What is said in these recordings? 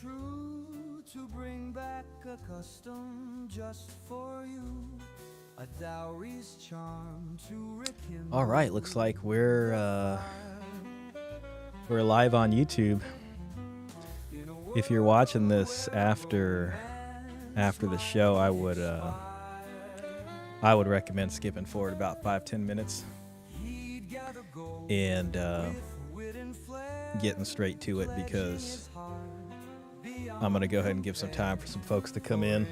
true to bring back a custom just for you. A dowries charm to rekindle. All right, looks like we're live on YouTube. If you're watching this after the show, I would recommend skipping forward about 5-10 minutes and getting straight to it, because I'm gonna go ahead and give some time for some folks to come in.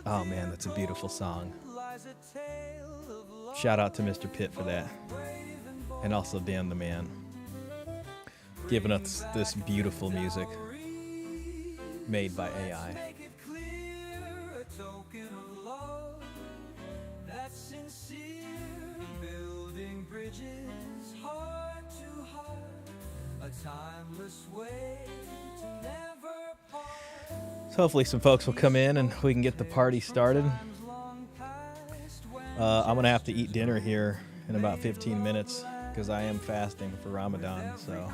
Oh man, that's a beautiful song. Shout out to Mr. Pitt for that, and also Dan the Man, giving us this beautiful music made by AI. So hopefully some folks will come in and we can get the party started. I'm gonna have to eat dinner here in about 15 minutes because I am fasting for Ramadan. So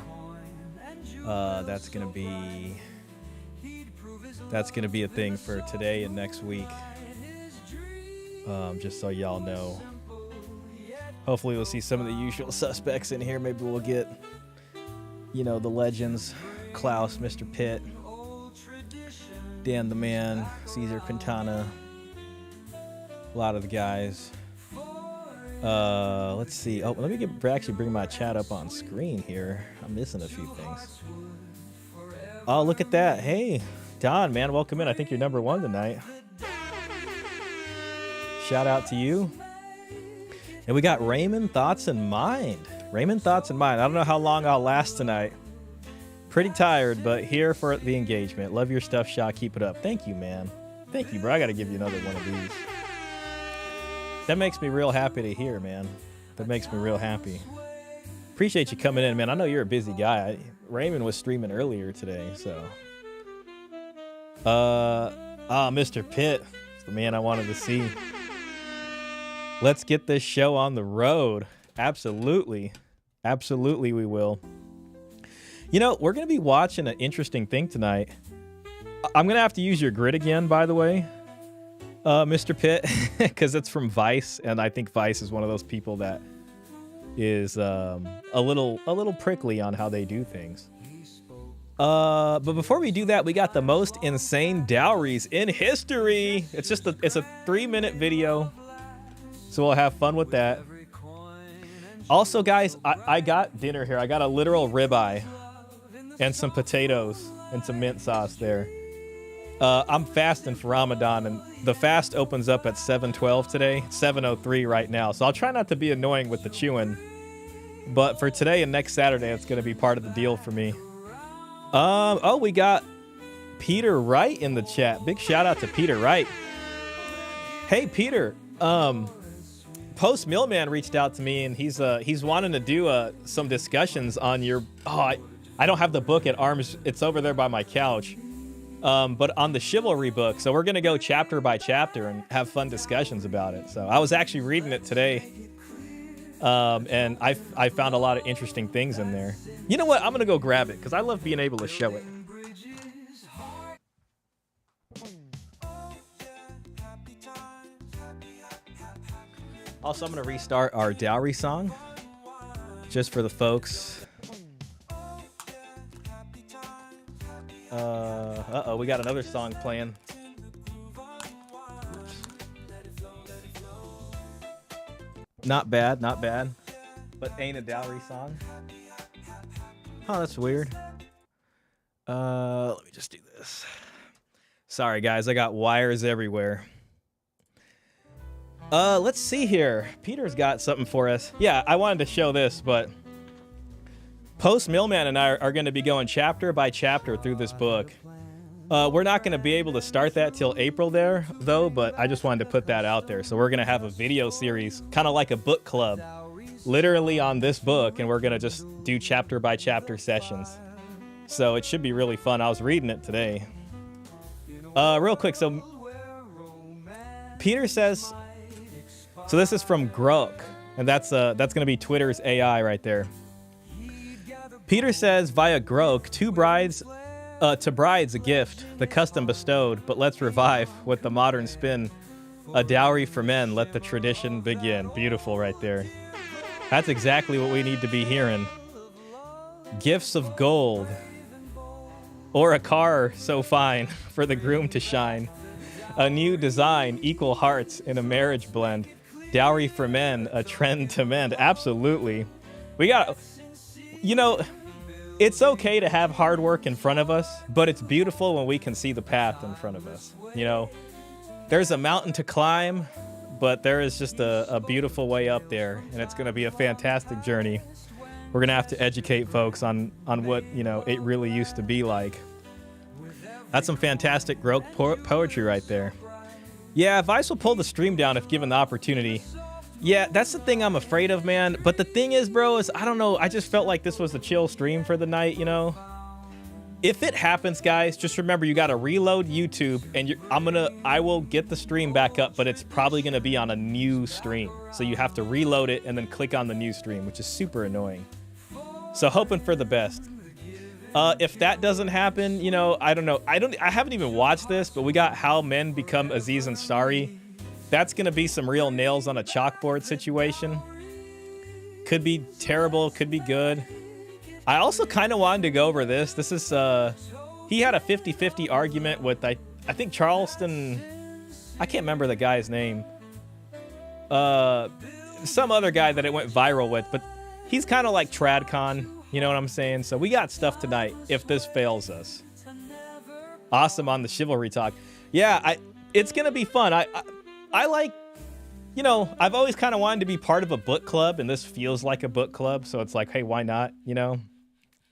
that's gonna be a thing for today and next week. Just so y'all know. Hopefully we'll see some of the usual suspects in here. Maybe we'll get, you know, the legends, Klaus, Mr. Pitt, Dan the Man, Caesar Quintana, a lot of the guys. Let's see. Oh, let me actually bring my chat up on screen here. I'm missing a few things. Oh, look at that. Hey, Don, man, welcome in. I think you're number one tonight. Shout out to you. And we got Raymond Thoughts in Mind. Raymond Thoughts in Mind. I don't know how long I'll last tonight. Pretty tired, but here for the engagement. Love your stuff, Shah. Keep it up. Thank you, man. Thank you, bro. I got to give you another one of these. That makes me real happy to hear, man. That makes me real happy. Appreciate you coming in, man. I know you're a busy guy. Raymond was streaming earlier today, so. Mr. Pitt. It's the man I wanted to see. Let's get this show on the road. Absolutely. Absolutely we will. You know, we're going to be watching an interesting thing tonight. I'm going to have to use your grid again, by the way, Mr. Pitt, because it's from Vice, and I think Vice is one of those people that is a little prickly on how they do things. But before we do that, we got the most insane dowries in history. It's a 3-minute video, so we'll have fun with that. Also, guys, I got dinner here. I got a literal ribeye and some potatoes and some mint sauce there. I'm fasting for Ramadan, and the fast opens up at 7:12 today. It's 7:03 right now, so I'll try not to be annoying with the chewing. But for today and next Saturday, it's going to be part of the deal for me. Oh, we got Peter Wright in the chat. Big shout out to Peter Wright. Hey, Peter. Post Millman reached out to me, and he's wanting to do some discussions on your. I don't have the book at arms. It's over there by my couch. But on the Chivalry book. So we're gonna go chapter by chapter and have fun discussions about it. So I was actually reading it today, and I found a lot of interesting things in there. You know what? I'm gonna go grab it because I love being able to show it. Also, I'm going to restart our dowry song just for the folks. Uh-oh, we got another song playing. Not bad, not bad. But ain't a dowry song. Oh, that's weird. Let me just do this. Sorry, guys, I got wires everywhere. Let's see here. Peter's got something for us. Yeah, I wanted to show this, but Post Millman and I are going to be going chapter by chapter through this book. We're not going to be able to start that till April there, though, but I just wanted to put that out there. So we're going to have a video series, kind of like a book club, literally on this book, and we're going to just do chapter by chapter sessions. So it should be really fun. I was reading it today. Real quick, so Peter says... So this is from Grok, and that's going to be Twitter's AI right there. Peter says via Grok, to brides a gift, the custom bestowed, but let's revive with the modern spin. A dowry for men, let the tradition begin. Beautiful right there. That's exactly what we need to be hearing. Gifts of gold. Or a car so fine for the groom to shine. A new design, equal hearts in a marriage blend. Dowry for men, a trend to mend. Absolutely. We got, you know, it's okay to have hard work in front of us, but it's beautiful when we can see the path in front of us. You know, there's a mountain to climb, but there is just a beautiful way up there, and it's going to be a fantastic journey. We're going to have to educate folks on what, you know, it really used to be like. That's some fantastic Grok poetry right there. Yeah, Vice will pull the stream down if given the opportunity. Yeah, that's the thing I'm afraid of, man. But the thing is, bro, is I don't know. I just felt like this was a chill stream for the night, you know? If it happens, guys, just remember you got to reload YouTube, and I will get the stream back up, but it's probably going to be on a new stream. So you have to reload it and then click on the new stream, which is super annoying. So hoping for the best. If that doesn't happen, you know, I don't know. I haven't even watched this, but we got How Men Become Aziz Ansari. That's going to be some real nails on a chalkboard situation. Could be terrible, could be good. I also kind of wanted to go over this. This is, he had a 50-50 argument with, I think Charleston, I can't remember the guy's name. Some other guy that it went viral with, but he's kind of like Tradcon. You know what I'm saying? So we got stuff tonight if this fails us. Awesome on the Chivalry talk. Yeah, it's going to be fun. I like, you know, I've always kind of wanted to be part of a book club, and this feels like a book club. So it's like, hey, why not? You know?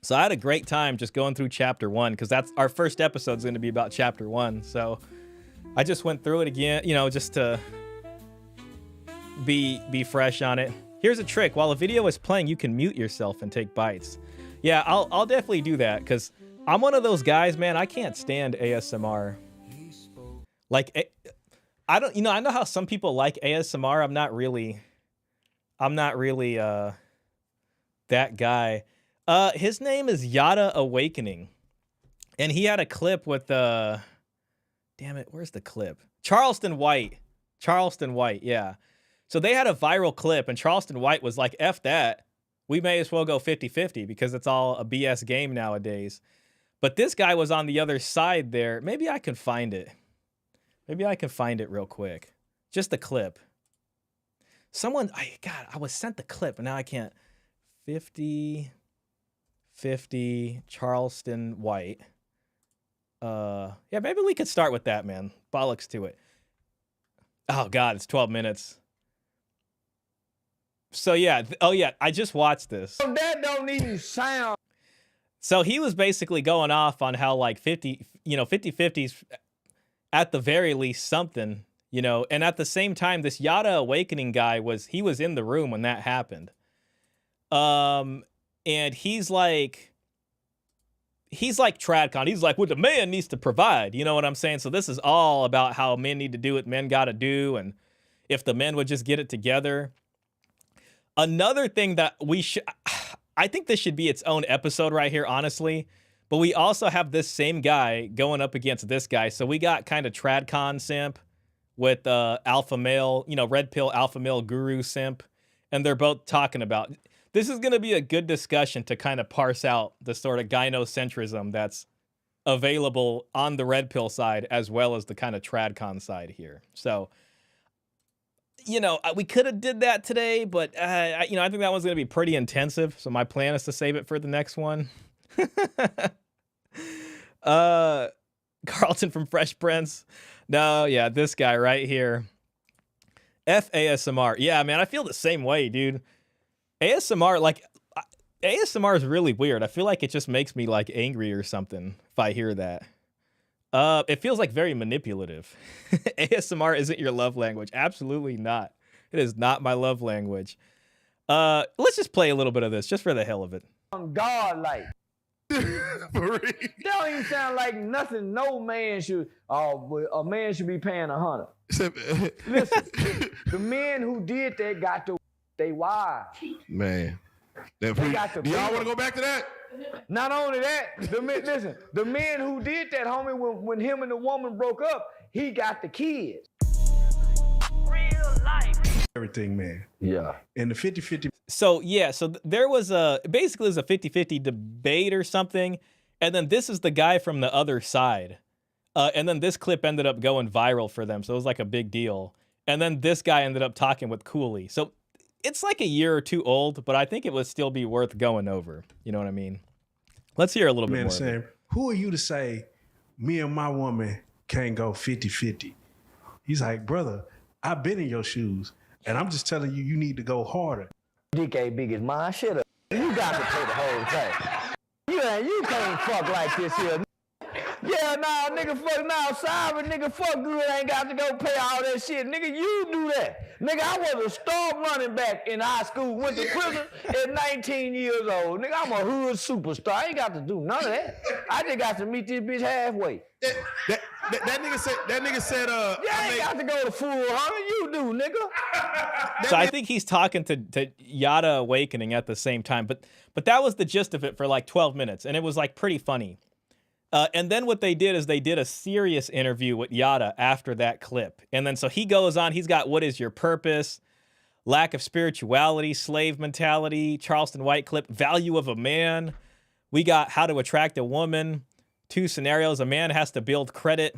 So I had a great time just going through chapter 1, because that's our first episode is going to be about chapter 1. So I just went through it again, you know, just to be fresh on it. Here's a trick. While a video is playing, you can mute yourself and take bites. Yeah, I'll definitely do that, because I'm one of those guys, man, I can't stand ASMR. Like, I don't, you know, I know how some people like ASMR. I'm not really that guy. His name is Yada Awakening. And he had a clip with, damn it, where's the clip? Charleston White, yeah. So they had a viral clip, and Charleston White was like, F that. We may as well go 50-50 because it's all a BS game nowadays. But this guy was on the other side there. Maybe I can find it. Maybe I can find it real quick. Just the clip. Someone, I was sent the clip, and now I can't. 50-50 Charleston White. Yeah, maybe we could start with that, man. Bollocks to it. Oh, God, it's 12 minutes. So yeah, I just watched this. That don't even sound. So he was basically going off on how like 50-50's at the very least something, you know, and at the same time, this Yada Awakening guy was in the room when that happened. And he's like Tradcon. He's like, well, the man needs to provide, you know what I'm saying? So this is all about how men need to do what men got to do. And if the men would just get it together. Another thing that I think this should be its own episode right here, honestly. But we also have this same guy going up against this guy. So we got kind of Tradcon simp with alpha male, you know, red pill alpha male guru simp. And they're both talking about, this is going to be a good discussion to kind of parse out the sort of gynocentrism that's available on the red pill side as well as the kind of Tradcon side here. So, you know, we could have did that today, but, you know, I think that one's going to be pretty intensive. So my plan is to save it for the next one. Carlton from Fresh Prince. No, yeah, this guy right here. ASMR. Yeah, man, I feel the same way, dude. ASMR, like, ASMR is really weird. I feel like it just makes me, like, angry or something if I hear that. It feels like very manipulative. ASMR isn't your love language. Absolutely not. It is not my love language. Let's just play a little bit of this, just for the hell of it. God, like. That don't even sound like nothing. No man should. A man should be paying 100. Listen, the men who did that got to they wives. Man. Do y'all want to go back to that? Not only that, the men who did that, homie, when him and the woman broke up, he got the kids. Real life. Everything, man. Yeah. And the 50-50. So yeah, so there was basically it was a 50-50 debate or something, and then this is the guy from the other side, and then this clip ended up going viral for them, so it was like a big deal. And then this guy ended up talking with Cooley, so it's like a year or two old, but I think it would still be worth going over. You know what I mean? Let's hear a little bit more. Sam, who are you to say me and my woman can't go 50-50? He's like, brother, I've been in your shoes, and I'm just telling you, you need to go harder. Dick ain't big as mine. Shut up. You got to pay the whole thing. You can't fuck like this here. Yeah, nah, nigga, fuck, nah, sorry, nigga, fuck good, ain't got to go pay all that shit. Nigga, you do that. Nigga, I was a star running back in high school, went to prison at 19 years old. Nigga, I'm a hood superstar. I ain't got to do none of that. I just got to meet this bitch halfway. That nigga said, yeah, I ain't got to go to full 100. You do, nigga. So I think he's talking to Yada Awakening at the same time, but that was the gist of it for like 12 minutes, and it was like pretty funny. And then what they did is they did a serious interview with Yada after that clip. And then so he goes on, he's got what is your purpose, lack of spirituality, slave mentality, Charleston White clip, value of a man. We got how to attract a woman, 2 scenarios. A man has to build credit.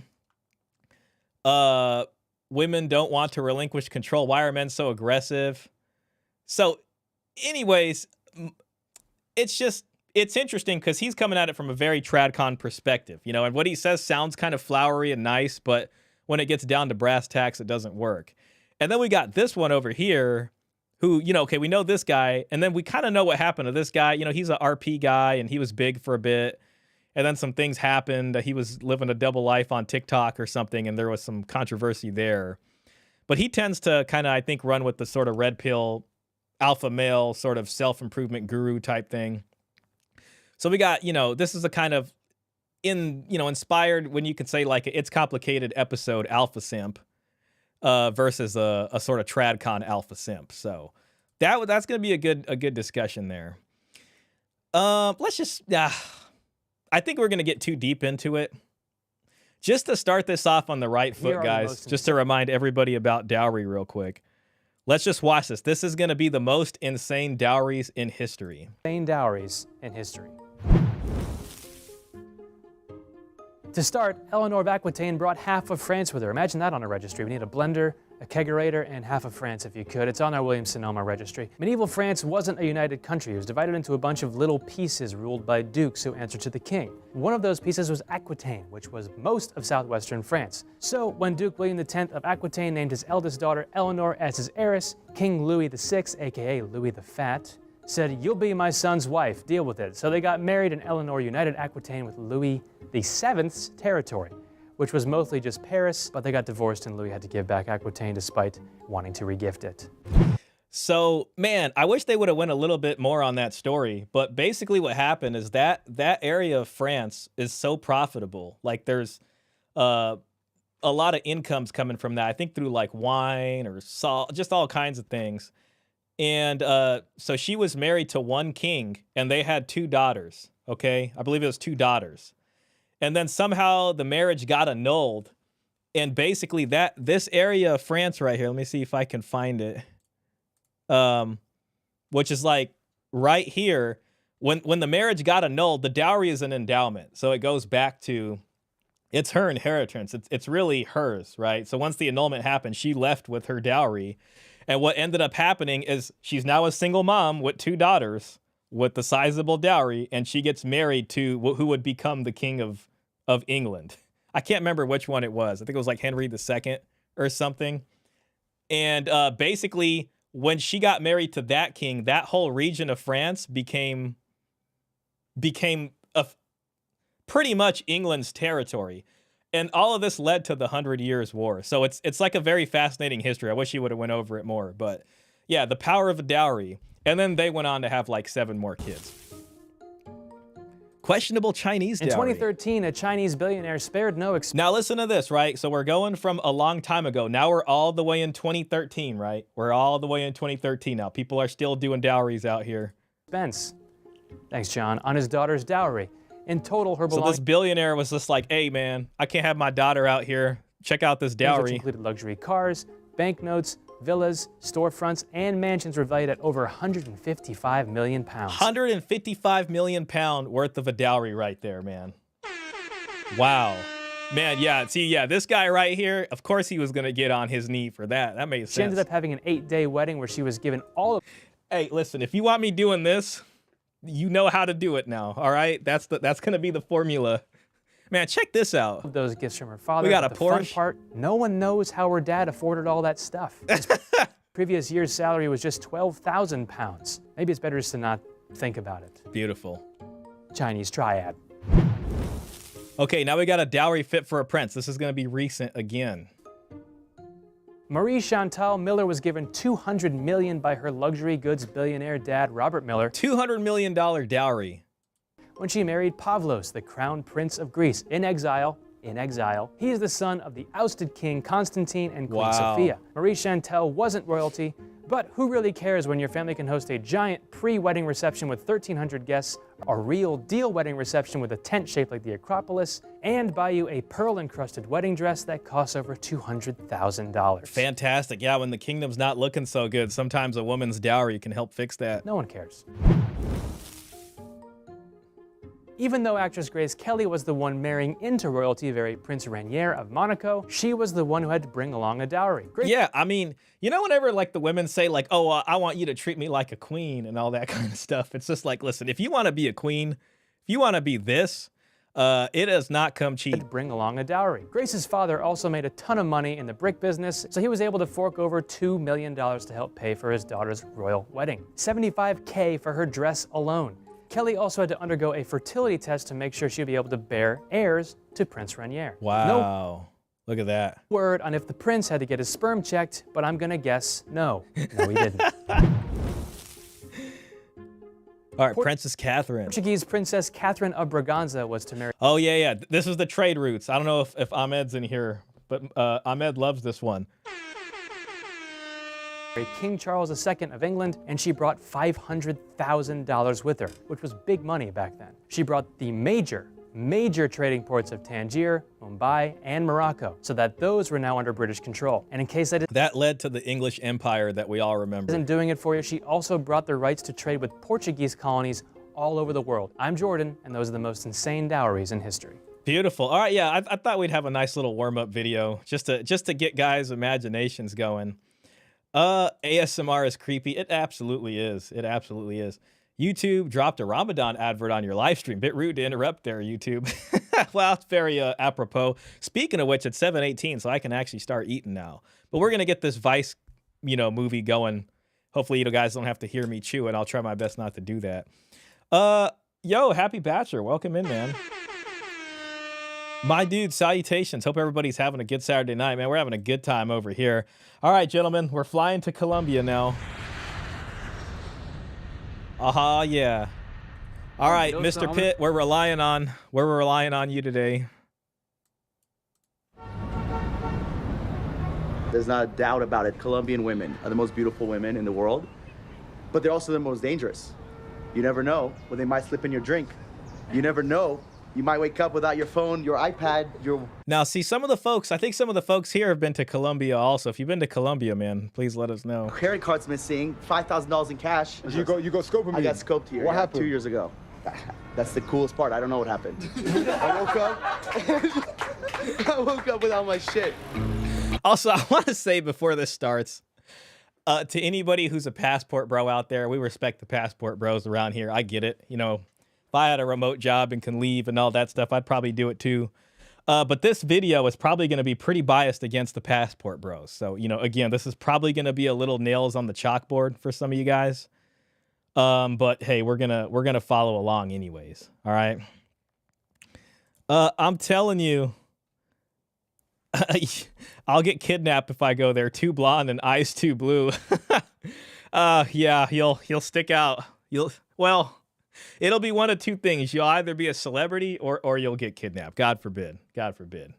Women don't want to relinquish control. Why are men so aggressive? So anyways, it's interesting because he's coming at it from a very Tradcon perspective, you know, and what he says sounds kind of flowery and nice, but when it gets down to brass tacks, it doesn't work. And then we got this one over here who, you know, okay, we know this guy, and then we kind of know what happened to this guy. You know, he's a RP guy, and he was big for a bit, and then some things happened. He was living a double life on TikTok or something, and there was some controversy there. But he tends to kind of, I think, run with the sort of red pill, alpha male, sort of self-improvement guru type thing. So we got, you know, this is a kind of inspired, when you could say like It's Complicated episode Alpha Simp versus a sort of Tradcon Alpha Simp. So that's going to be a good discussion there. Let's just, I think we're going to get too deep into it. Just to start this off on the right foot, guys, just to remind everybody about dowry real quick. Let's just watch this. This is going to be the most insane dowries in history. Insane dowries in history. To start, Eleanor of Aquitaine brought half of France with her. Imagine that on a registry. We need a blender, a kegerator, and half of France if you could. It's on our Williams-Sonoma registry. Medieval France wasn't a united country. It was divided into a bunch of little pieces ruled by dukes who answered to the king. One of those pieces was Aquitaine, which was most of southwestern France. So when Duke William X of Aquitaine named his eldest daughter Eleanor as his heiress, King Louis VI, aka Louis the Fat, said, "You'll be my son's wife, deal with it." So they got married, and Eleanor united Aquitaine with Louis VII's territory, which was mostly just Paris, but they got divorced and Louis had to give back Aquitaine despite wanting to regift it. So, man, I wish they would have went a little bit more on that story, but basically what happened is that area of France is so profitable. Like there's a lot of incomes coming from that, I think through like wine or salt, just all kinds of things. And so she was married to one king, and they had 2 daughters, okay? I believe it was 2 daughters. And then somehow the marriage got annulled. And basically this area of France right here, let me see if I can find it, which is like right here, when the marriage got annulled, the dowry is an endowment. So it goes back to, it's her inheritance. It's really hers, right? So once the annulment happened, she left with her dowry. And what ended up happening is she's now a single mom with 2 daughters with the sizable dowry, and she gets married to who would become the king of England. I can't remember which one it was. I think it was like Henry II or something. And basically, when she got married to that king, that whole region of France became pretty much England's territory. And all of this led to the 100 Years' War. So it's like a very fascinating history. I wish you would have went over it more. But yeah, the power of a dowry. And then they went on to have like 7 more kids. Questionable Chinese dowry. In 2013, a Chinese billionaire spared no expense. Now listen to this, right? So we're going from a long time ago. Now we're all the way in 2013, right? We're all the way in 2013 now. People are still doing dowries out here. expense. Thanks, John. On his daughter's dowry. In total, her So belongings this billionaire was just like, hey, man, I can't have my daughter out here. Check out this which dowry. included luxury cars, banknotes, villas, storefronts, and mansions were valued at over 155 million pounds. 155 million pound worth of a dowry right there, man. Wow. Man, yeah, see, yeah, this guy right here, of course he was going to get on his knee for that. That made sense. She ended up having an 8-day wedding where she was given all of Hey, listen, if you want me doing this, you know how to do it now, all right? That's going to be the formula. Man, check this out. those gifts from her father. We got But a the fun Porsche. part, no one knows how her dad afforded all that stuff. His previous year's salary was just 12,000 pounds. Maybe it's better just to not think about it. Beautiful. Chinese triad. Okay, now we got a dowry fit for a prince. This is going to be recent again. Marie Chantal Miller was given $200 million by her luxury goods billionaire dad, Robert Miller, $200 million dowry. when she married Pavlos, the crown prince of Greece, in exile. He is the son of the ousted king Constantine and Queen Wow. Sophia. Marie Chantal wasn't royalty, but who really cares when your family can host a giant pre-wedding reception with 1,300 guests, a real deal wedding reception with a tent shaped like the Acropolis, and buy you a pearl-encrusted wedding dress that costs over $200,000. Fantastic. Yeah, when the kingdom's not looking so good, sometimes a woman's dowry can help fix that. No one cares. Even though actress Grace Kelly was the one marrying into royalty, very Prince Rainier of Monaco, she was the one who had to bring along a dowry. Yeah, I mean, you know, whenever like the women say like, oh, I want you to treat me like a queen and all that kind of stuff, it's just like, listen, if you want to be a queen, if you want to be this, it does not come cheap. Bring along a dowry. Grace's father also made a ton of money in the brick business, so he was able to fork over $2 million to help pay for his daughter's royal wedding. $75K for her dress alone. Kelly also had to undergo a fertility test to make sure she'd be able to bear heirs to Prince Rainier. Wow. No Look at that. word on if the prince had to get his sperm checked, but I'm gonna guess no. No, he didn't. All right, Princess Catherine. Portuguese Princess Catherine of Braganza was to marry Oh, yeah, yeah. This is the trade routes. I don't know if Ahmed's in here, but Ahmed loves this one. King Charles II of England, and she brought $500,000 with her, which was big money back then. She brought the major trading ports of Tangier, Mumbai, and Morocco, so that those were now under British control. And in case that That led to the English Empire that we all remember. isn't doing it for you, she also brought the rights to trade with Portuguese colonies all over the world. I'm Jordan, and those are the most insane dowries in history. Beautiful. All right, yeah, I thought we'd have a nice little warm-up video just to get guys' imaginations going. ASMR is creepy. It absolutely is. It absolutely is. YouTube dropped a Ramadan advert on your live stream. Bit rude to interrupt there, YouTube. Well, it's very apropos. Speaking of which, it's 7:18, so I can actually start eating now. But we're gonna get this Vice, movie going. Hopefully, you guys don't have to hear me chew it. I'll try my best not to do that. Yo, happy bachelor. Welcome in, man. My dude, salutations. Hope everybody's having a good Saturday night, man. We're having a good time over here. All right, gentlemen, we're flying to Colombia now. Yeah. All right, Mr. Pitt, we're relying on you today. There's not a doubt about it. Colombian women are the most beautiful women in the world, but they're also the most dangerous. You never know when they might slip in your drink. You never know. You might wake up without your phone, your iPad, your... Now, see, I think some of the folks here have been to Colombia also. If you've been to Colombia, man, please let us know. credit card's missing, $5,000 in cash. You go scoping me? I got scoped here. What happened? 2 years ago. That's the coolest part. I don't know what happened. I woke up without my shit. Also, I want to say before this starts, to anybody who's a passport bro out there, we respect the passport bros around here. I get it. If I had a remote job and can leave and all that stuff, I'd probably do it too. But this video is probably going to be pretty biased against the passport bros. So, again, this is probably going to be a little nails on the chalkboard for some of you guys. But hey, we're gonna follow along anyways. All right. I'm telling you, I'll get kidnapped if I go there. Too blonde and eyes too blue. Yeah, you'll stick out. It'll be one of two things. You'll either be a celebrity or you'll get kidnapped. God forbid. God forbid.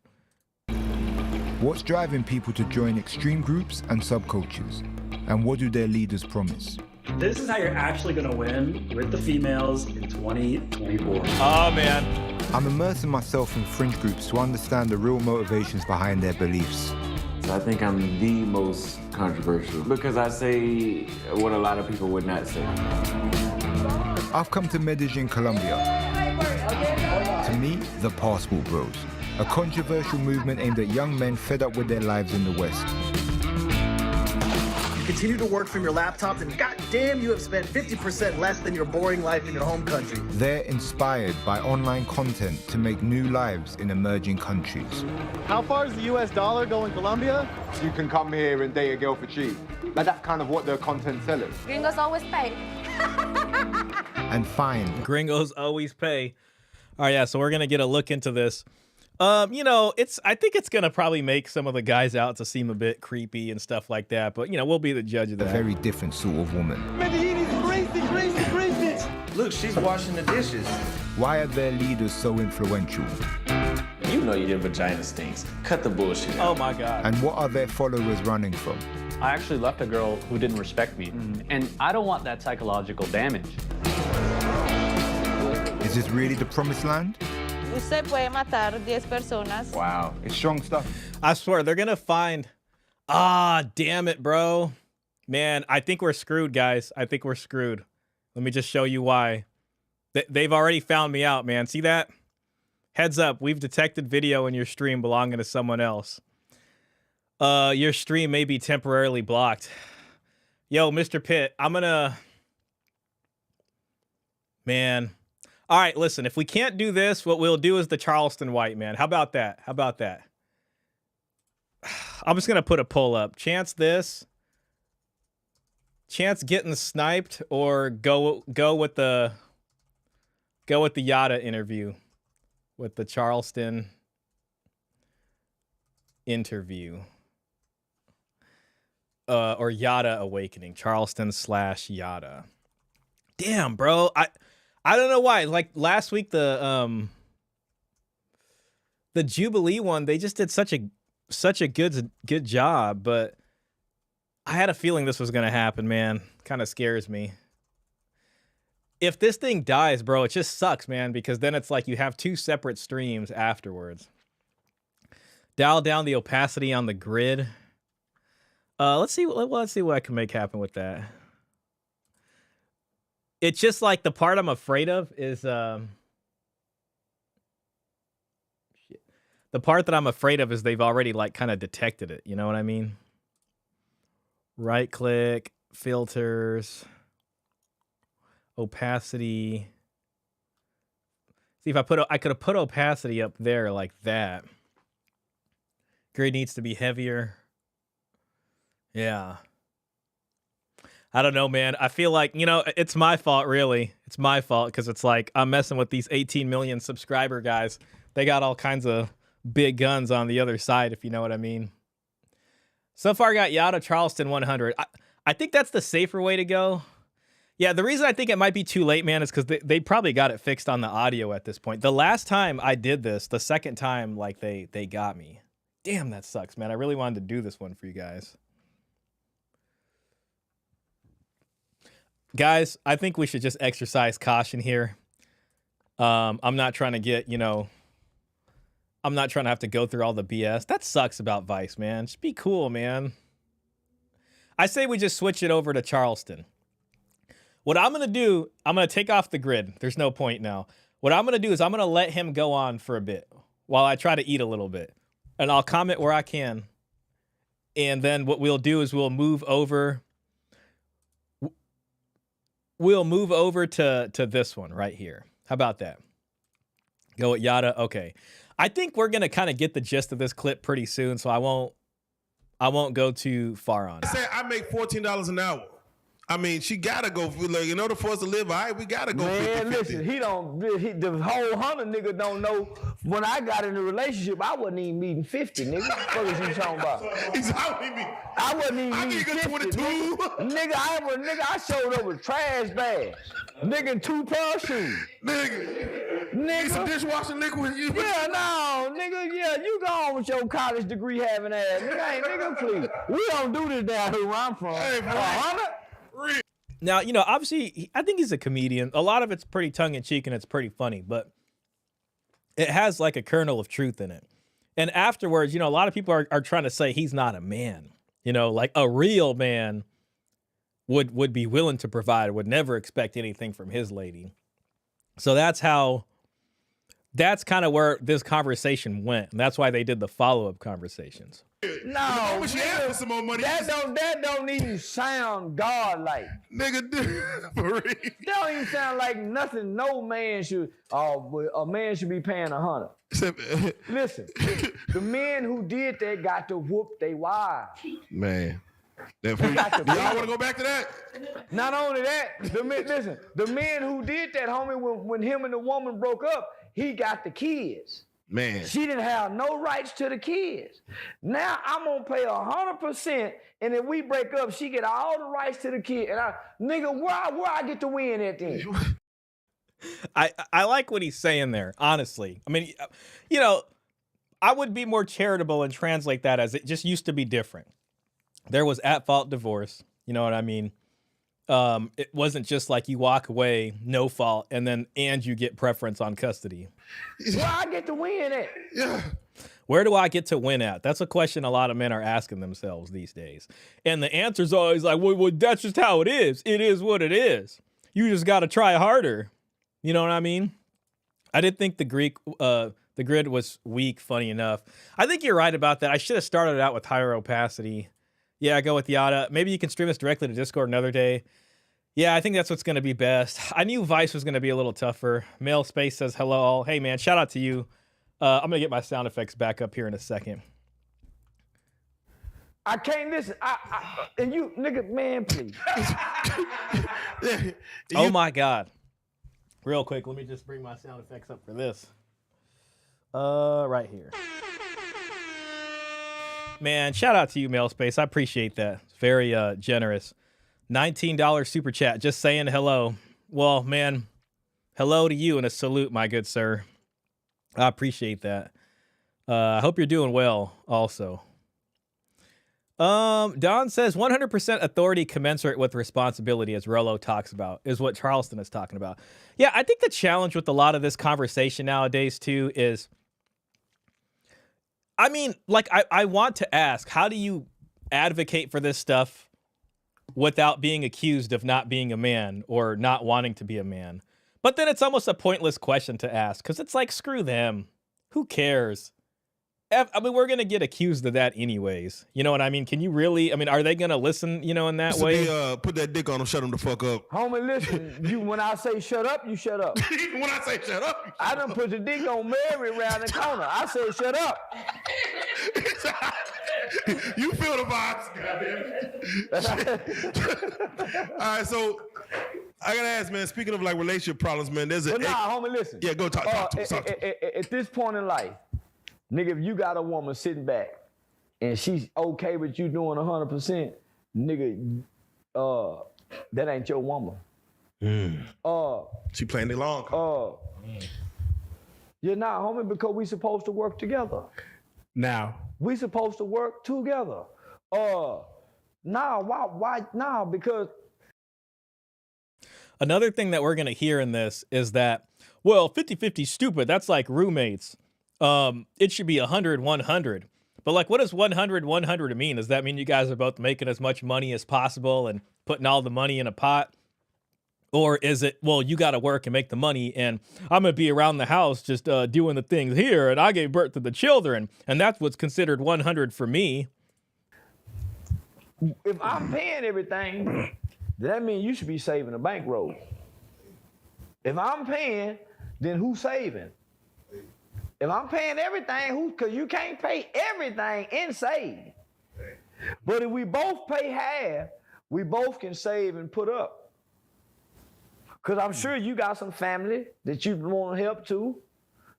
What's driving people to join extreme groups and subcultures? And what do their leaders promise? This is how you're actually going to win with the females in 2024. Oh, man. I'm immersing myself in fringe groups to understand the real motivations behind their beliefs. So I think I'm the most controversial because I say what a lot of people would not say. I've come to Medellin, Colombia. To meet the Passport Bros, a controversial movement aimed at young men fed up with their lives in the West. You continue to work from your laptops, and goddamn, you have spent 50% less than your boring life in your home country. They're inspired by online content to make new lives in emerging countries. How far is the US dollar going Colombia? You can come here and date a girl for cheap. Like, that's kind of what their content's selling. Gringos always pay. And find. Gringos always pay. All right, yeah, so we're going to get a look into this. You know, I think it's going to probably make some of the guys out to seem a bit creepy and stuff like that. But, you know, we'll be the judge of that. A very different sort of woman. Look, she's washing the dishes. Why are their leaders so influential? You know your vagina stinks. Cut the bullshit out. Oh, my God. And what are their followers running from? I actually left a girl who didn't respect me. And I don't want that psychological damage. Is this really the promised land? Usted puede matar 10 personas. Wow, it's strong stuff. I swear, they're going to find... Ah, damn it, bro. Man, I think we're screwed, guys. I think we're screwed. Let me just show you why. They've already found me out, man. See that? Heads up, we've detected video in your stream belonging to someone else. Your stream may be temporarily blocked. Yo, Mr. Pitt, I'm gonna... Man. All right, listen, if we can't do this, what we'll do is the Charleston White, man. How about that? How about that? I'm just gonna put a poll up. Chance this. Chance getting sniped, or go with the Yada interview. With the Charleston interview. Or Yada Awakening. Charleston/Yada. Damn, bro. I don't know why. Like last week, the Jubilee one, they just did such a good job, but I had a feeling this was gonna happen, man. Kind of scares me. If this thing dies, bro, it just sucks, man, because then it's like you have two separate streams afterwards. Dial down the opacity on the grid. Let's see what I can make happen with that. It's just like the part I'm afraid of is the part that I'm afraid of is they've already like kind of detected it. You know what I mean? Right click, filters, opacity. See, if I could have put opacity up there like that. Grid needs to be heavier. Yeah. I don't know, man. I feel like, you know, it's my fault, really. It's my fault because it's like I'm messing with these 18 million subscriber guys. They got all kinds of big guns on the other side, if you know what I mean. So far, I got Yada Charleston 100. I think that's the safer way to go. Yeah, the reason I think it might be too late, man, is because they probably got it fixed on the audio at this point. The last time I did this, the second time, like, they got me. Damn, that sucks, man. I really wanted to do this one for you guys. Guys, I think we should just exercise caution here. I'm not trying to get, you know, I'm not trying to have to go through all the BS. That sucks about Vice, man. Just be cool, man. I say we just switch it over to Charleston. What I'm going to do, I'm going to take off the grid. There's no point now. What I'm going to do is I'm going to let him go on for a bit while I try to eat a little bit. And I'll comment where I can. And then what we'll do is we'll move over. We'll move over to this one right here. How about that? Go at Yada. Okay. I think we're going to kind of get the gist of this clip pretty soon, so I won't go too far on it. I said I make $14 an hour. I mean, she gotta go. Like, in order for us to live, all right, we gotta go. Man, 50-50. listen, the whole Hunter nigga don't know. When I got in a relationship, I wasn't even meeting 50, nigga. What is he talking about? I wasn't even meeting 50, 22. Nigga, I showed up with trash bags. Nigga, 2 pair of shoes. Nigga. Some dishwashing liquid. Yeah, no, nigga, yeah, you go on with your college degree having ass. Nigga, please. We don't do this down here where I'm from. Hey, bro. Hunter? Now, you know, obviously, I think he's a comedian. A lot of it's pretty tongue-in-cheek and it's pretty funny, but it has like a kernel of truth in it. And afterwards, you know, a lot of people are trying to say he's not a man. You know, like a real man would be willing to provide, would never expect anything from his lady. So that's kind of where this conversation went. And that's why they did the follow-up conversations. No, But she asked for some more money. that don't even sound godlike. Nigga, for real. That don't even sound like nothing. No man should. A man should be paying 100. Listen, the men who did that got to whoop they wives. Man. Y'all want to go back to that? Not only that, the men who did that, homie, when him and the woman broke up, he got the kids. Man. She didn't have no rights to the kids. Now I'm gonna pay 100%, and if we break up, she get all the rights to the kid. And where I get to win at then? I like what he's saying there, honestly. I mean, you know, I would be more charitable and translate that as it just used to be different. There was at-fault divorce, you know what I mean? It wasn't just like you walk away, no fault, and you get preference on custody. Where I get to win at? Yeah. Where do I get to win at? That's a question a lot of men are asking themselves these days. And the answer's always like, well, that's just how it is. It is what it is. You just got to try harder. You know what I mean? I did think the grid was weak, funny enough. I think you're right about that. I should have started out with higher opacity. Yeah, go with Yada. Maybe you can stream us directly to Discord another day. Yeah, I think that's what's going to be best. I knew Vice was going to be a little tougher. Male Space says hello all. Hey, man, shout out to you. I'm going to get my sound effects back up here in a second. I can't listen. And you, nigga, man, please. Oh, my God. Real quick, let me just bring my sound effects up for this. Right here. Man, shout out to you, Male Space. I appreciate that. It's very generous. $19 super chat, just saying hello. Well, man, hello to you and a salute, my good sir. I appreciate that. I hope you're doing well also. Don says 100% authority commensurate with responsibility, as Rollo talks about, is what Charleston is talking about. Yeah, I think the challenge with a lot of this conversation nowadays, too, is, I mean, like, I want to ask, how do you advocate for this stuff without being accused of not being a man or not wanting to be a man? But then it's almost a pointless question to ask, because it's like, screw them. Who cares? I mean, we're going to get accused of that anyways. You know what I mean? Can you really, I mean, are they going to listen, you know, in that way? Put that dick on them, shut them the fuck up. Homie, listen, when I say shut up, you shut up. When I say shut up, I done put the dick on Mary around the corner. I said shut up. You feel the vibes. All right, so I gotta ask, man, speaking of like relationship problems, man, there's a... But nah, homie, listen. Yeah, go talk to us. At this point in life, nigga, if you got a woman sitting back and she's okay with you doing 100%, nigga, that ain't your woman. She playing the long card. You're not, homie, because we supposed to work together. Now. We supposed to work together. Why? Nah, because... Another thing that we're going to hear in this is that, well, 50-50 stupid. That's like roommates. It should be 100-100. But like, what does 100-100 mean? Does that mean you guys are both making as much money as possible and putting all the money in a pot? Or is it, well, you got to work and make the money, and I'm going to be around the house just doing the things here, and I gave birth to the children, and that's what's considered 100 for me? If I'm paying everything, that means you should be saving a bankroll. If I'm paying, then who's saving? If I'm paying everything, because you can't pay everything and save. But if we both pay half, we both can save and put up. Because I'm sure you got some family that you want to help too.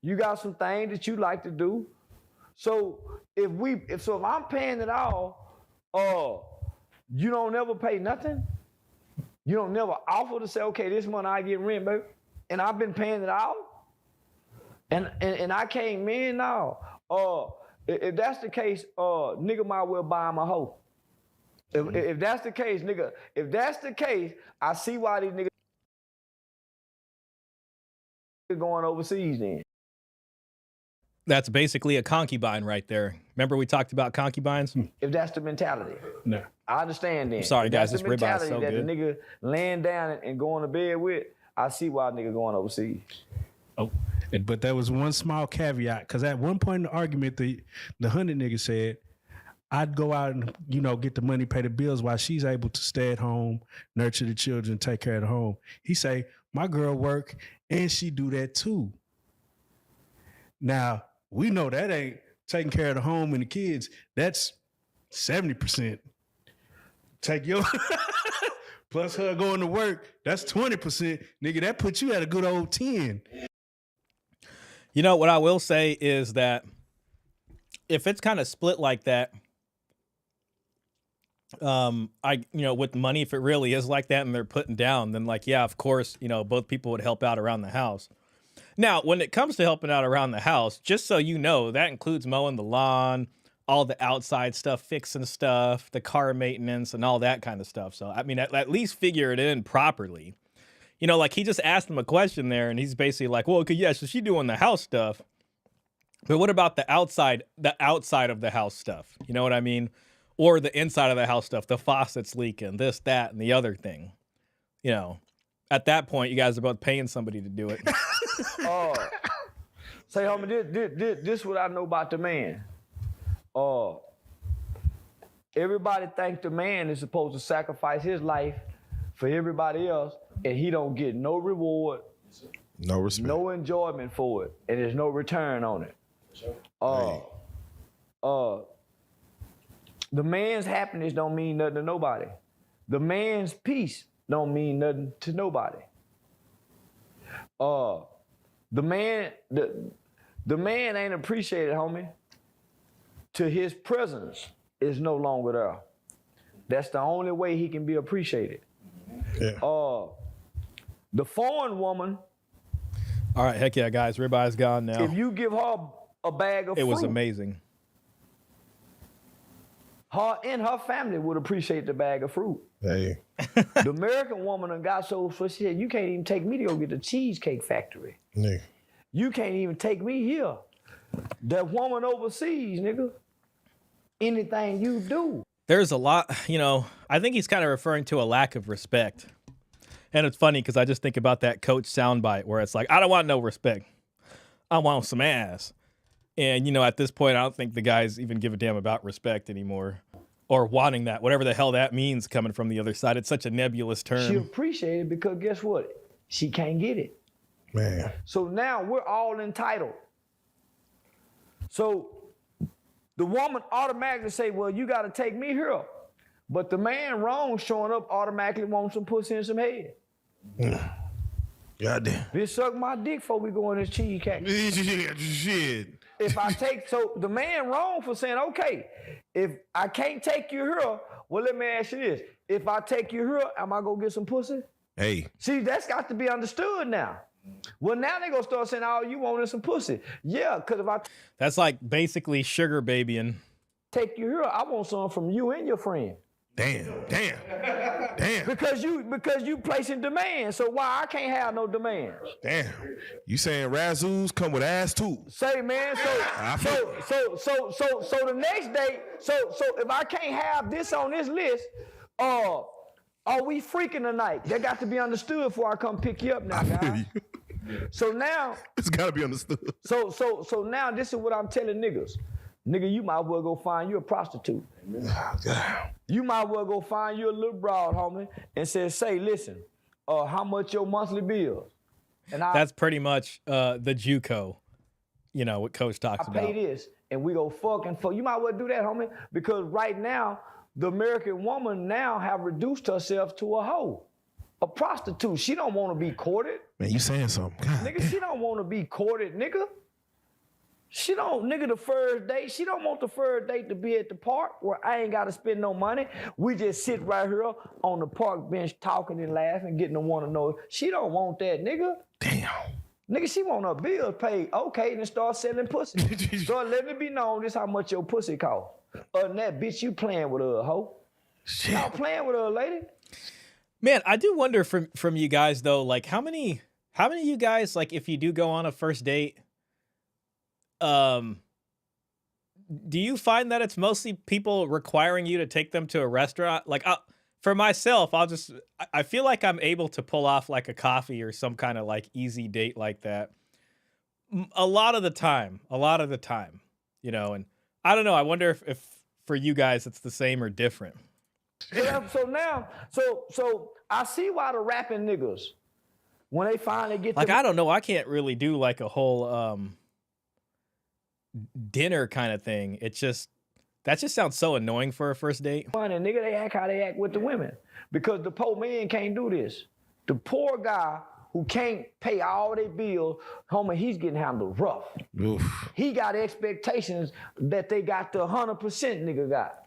You got some things that you like to do. So if I'm paying it all, you don't never pay nothing. You don't never offer to say, okay, this month I get rent, baby, and I've been paying it all. And I came in now. If that's the case, nigga might well buy him a hoe. If that's the case, nigga, if that's the case, I see why these niggas going overseas then. That's basically a concubine right there. Remember we talked about concubines? If that's the mentality. No. I understand then. I'm sorry, If guys, that's this the ribeye is mentality so that good. the nigga laying down and going to bed with, I see why a nigga going overseas. Oh, but there was one small caveat, because at one point in the argument, the hunted nigga said, I'd go out and, get the money, pay the bills while she's able to stay at home, nurture the children, take care of the home. He say, my girl work and she do that too. Now, we know that ain't taking care of the home and the kids. That's 70%. Take your plus her going to work, that's 20%. Nigga, that puts you at a good old 10. You know, what I will say is that if it's kind of split like that, with money, if it really is like that and they're putting down, then yeah, of course, both people would help out around the house. Now, when it comes to helping out around the house, just so you know, that includes mowing the lawn, all the outside stuff, fixing stuff, the car maintenance and all that kind of stuff. So, I mean, at least figure it in properly. He just asked him a question there and he's basically like, well, okay, yeah, so she doing the house stuff. But what about the outside of the house stuff? You know what I mean? Or the inside of the house stuff, the faucet's leaking, this, that, and the other thing. At that point, you guys are both paying somebody to do it. Say, homie, this what I know about the man. Everybody think the man is supposed to sacrifice his life for everybody else, and he don't get no reward, no respect, no enjoyment for it, and there's no return on it. The man's happiness don't mean nothing to nobody. The man's peace don't mean nothing to nobody. The man ain't appreciated, homie, till his presence is no longer there. That's the only way he can be appreciated. Yeah. The foreign woman. All right, heck yeah, guys, ribeye's gone now. If you give her a bag of fruit, it was amazing. Her and her family would appreciate the bag of fruit. Hey. The American woman done got so she said, you can't even take me to go get the Cheesecake Factory. Nigga. You can't even take me here. That woman overseas, nigga. Anything you do. There's a lot, I think he's kind of referring to a lack of respect. And it's funny because I just think about that Coach soundbite where it's like, I don't want no respect. I want some ass. And, at this point, I don't think the guys even give a damn about respect anymore or wanting that, whatever the hell that means coming from the other side. It's such a nebulous term. She appreciated it because guess what? She can't get it. Man. So now we're all entitled. So the woman automatically say, well, you got to take me here. But the man wrong showing up automatically wants some pussy and some head. Goddamn. Bitch, suck my dick before we go in this cheesecake. Shit. If I take, so the man wrong for saying, okay, if I can't take you here, well, let me ask you this. If I take you here, am I going to get some pussy? Hey. See, that's got to be understood now. Well, now they going to start saying, all you want is some pussy. Yeah, because if I that's like basically sugar babying. Take you here, I want some from you and your friend. Damn. Because you placing demand, so why I can't have no demand? Damn. You saying Razzoos come with ass too? Say, man, so the next day, so if I can't have this on this list, are we freaking tonight? That got to be understood before I come pick you up now, guys. So now it's gotta be understood. So now this is what I'm telling niggas. Nigga, you might well go find you a prostitute. You might well go find you a little broad, homie, and say, listen, how much your monthly bills? And that's pretty much the JUCO, what Coach talks about. I pay this, and we go fucking fuck. You might well do that, homie, because right now, the American woman now have reduced herself to a hoe, a prostitute. She don't want to be courted. Man, you saying something. God, nigga, she don't want to be courted, nigga. She don't, nigga, the first date, she don't want the first date to be at the park where I ain't got to spend no money. We just sit right here on the park bench talking and laughing, getting to want to know. She don't want that, nigga. Damn. Nigga, she want her bills paid. Okay, then start selling pussy. Start letting it be known this how much your pussy cost. Other than that, bitch, you playing with her, hoe. Y'all playing with her, lady. Man, I do wonder from you guys though, like how many of you guys, like if you do go on a first date, do you find that it's mostly people requiring you to take them to a restaurant? Like for myself, I feel like I'm able to pull off like a coffee or some kind of like easy date like that. A lot of the time, you know, and I don't know. I wonder if for you guys it's the same or different. So I see why the rapping niggas, when they finally get like, I don't know, I can't really do like a whole dinner kind of thing. That just sounds so annoying for a first date. And nigga, they act how they act with the women because the poor man can't do this. The poor guy who can't pay all their bills, homie, he's getting handled rough. Oof. He got expectations that they got the 100% nigga got.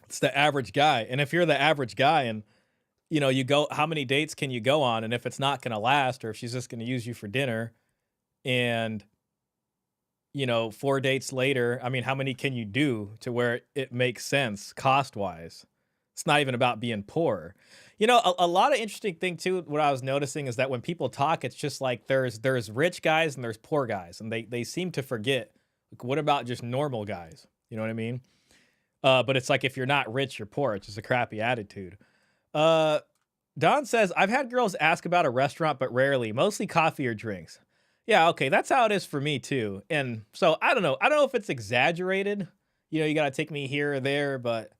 It's the average guy. And if you're the average guy and, you know, you go, how many dates can you go on? And if it's not going to last, or if she's just going to use you for dinner and, you know, 4 dates later, I mean, how many can you do to where it makes sense cost-wise? It's not even about being poor. You know, a lot of interesting thing too, what I was noticing is that when people talk, it's just like there's rich guys and there's poor guys. And they seem to forget, like, what about just normal guys? You know what I mean? But it's like if you're not rich, you're poor. It's just a crappy attitude. Don says, I've had girls ask about a restaurant, but rarely, mostly coffee or drinks. Yeah, okay, that's how it is for me too. And so I don't know if it's exaggerated. You know, you got to take me here or there, but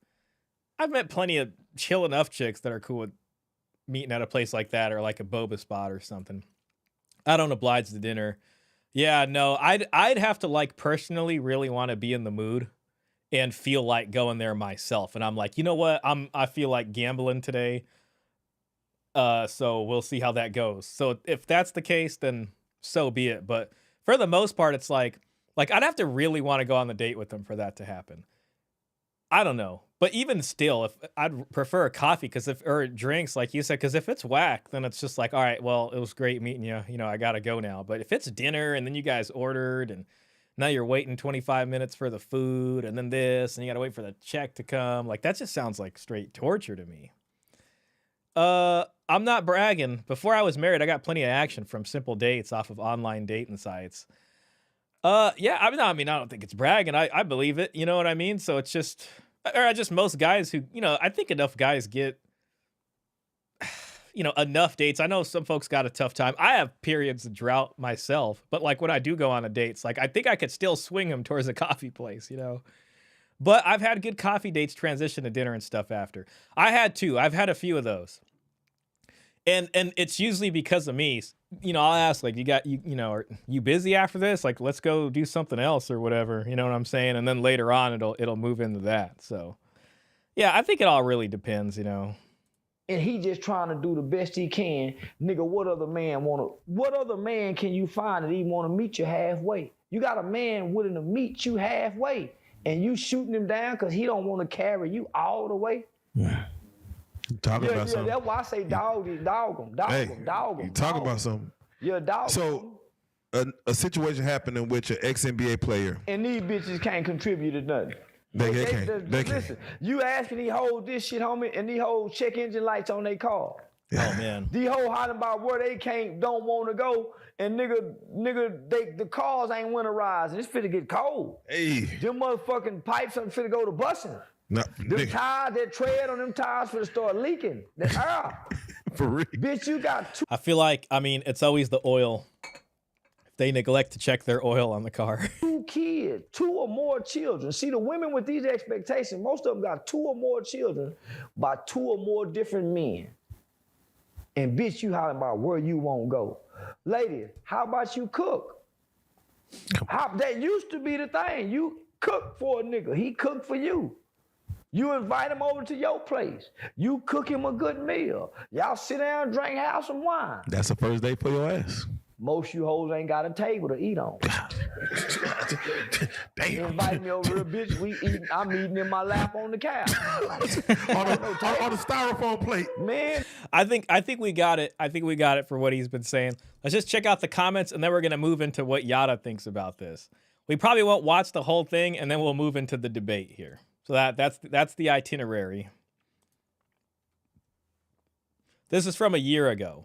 I've met plenty of chill enough chicks that are cool with meeting at a place like that or like a boba spot or something. I don't oblige the dinner. Yeah, no, I'd have to like personally really want to be in the mood and feel like going there myself. And I'm like, you know what? I feel like gambling today. So we'll see how that goes. So if that's the case, then so be it. But for the most part, it's like I'd have to really want to go on the date with them for that to happen. I don't know. But even still, if I'd prefer a coffee or drinks, like you said, because if it's whack, then it's just like, all right, well, it was great meeting you. You know, I got to go now. But if it's dinner and then you guys ordered and now you're waiting 25 minutes for the food and then this and you got to wait for the check to come, like that just sounds like straight torture to me. I'm not bragging. Before I was married, I got plenty of action from simple dates off of online dating sites. Yeah, I don't think it's bragging. I believe it. You know what I mean? So it's just most guys who, you know, I think enough guys get, you know, enough dates. I know some folks got a tough time. I have periods of drought myself, but like when I do go on a date, it's like I think I could still swing them towards a coffee place, you know. But I've had good coffee dates transition to dinner and stuff after. I had too. I've had a few of those. And it's usually because of me. You know, I'll ask, like, you know, are you busy after this? Like, let's go do something else or whatever. You know what I'm saying? And then later on, it'll move into that. So, yeah, I think it all really depends, you know. And he just trying to do the best he can. Nigga, what other man can you find that even want to meet you halfway? You got a man willing to meet you halfway, and you shooting him down because he don't want to carry you all the way? Yeah. Talking about something. That's why I say dog him. You talk about something. Yeah, dog. So a situation happened in which an ex-NBA player. And these bitches can't contribute to nothing. They can't. Listen, you asking these hoes this shit, homie, and these hoes check engine lights on their car. Oh man. These hoes hollering about where they don't want to go, and nigga, the cars ain't winterized, and it's finna get cold. Hey. Them motherfucking pipes are finna go to busting. No, them tires, that tread on them tires finna start leaking. That's air. For real. Bitch, you got two. I feel like, I mean, it's always the oil. If they neglect to check their oil on the car. 2 kids, 2 or more children. See, the women with these expectations, most of them got 2 or more children by 2 or more different men. And bitch, you hollering about where you won't go. Ladies, how about you cook? That used to be the thing. You cook for a nigga. He cooked for you. You invite him over to your place. You cook him a good meal. Y'all sit down, drink, have some wine. That's the first date for your ass. Most you hoes ain't got a table to eat on. Damn. You invite me over here, bitch. I'm eating in my lap on the couch. on the styrofoam plate. Man. I think we got it. I think we got it for what he's been saying. Let's just check out the comments, and then we're gonna move into what Yada thinks about this. We probably won't watch the whole thing, and then we'll move into the debate here. So that's the itinerary. This is from a year ago.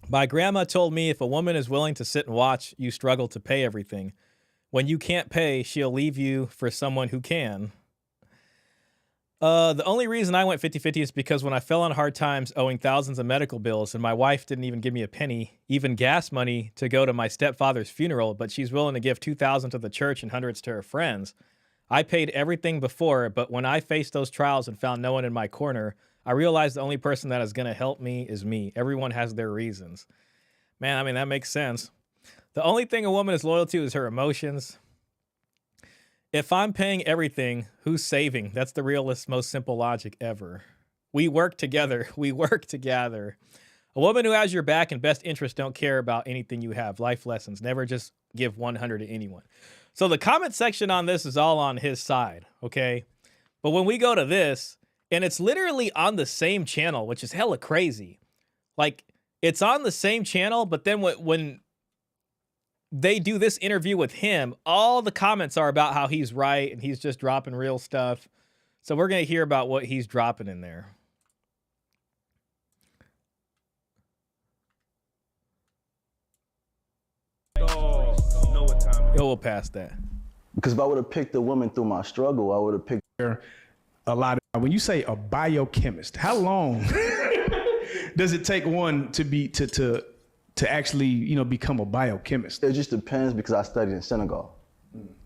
My grandma told me if a woman is willing to sit and watch you struggle to pay everything, when you can't pay, she'll leave you for someone who can. The only reason I went 50-50 is because when I fell on hard times owing thousands of medical bills and my wife didn't even give me a penny, even gas money to go to my stepfather's funeral, but she's willing to give $2,000 to the church and hundreds to her friends. I paid everything before, but when I faced those trials and found no one in my corner, I realized the only person that is going to help me is me. Everyone has their reasons. Man, I mean, that makes sense. The only thing a woman is loyal to is her emotions. If I'm paying everything, who's saving? That's the realest, most simple logic ever. We work together. We work together. A woman who has your back and best interest don't care about anything you have. Life lessons. Never just give 100 to anyone. So the comment section on this is all on his side, okay? But when we go to this, and it's literally on the same channel, which is hella crazy. Like, it's on the same channel, but then when they do this interview with him, all the comments are about how he's right and he's just dropping real stuff. So we're going to hear about what he's dropping in there. Yo, we'll pass that. Because if I would have picked a woman through my struggle, I would have picked a lot of, when you say a biochemist, how long does it take one to be to actually, you know, become a biochemist? It just depends because I studied in Senegal.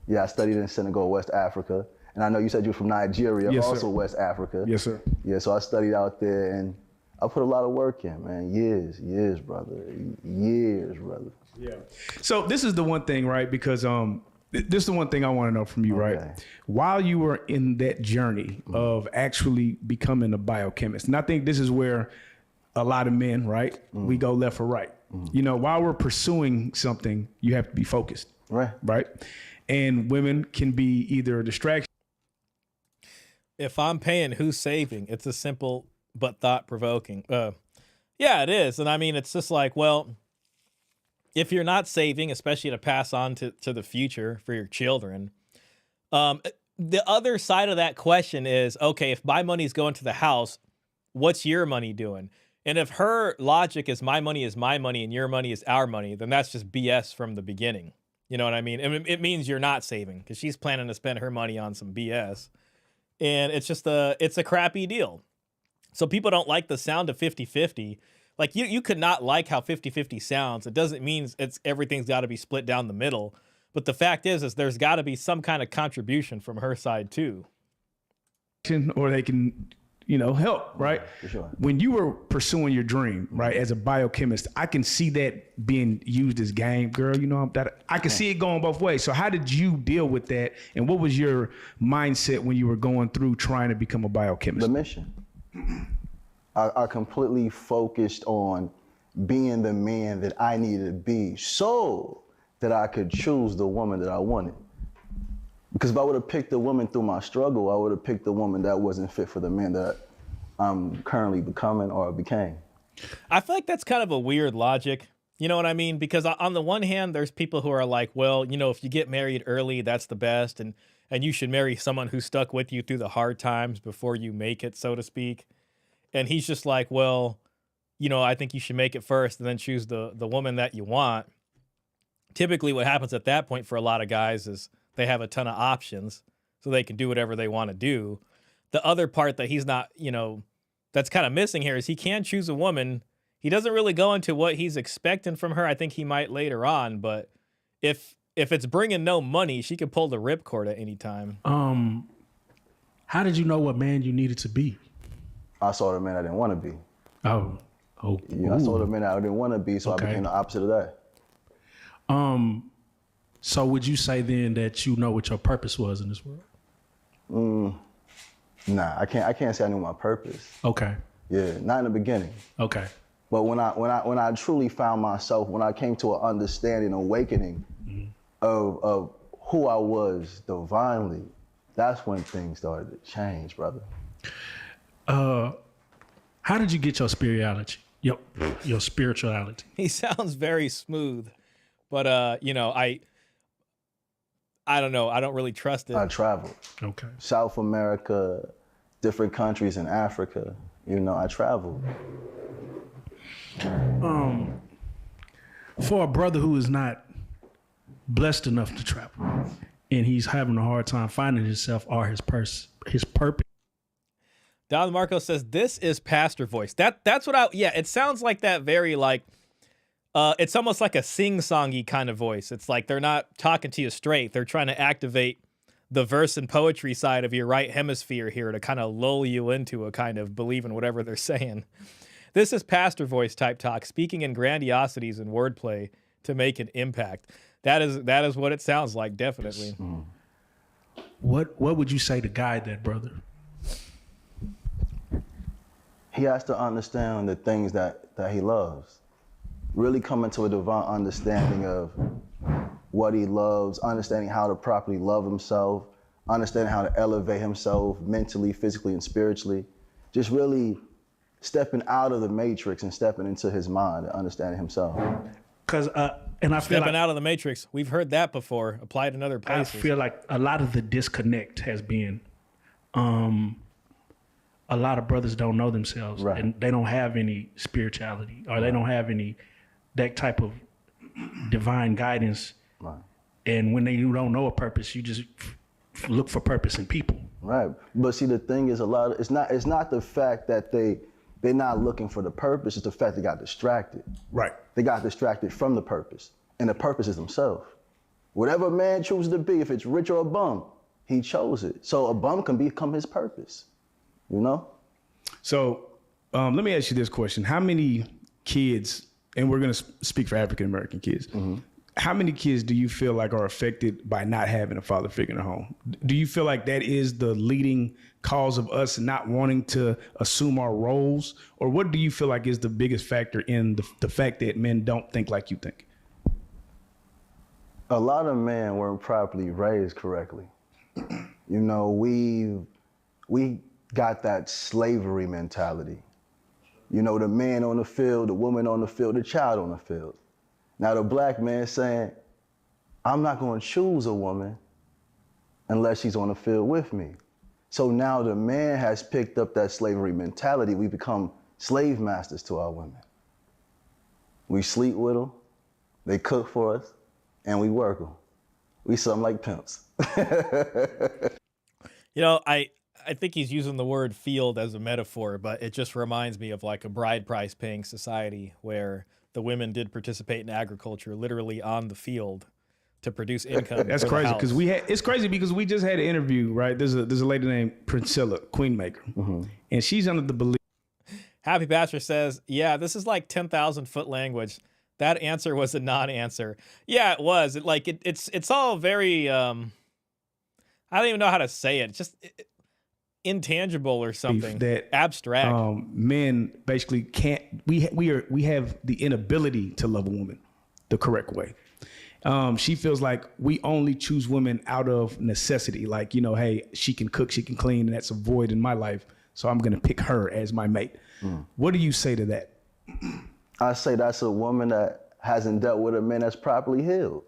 Yeah, I studied in Senegal, West Africa. And I know you said you were from Nigeria, yes, also sir. West Africa. Yes, sir. Yeah, so I studied out there and I put a lot of work in, man. Years, brother. Years, brother. Yeah. So this is the one thing, right? Because this is the one thing I want to know from you, right? While you were in that journey of actually becoming a biochemist, and I think this is where a lot of men, right? We go left or right. You know, while we're pursuing something, you have to be focused. Right? And women can be either a distraction. If I'm paying, who's saving? It's a simple but thought-provoking. Yeah, it is. And I mean, it's just like, well, if you're not saving, especially to pass on to the future for your children, the other side of that question is, okay, if my money's going to the house, what's your money doing? And if her logic is my money and your money is our money, then that's just BS from the beginning. You know what I mean? And it means you're not saving because she's planning to spend her money on some BS. And it's just it's a crappy deal. So people don't like the sound of 50-50. Like you could not like how 50-50 sounds. It doesn't mean everything's got to be split down the middle. But the fact is there's got to be some kind of contribution from her side too. Or they can, you know, help, right? For sure. When you were pursuing your dream, right, as a biochemist, I can see that being used as game, girl. You know, that I can see it going both ways. So how did you deal with that? And what was your mindset when you were going through trying to become a biochemist? The mission. I completely focused on being the man that I needed to be so that I could choose the woman that I wanted. Because if I would have picked a woman through my struggle, I would have picked a woman that wasn't fit for the man that I'm currently becoming or became. I feel like that's kind of a weird logic. You know what I mean? Because on the one hand, there's people who are like, well, you know, if you get married early, that's the best. And you should marry someone who stuck with you through the hard times before you make it, so to speak. And he's just like, well, you know, I think you should make it first and then choose the woman that you want. Typically what happens at that point for a lot of guys is they have a ton of options so they can do whatever they want to do. The other part that he's not, you know, that's kind of missing here is he can choose a woman. He doesn't really go into what he's expecting from her. I think he might later on, but if it's bringing no money, she could pull the ripcord at any time. How did you know what man you needed to be? I saw the man I didn't want to be. Oh. Yeah, I saw the man I didn't want to be, so I became the opposite of that. So would you say then that you know what your purpose was in this world? Nah, I can't say I knew my purpose. Okay. Yeah, not in the beginning. Okay. But when I truly found myself, when I came to an understanding, awakening of who I was divinely, that's when things started to change, brother. How did you get your spirituality? Your spirituality. He sounds very smooth, but you know, I don't know. I don't really trust it. I traveled. Okay. South America, different countries in Africa. You know, I traveled. For a brother who is not blessed enough to travel, and he's having a hard time finding himself or his purpose. Don Marco says, this is pastor voice. That's what it sounds like that very like, it's almost like a sing-songy kind of voice. It's like they're not talking to you straight. They're trying to activate the verse and poetry side of your right hemisphere here to kind of lull you into a kind of believe in whatever they're saying. This is pastor voice type talk, speaking in grandiosities and wordplay to make an impact. That is what it sounds like, definitely. What would you say to guide that brother? He has to understand the things that he loves. Really come into a divine understanding of what he loves, understanding how to properly love himself, understanding how to elevate himself mentally, physically, and spiritually. Just really stepping out of the matrix and stepping into his mind and understanding himself. Because and I feel stepping like, out of the matrix. We've heard that before, applied in other places. I feel like a lot of the disconnect has been a lot of brothers don't know themselves, right, and they don't have any spirituality, or they don't have any that type of divine guidance. Right. And when you don't know a purpose, you just look for purpose in people. Right. But see, the thing is, it's not the fact that they're not looking for the purpose, it's the fact they got distracted. Right. They got distracted from the purpose. And the purpose is themselves. Whatever a man chooses to be, if it's rich or a bum, he chose it. So a bum can become his purpose, you know? So let me ask you this question. How many kids, and we're gonna speak for African-American kids, how many kids do you feel like are affected by not having a father figure in the home? Do you feel like that is the leading cause of us not wanting to assume our roles? Or what do you feel like is the biggest factor in the fact that men don't think like you think? A lot of men weren't properly raised correctly. You know, we got that slavery mentality. You know, the man on the field, the woman on the field, the child on the field. Now the black man saying, I'm not gonna choose a woman unless she's on the field with me. So now the man has picked up that slavery mentality. We become slave masters to our women. We sleep with them, they cook for us, and we work them. We something like pimps. You know, I think he's using the word field as a metaphor, but it just reminds me of like a bride price paying society where the women did participate in agriculture literally on the field to produce income. That's crazy because it's crazy because we just had an interview, right? There's a lady named Priscilla Queenmaker, and she's under the belief. Happy Bachelor says, yeah, this is like 10,000 foot language. That answer was a non-answer. Yeah, it was. It's all very, I don't even know how to say it. It's just intangible or something. That abstract. Men basically can't. We have the inability to love a woman the correct way. She feels like we only choose women out of necessity. Like, you know, hey, she can cook, she can clean, and that's a void in my life. So I'm going to pick her as my mate. What do you say to that? I say that's a woman that hasn't dealt with a man that's properly healed.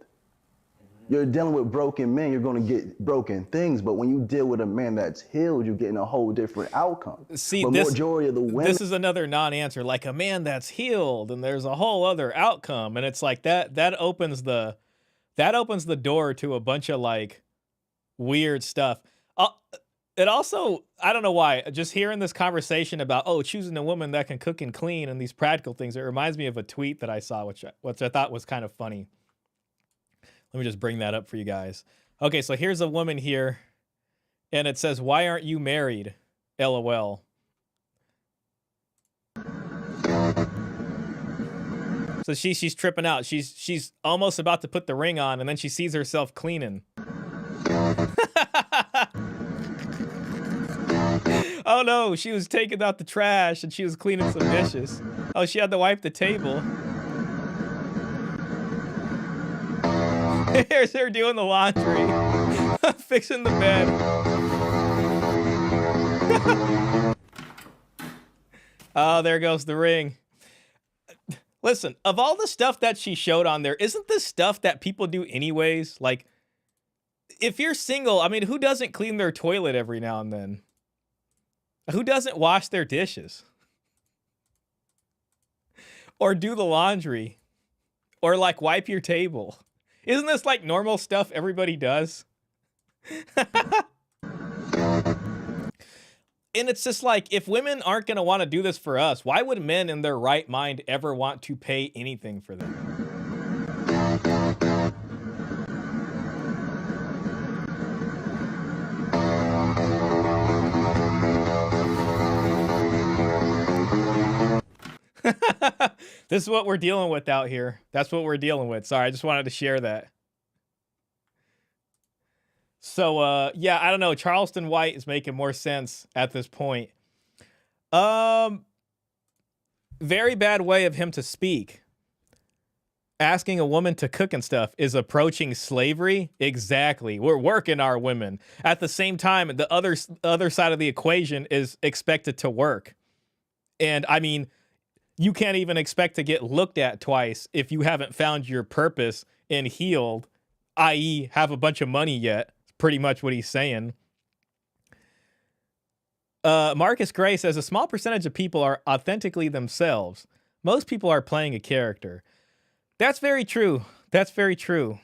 You're dealing with broken men, you're going to get broken things, but when you deal with a man that's healed, you're getting a whole different outcome. See, but majority of the women, this is another non-answer, like a man that's healed, and there's a whole other outcome, and it's like that opens the door to a bunch of like weird stuff. It also, I don't know why, just hearing this conversation about, choosing a woman that can cook and clean and these practical things, it reminds me of a tweet that I saw, which I thought was kind of funny. Let me just bring that up for you guys. Okay, so here's a woman here, and it says, why aren't you married? LOL. So she's tripping out. She's almost about to put the ring on, and then she sees herself cleaning. Oh no, she was taking out the trash and she was cleaning some dishes. Oh, she had to wipe the table. Here's her doing the laundry, fixing the bed. Oh, there goes the ring. Listen, of all the stuff that she showed on there, isn't this stuff that people do anyways? Like, if you're single, I mean, who doesn't clean their toilet every now and then? Who doesn't wash their dishes? Or do the laundry? Or like wipe your table? Isn't this like normal stuff everybody does? And it's just like, if women aren't going to want to do this for us, why would men in their right mind ever want to pay anything for them? This is what we're dealing with out here. That's what we're dealing with. Sorry, I just wanted to share that. So, yeah, I don't know. Charleston White is making more sense at this point. Very bad way of him to speak. Asking a woman to cook and stuff is approaching slavery. Exactly. We're working our women. At the same time, the other side of the equation is expected to work. And I mean, you can't even expect to get looked at twice if you haven't found your purpose and healed, i.e. have a bunch of money yet. Pretty much what he's saying. Marcus Gray says a small percentage of people are authentically themselves. Most people are playing a character. That's very true. That's very true.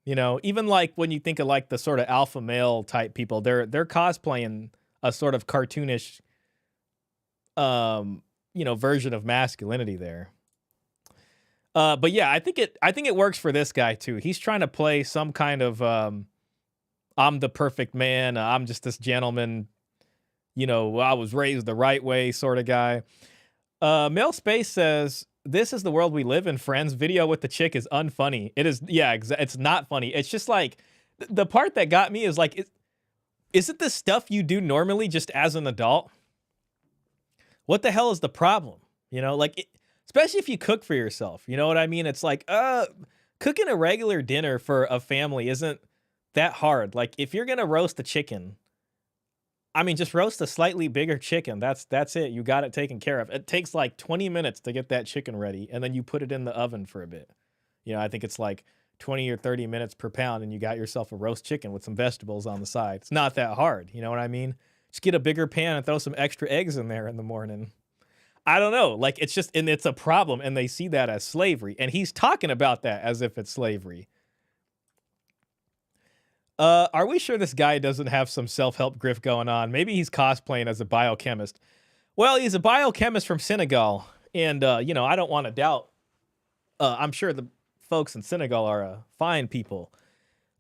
You know, even like when you think of like the sort of alpha male type people, they're cosplaying a sort of cartoonish, you know, version of masculinity there. But yeah, I think it works for this guy too. He's trying to play some kind of I'm the perfect man. I'm just this gentleman. You know, I was raised the right way sort of guy. Male Space says, this is the world we live in, friends. Video with the chick is unfunny. It is, yeah, it's not funny. It's just like, the part that got me is like, is it the stuff you do normally just as an adult? What the hell is the problem? You know, like, especially if you cook for yourself. You know what I mean? It's like, cooking a regular dinner for a family isn't that hard. Like, if you're going to roast a chicken, I mean, just roast a slightly bigger chicken. That's it. You got it taken care of. It takes like 20 minutes to get that chicken ready, and then you put it in the oven for a bit. You know, I think it's like 20 or 30 minutes per pound, and you got yourself a roast chicken with some vegetables on the side. It's not that hard. You know what I mean? Just get a bigger pan and throw some extra eggs in there in the morning. I don't know. Like, it's just, and it's a problem, and they see that as slavery. And he's talking about that as if it's slavery. Are we sure this guy doesn't have some self-help grift going on? Maybe he's cosplaying as a biochemist. Well, he's a biochemist from Senegal. And, you know, I don't want to doubt. I'm sure the folks in Senegal are fine people.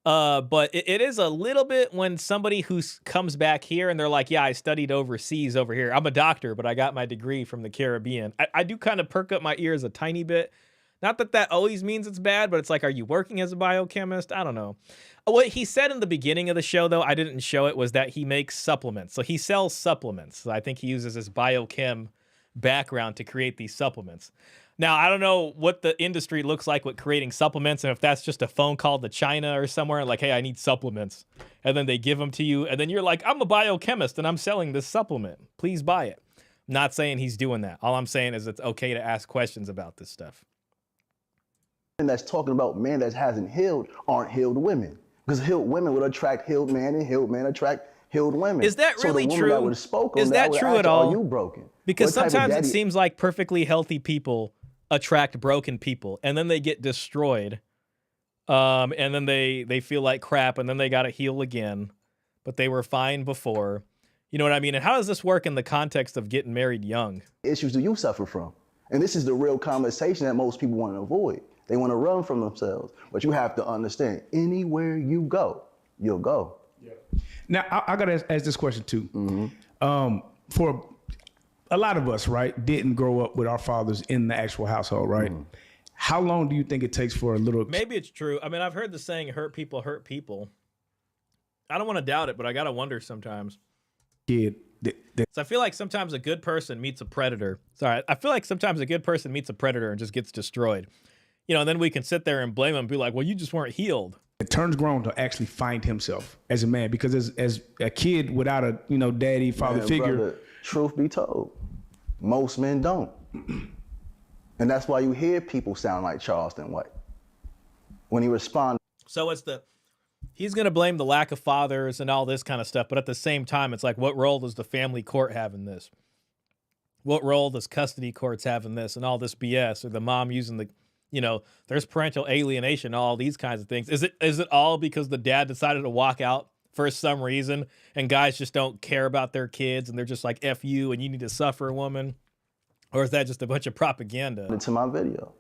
But it is a little bit when somebody who comes back here and they're like, yeah, I studied overseas over here. I'm a doctor, but I got my degree from the Caribbean. I do kind of perk up my ears a tiny bit. Not that that always means it's bad, but it's like, are you working as a biochemist? I don't know. What he said in the beginning of the show, though, I didn't show it, was that he makes supplements. So he sells supplements. So I think he uses his biochem background to create these supplements. Now, I don't know what the industry looks like with creating supplements, and if that's just a phone call to China or somewhere, like, hey, I need supplements. And then they give them to you, and then you're like, I'm a biochemist, and I'm selling this supplement. Please buy it. I'm not saying he's doing that. All I'm saying is it's okay to ask questions about this stuff. And that's talking about men that hasn't healed aren't healed women. Because healed women would attract healed men, and healed men attract healed women. Is that really so the true? That would have spoken, is that true at all? Are you broken? Because sometimes it seems like perfectly healthy people attract broken people, and then they get destroyed. And then they feel like crap, and then they got to heal again. But they were fine before. You know what I mean? And how does this work in the context of getting married young? Issues do you suffer from? And this is the real conversation that most people want to avoid. They want to run from themselves. But you have to understand, anywhere you go, you'll go. Yeah. Now, I got to ask this question too. Mm-hmm. For a lot of us, right, didn't grow up with our fathers in the actual household, right? Mm-hmm. How long do you think it takes for a little... Maybe it's true. I mean, I've heard the saying, hurt people hurt people. I don't want to doubt it, but I got to wonder sometimes. Kid. So I feel like sometimes a good person meets a predator. Sorry, I feel like sometimes a good person meets a predator and just gets destroyed. You know, and then we can sit there and blame him and be like, well, you just weren't healed. It turns grown to actually find himself as a man, because as a kid without a, you know, daddy, father figure. Brother, truth be told, most men don't. And that's why you hear people sound like Charleston White. When he responds. So He's going to blame the lack of fathers and all this kind of stuff. But at the same time, it's like, what role does the family court have in this? What role does custody courts have in this and all this BS? Or the mom using the, there's parental alienation, all these kinds of things. Is it all because the dad decided to walk out for some reason and guys just don't care about their kids and they're just like, F you and you need to suffer, woman? Or is that just a bunch of propaganda? Into my video.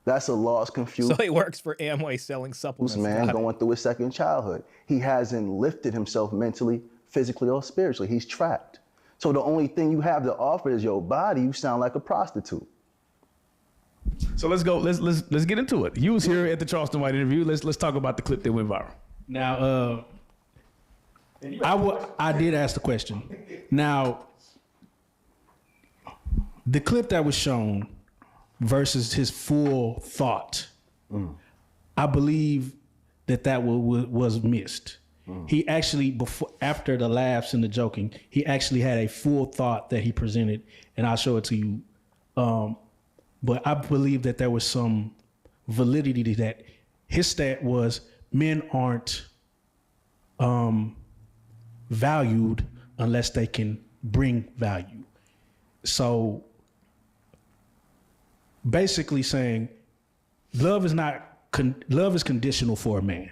That's a lost, confused. So he works for Amway selling supplements. Man going through his second childhood. He hasn't lifted himself mentally, physically, or spiritually. He's trapped. So the only thing you have to offer is your body. You sound like a prostitute. So let's go. Let's get into it. You was here at the Charleston White interview. Let's talk about the clip that went viral. Now, I did ask the question. Now, the clip that was shown versus his full thought, I believe that was missed. He actually, after the laughs and the joking, he actually had a full thought that he presented, and I'll show it to you. But I believe that there was some validity to that. His stat was men aren't valued unless they can bring value. So basically saying love is conditional for a man.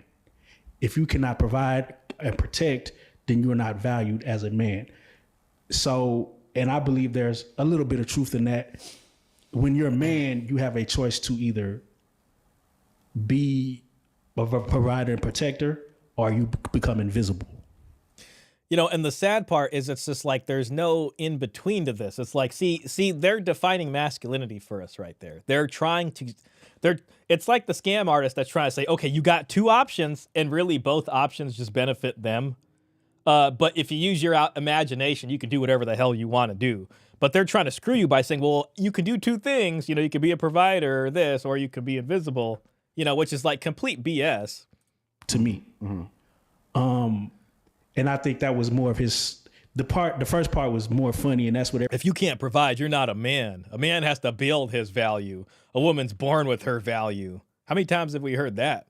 If you cannot provide and protect, then you're not valued as a man. So, and I believe there's a little bit of truth in that. When you're a man, you have a choice to either be a provider and protector, or you become invisible. And the sad part is it's just like there's no in between to this. It's like, see, they're defining masculinity for us right there. It's like the scam artist that's trying to say, okay, you got two options and really both options just benefit them. But if you use your imagination, you can do whatever the hell you want to do. But they're trying to screw you by saying, well, you can do two things. You can be a provider or this, or you could be invisible, which is like complete BS. To me. And I think that was more of the first part was more funny, and that's what if you can't provide, you're not a man. A man has to build his value. A woman's born with her value. How many times have we heard that?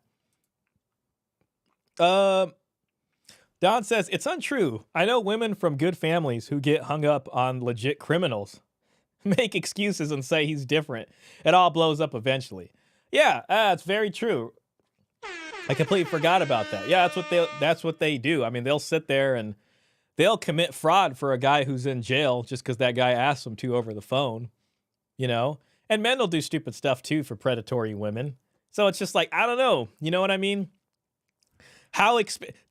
Don says, it's untrue. I know women from good families who get hung up on legit criminals, make excuses and say he's different. It all blows up eventually. Yeah, it's very true. I completely forgot about that. Yeah, that's what they do. I mean, they'll sit there and they'll commit fraud for a guy who's in jail just because that guy asked them to over the phone, And men will do stupid stuff too for predatory women. So it's just like, I don't know. You know what I mean?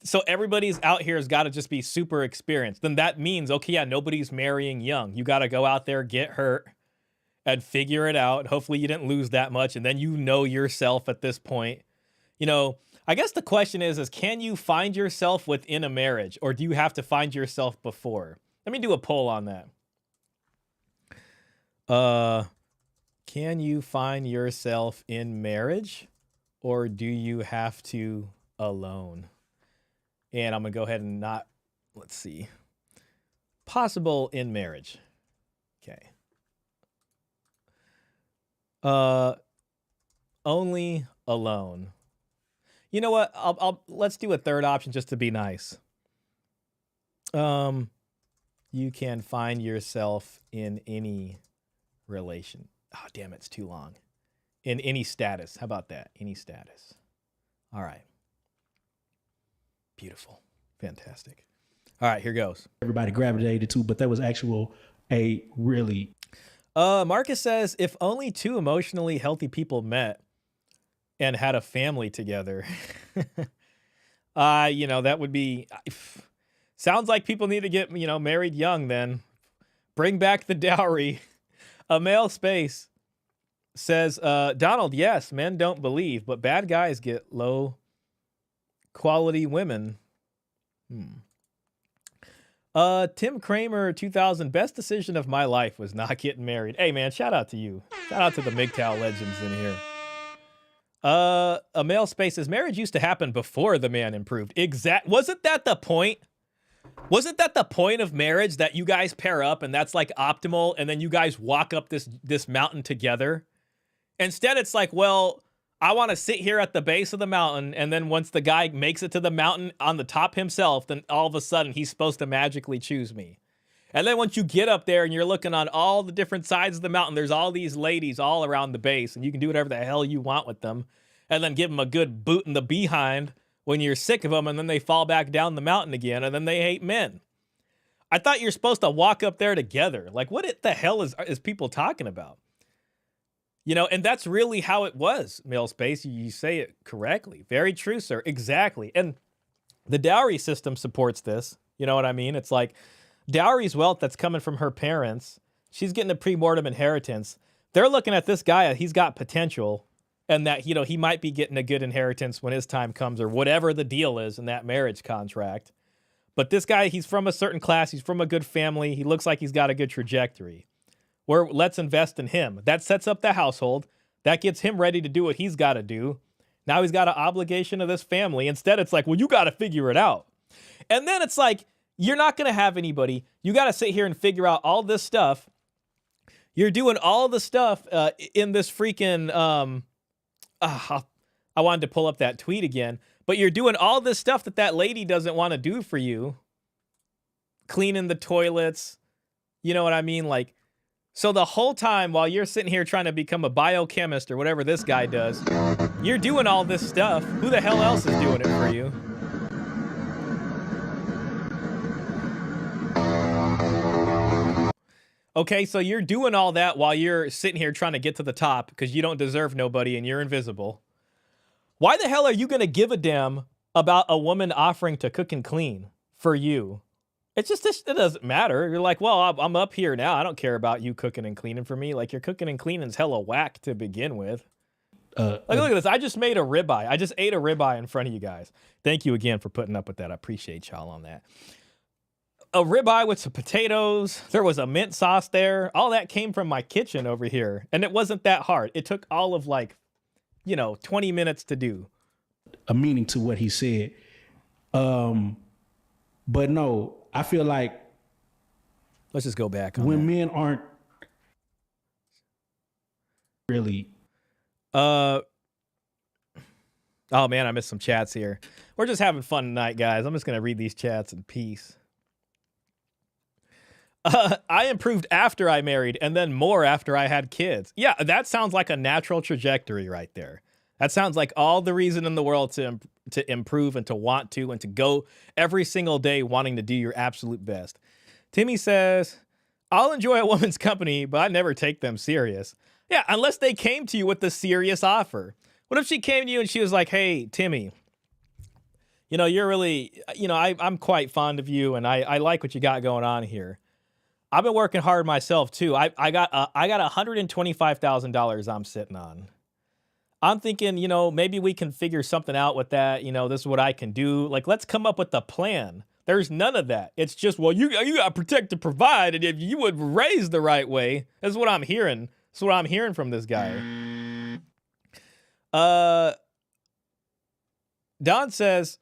So everybody's out here has got to just be super experienced. Then that means, okay, yeah, nobody's marrying young. You got to go out there, get hurt, and figure it out. Hopefully you didn't lose that much. And then yourself at this point. I guess the question is can you find yourself within a marriage, or do you have to find yourself before? Let me do a poll on that. Can you find yourself in marriage, or do you have to alone? And I'm going to go ahead and let's see. Possible in marriage. Okay. Only alone. You know what? Let's do a third option just to be nice. You can find yourself in any relation. Oh, damn, it's too long. In any status. How about that? Any status. All right. Beautiful. Fantastic. All right, here goes. Everybody gravitated to, but that was a really... Marcus says, if only two emotionally healthy people met and had a family together, that would be... Sounds like people need to get, married young then. Bring back the dowry. A male space says, Donald, yes, men don't believe, but bad guys get low quality women. Tim Kramer 2000, best decision of my life was not getting married. Hey man, shout out to you. Shout out to the MGTOW legends in here. A male space says marriage used to happen before the man improved. Wasn't that the point? Wasn't that the point of marriage, that you guys pair up and that's like optimal, and then you guys walk up this mountain together? Instead, it's like, well, I want to sit here at the base of the mountain, and then once the guy makes it to the mountain on the top himself, then all of a sudden he's supposed to magically choose me. And then once you get up there and you're looking on all the different sides of the mountain, there's all these ladies all around the base, and you can do whatever the hell you want with them, and then give them a good boot in the behind when you're sick of them, and then they fall back down the mountain again, and then they hate men. I thought you're supposed to walk up there together. Like, what the hell is people talking about? You know, and that's really how it was, Male Space. You say it correctly. Very true, sir. Exactly. And the dowry system supports this. You know what I mean? It's like dowry's wealth that's coming from her parents. She's getting a pre-mortem inheritance. They're looking at this guy, he's got potential, and that, you know, he might be getting a good inheritance when his time comes, or whatever the deal is in that marriage contract. But this guy, he's from a certain class. He's from a good family. He looks like he's got a good trajectory. Let's invest in him. That sets up the household. That gets him ready to do what he's got to do. Now he's got an obligation to this family. Instead, it's like, well, you got to figure it out. And then it's like, you're not going to have anybody. You got to sit here and figure out all this stuff. You're doing all the stuff in this freaking... I wanted to pull up that tweet again. But you're doing all this stuff that lady doesn't want to do for you. Cleaning the toilets. You know what I mean? Like, so the whole time while you're sitting here trying to become a biochemist or whatever this guy does, you're doing all this stuff. Who the hell else is doing it for you? Okay, so you're doing all that while you're sitting here trying to get to the top because you don't deserve nobody and you're invisible. Why the hell are you going to give a damn about a woman offering to cook and clean for you? It doesn't matter. You're like, well, I'm up here now. I don't care about you cooking and cleaning for me. Like, your cooking and cleaning is hella whack to begin with. Look at this. I just made a ribeye. I just ate a ribeye in front of you guys. Thank you again for putting up with that. I appreciate y'all on that. A ribeye with some potatoes. There was a mint sauce there. All that came from my kitchen over here. And it wasn't that hard. It took all of 20 minutes to do. A meaning to what he said. But no, I feel like let's just go back on when that. Men aren't really oh man, I missed some chats here. We're just having fun tonight, guys. I'm just gonna read these chats in peace. I improved after I married and then more after I had kids. Yeah, that sounds like a natural trajectory right there. That sounds like all the reason in the world to improve and to want to and to go every single day wanting to do your absolute best. Timmy says, I'll enjoy a woman's company, but I never take them serious. Yeah, unless they came to you with a serious offer. What if she came to you and she was like, hey, Timmy, you know, you're really, you know, I'm quite fond of you and I like what you got going on here. I've been working hard myself too. I got $125,000 I'm sitting on. I'm thinking, you know, maybe we can figure something out with that. You know, this is what I can do. Like, let's come up with a plan. There's none of that. It's just, well, you got to protect and provide. And if you would raise the right way, that's what I'm hearing. That's what I'm hearing from this guy. Don says,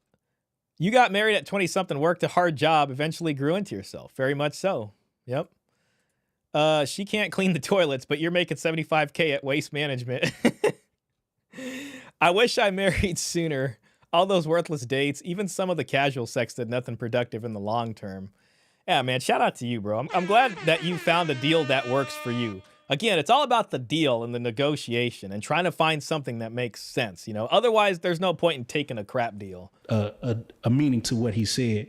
you got married at 20-something, worked a hard job, eventually grew into yourself. Very much so. Yep. She can't clean the toilets, but you're making $75K at Waste Management. I wish I married sooner. All those worthless dates, even some of the casual sex did nothing productive in the long term. Yeah, man, shout out to you, bro. I'm glad that you found a deal that works for you. Again, it's all about the deal and the negotiation and trying to find something that makes sense, you know? Otherwise, there's no point in taking a crap deal. A meaning to what he said.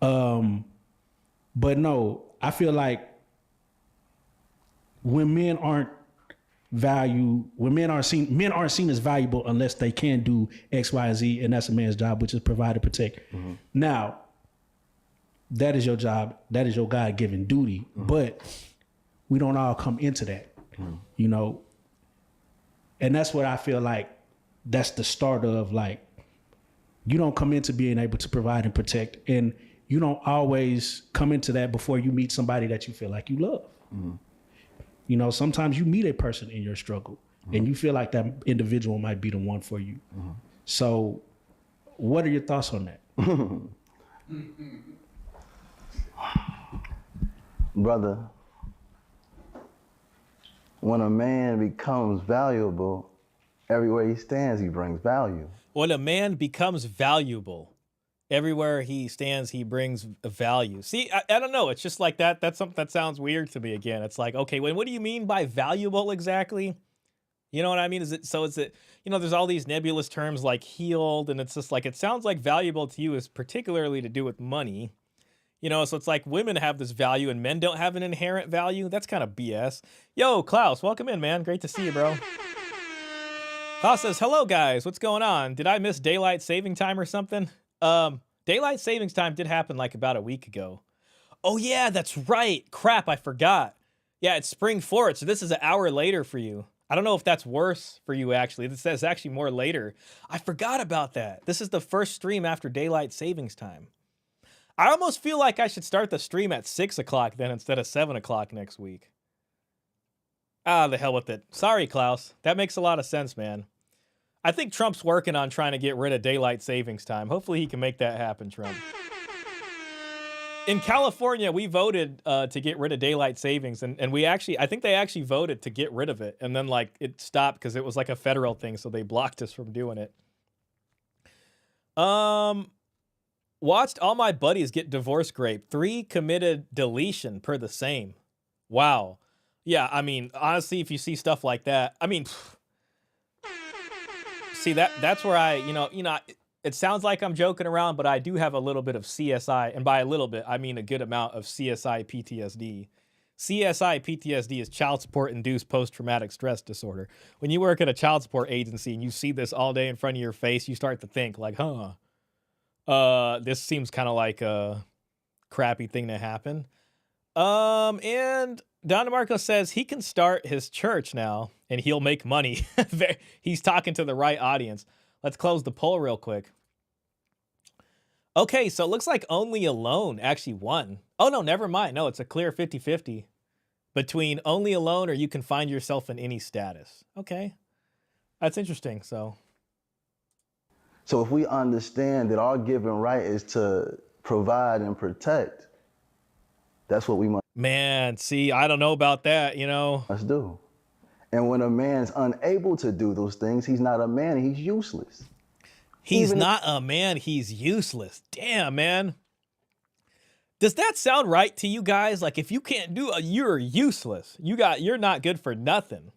But no, I feel like when men aren't men aren't seen as valuable unless they can do X, Y, and Z, and that's a man's job, which is provide and protect. Mm-hmm. Now, that is your job. That is your God-given duty. Mm-hmm. But we don't all come into that, you know? And that's what I feel like that's the start of, like, you don't come into being able to provide and protect, and you don't always come into that before you meet somebody that you feel like you love. Mm-hmm. You know, sometimes you meet a person in your struggle and you feel like that individual might be the one for you. Mm-hmm. So what are your thoughts on that? Brother, when a man becomes valuable, Everywhere he stands, he brings value. When a man becomes valuable, everywhere he stands, he brings value. See, I don't know. It's just like that. That's something that sounds weird to me again. It's like, okay, what do you mean by valuable exactly? You know what I mean? Is it, there's all these nebulous terms like healed, and it's just like, it sounds like valuable to you is particularly to do with money. So it's like women have this value and men don't have an inherent value. That's kind of BS. Yo, Klaus, welcome in, man. Great to see you, bro. Klaus says, hello, guys. What's going on? Did I miss daylight saving time or something? Daylight savings time did happen like about a week ago. Oh, yeah, that's right. Crap, I forgot. Yeah, it's spring forward, so this is an hour later for you. I don't know if that's worse for you, actually. This says actually more later. I forgot about that. This is the first stream after daylight savings time. I almost feel like I should start the stream at 6 o'clock then instead of 7 o'clock next week. Ah, the hell with it. Sorry, Klaus. That makes a lot of sense, man. I think Trump's working on trying to get rid of daylight savings time. Hopefully he can make that happen, Trump. In California, we voted to get rid of daylight savings, and I think they actually voted to get rid of it, and then like it stopped because it was like a federal thing, so they blocked us from doing it. Watched all my buddies get divorce raped. 3 committed deletion per the same. Wow. Yeah, I mean, honestly, if you see stuff like that, I mean, see that's where it sounds like I'm joking around, but I do have a little bit of CSI, and by a little bit, I mean a good amount of CSI PTSD. CSI PTSD is child support induced post-traumatic stress disorder. When you work at a child support agency and you see this all day in front of your face, you start to think like, this seems kind of like a crappy thing to happen. And Don DeMarco says he can start his church now and he'll make money. He's talking to the right audience. Let's close the poll real quick. Okay, so it looks like Only Alone actually won. Oh, no, never mind. No, it's a clear 50-50 between Only Alone or You Can Find Yourself in Any Status. Okay, that's interesting. So if we understand that our given right is to provide and protect, that's what we must. Man, see, I don't know about that, Must do. And when a man's unable to do those things, he's not a man, he's useless. He's not a man, he's useless. Damn, man. Does that sound right to you guys? Like, if you can't do it, you're useless. You're not good for nothing.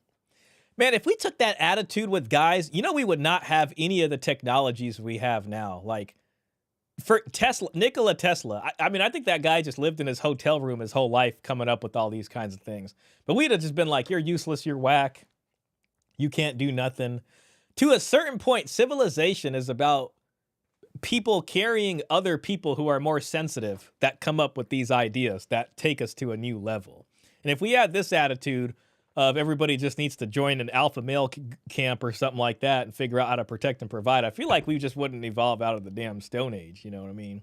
Man, if we took that attitude with guys, we would not have any of the technologies we have now. Like, for Nikola Tesla, I think that guy just lived in his hotel room his whole life coming up with all these kinds of things. But we'd have just been like, you're useless, you're whack, you can't do nothing. To a certain point, civilization is about people carrying other people who are more sensitive that come up with these ideas that take us to a new level. And if we had this attitude of everybody just needs to join an alpha male camp or something like that and figure out how to protect and provide, I feel like we just wouldn't evolve out of the damn Stone Age, you know what I mean?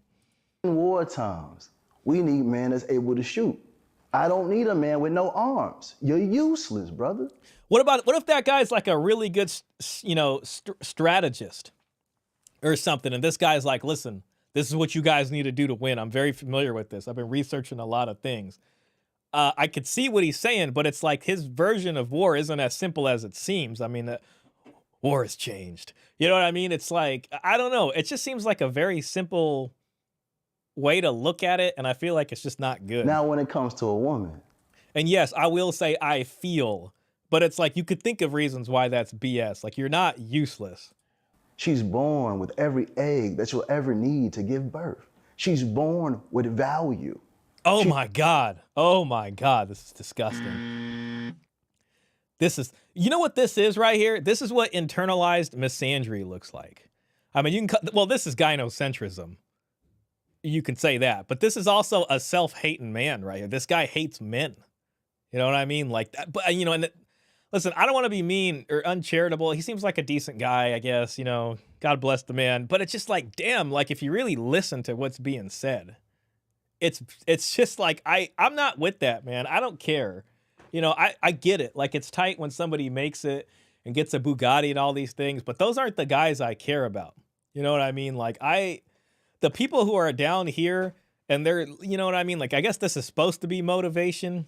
In war times, we need men that's able to shoot. I don't need a man with no arms. You're useless, brother. What if that guy's like a really good, strategist or something, and this guy's like, listen, this is what you guys need to do to win. I'm very familiar with this. I've been researching a lot of things. I could see what he's saying, but it's like his version of war isn't as simple as it seems. I mean, war has changed. You know what I mean? It's like, I don't know. It just seems like a very simple way to look at it, and I feel like it's just not good. Now, when it comes to a woman. And yes, I will say I feel, but it's like you could think of reasons why that's BS. Like, you're not useless. She's born with every egg that you'll ever need to give birth. She's born with value. Oh my God. Oh my God. This is disgusting. This is, you know what this is right here? This is what internalized misandry looks like. I mean, this is gynocentrism. You can say that, but this is also a self-hating man right here. This guy hates men. You know what I mean? Like that, but listen, I don't want to be mean or uncharitable. He seems like a decent guy, I guess, God bless the man, but it's just like, damn, like if you really listen to what's being said, it's just like, I'm not with that, man. I don't care. I get it. Like, it's tight when somebody makes it and gets a Bugatti and all these things, but those aren't the guys I care about. You know what I mean? Like, the people who are down here and they're, you know what I mean? Like, I guess this is supposed to be motivation.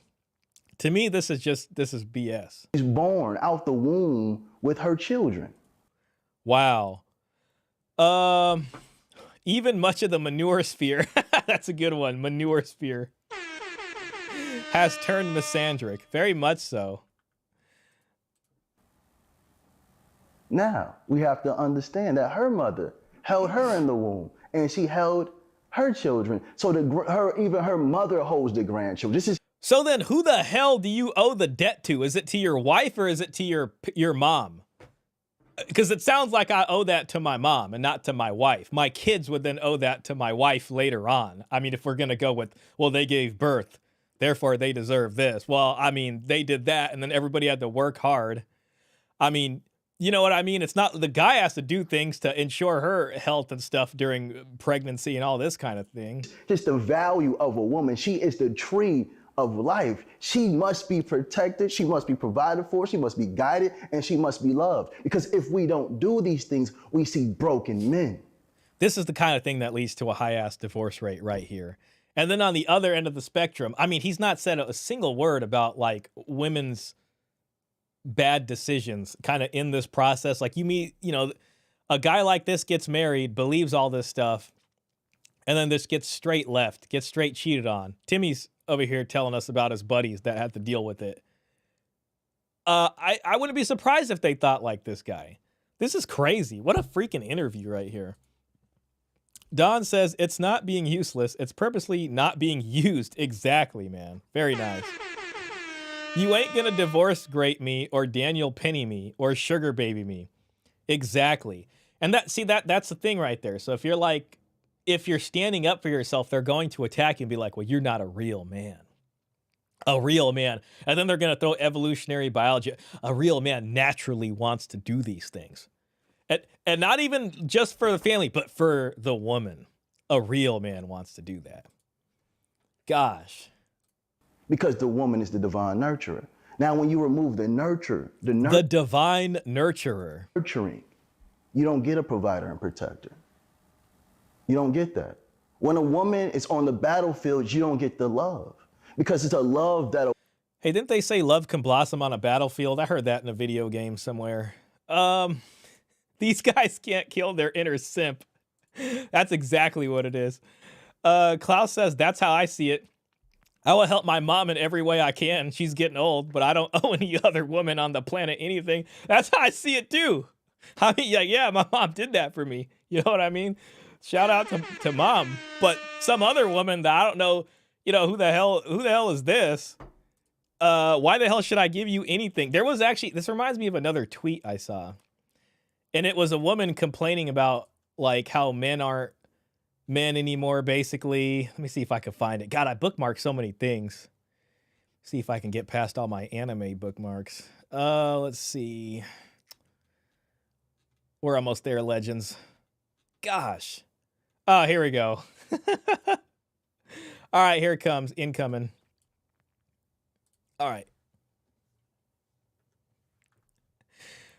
To me, this is BS. She's born out the womb with her children. Wow. Even much of the manure sphere, that's a good one, manure sphere, has turned misandric. Very much so. Now, we have to understand that her mother held her in the womb, and she held her children. So even her mother holds the grandchildren. So then who the hell do you owe the debt to? Is it to your wife or is it to your mom? Because it sounds like I owe that to my mom and not to my wife. My kids would then owe that to my wife later on. I mean, if we're going to go with, well, they gave birth, therefore they deserve this. Well, I mean, they did that and then everybody had to work hard. I mean, you know what I mean? It's not, the guy has to do things to ensure her health and stuff during pregnancy and all this kind of thing. Just the value of a woman. She is the tree of life. She must be protected. She must be provided for. She must be guided, and she must be loved. Because if we don't do these things, we see broken men. This is the kind of thing that leads to a high-ass divorce rate right here. And then on the other end of the spectrum, I mean, he's not said a single word about like women's bad decisions kind of in this process. Like you meet, you know, a guy like this gets married, believes all this stuff, and then this gets straight left, gets straight cheated on. Timmy's over here telling us about his buddies that had to deal with it. I wouldn't be surprised if they thought like this guy. This is crazy. What a freaking interview right here. Don says, it's not being useless. It's purposely not being used. Exactly, man. Very nice. You ain't gonna divorce Great Me or Daniel Penny me or Sugar Baby me. Exactly. And that's the thing right there. So if you're standing up for yourself, they're going to attack you and be like, well, you're not a real man. A real man. And then they're going to throw evolutionary biology. A real man naturally wants to do these things. And not even just for the family, but for the woman. A real man wants to do that. Gosh. Because the woman is the divine nurturer. Now, when you remove the nurture, the divine nurturer. Nurturing, you don't get a provider and protector. You don't get that. When a woman is on the battlefield, you don't get the love. Because it's a love that... Hey, didn't they say love can blossom on a battlefield? I heard that in a video game somewhere. These guys can't kill their inner simp. That's exactly what it is. Klaus says, that's how I see it. I will help my mom in every way I can. She's getting old, but I don't owe any other woman on the planet anything. That's how I see it too. I mean, yeah, my mom did that for me. You know what I mean? Shout out to mom. But some other woman that I don't know, you know, who the hell is this? Why the hell should I give you anything? There was actually, this reminds me of another tweet I saw. And it was a woman complaining about like how men aren't men anymore, basically. Let me see if I can find it. God, I bookmarked so many things. See if I can get past all my anime bookmarks. Let's see. We're almost there, legends. Gosh. Oh, here we go. All right, here it comes. Incoming. All right.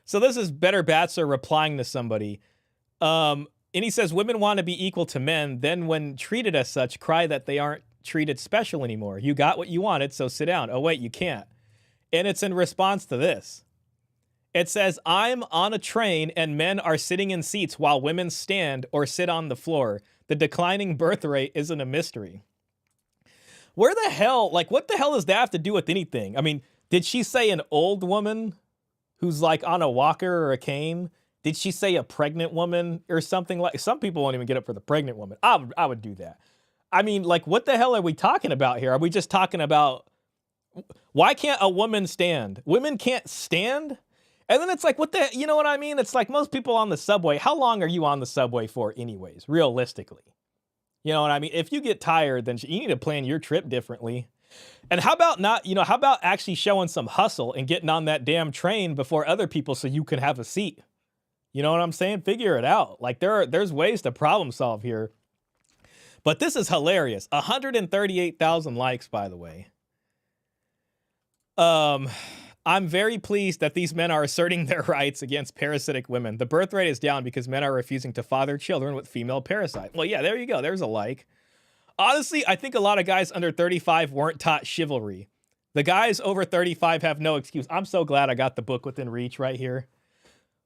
So this is Better Batser replying to somebody. And he says, women want to be equal to men, then when treated as such, cry that they aren't treated special anymore. You got what you wanted, so sit down. Oh, wait, you can't. And it's in response to this. It says, I'm on a train and men are sitting in seats while women stand or sit on the floor. The declining birth rate isn't a mystery. Where the hell, like, what the hell does that have to do with anything? I mean, did she say an old woman who's like on a walker or a cane? Did she say a pregnant woman or something? Like, some people won't even get up for the pregnant woman. I would do that. I mean, like, what the hell are we talking about here? Are we just talking about, why can't a woman stand? Women can't stand? And then it's like, what the, you know what I mean? It's like most people on the subway, how long are you on the subway for anyways, realistically? You know what I mean? If you get tired, then you need to plan your trip differently. And how about not, you know, how about actually showing some hustle and getting on that damn train before other people so you can have a seat? You know what I'm saying? Figure it out. Like there's ways to problem solve here. But this is hilarious. 138,000 likes, by the way. I'm very pleased that these men are asserting their rights against parasitic women. The birth rate is down because men are refusing to father children with female parasites. Well, yeah, there you go. There's a like. Honestly, I think a lot of guys under 35 weren't taught chivalry. The guys over 35 have no excuse. I'm so glad I got the book within reach right here.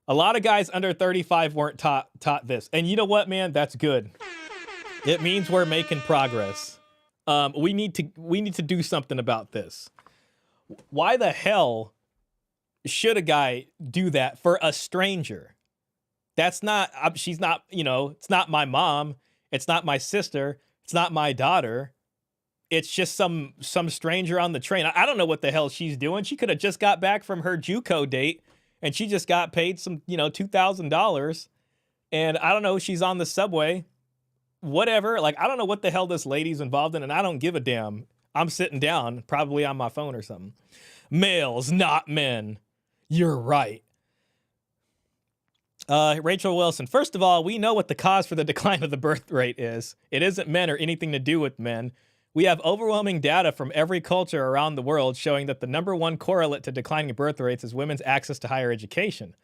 A lot of guys under 35 weren't taught this. And you know what, man? That's good. It means we're making progress. We need to do something about this. Why the hell should a guy do that for a stranger? That's not, she's not, it's not my mom. It's not my sister. It's not my daughter. It's just some stranger on the train. I don't know what the hell she's doing. She could have just got back from her JUCO date and she just got paid some, $2,000. And I don't know, she's on the subway, whatever. Like, I don't know what the hell this lady's involved in, and I don't give a damn. I'm sitting down, probably on my phone or something. Males, not men. You're right. Rachel Wilson. First of all, we know what the cause for the decline of the birth rate is. It isn't men or anything to do with men. We have overwhelming data from every culture around the world showing that the number one correlate to declining birth rates is women's access to higher education.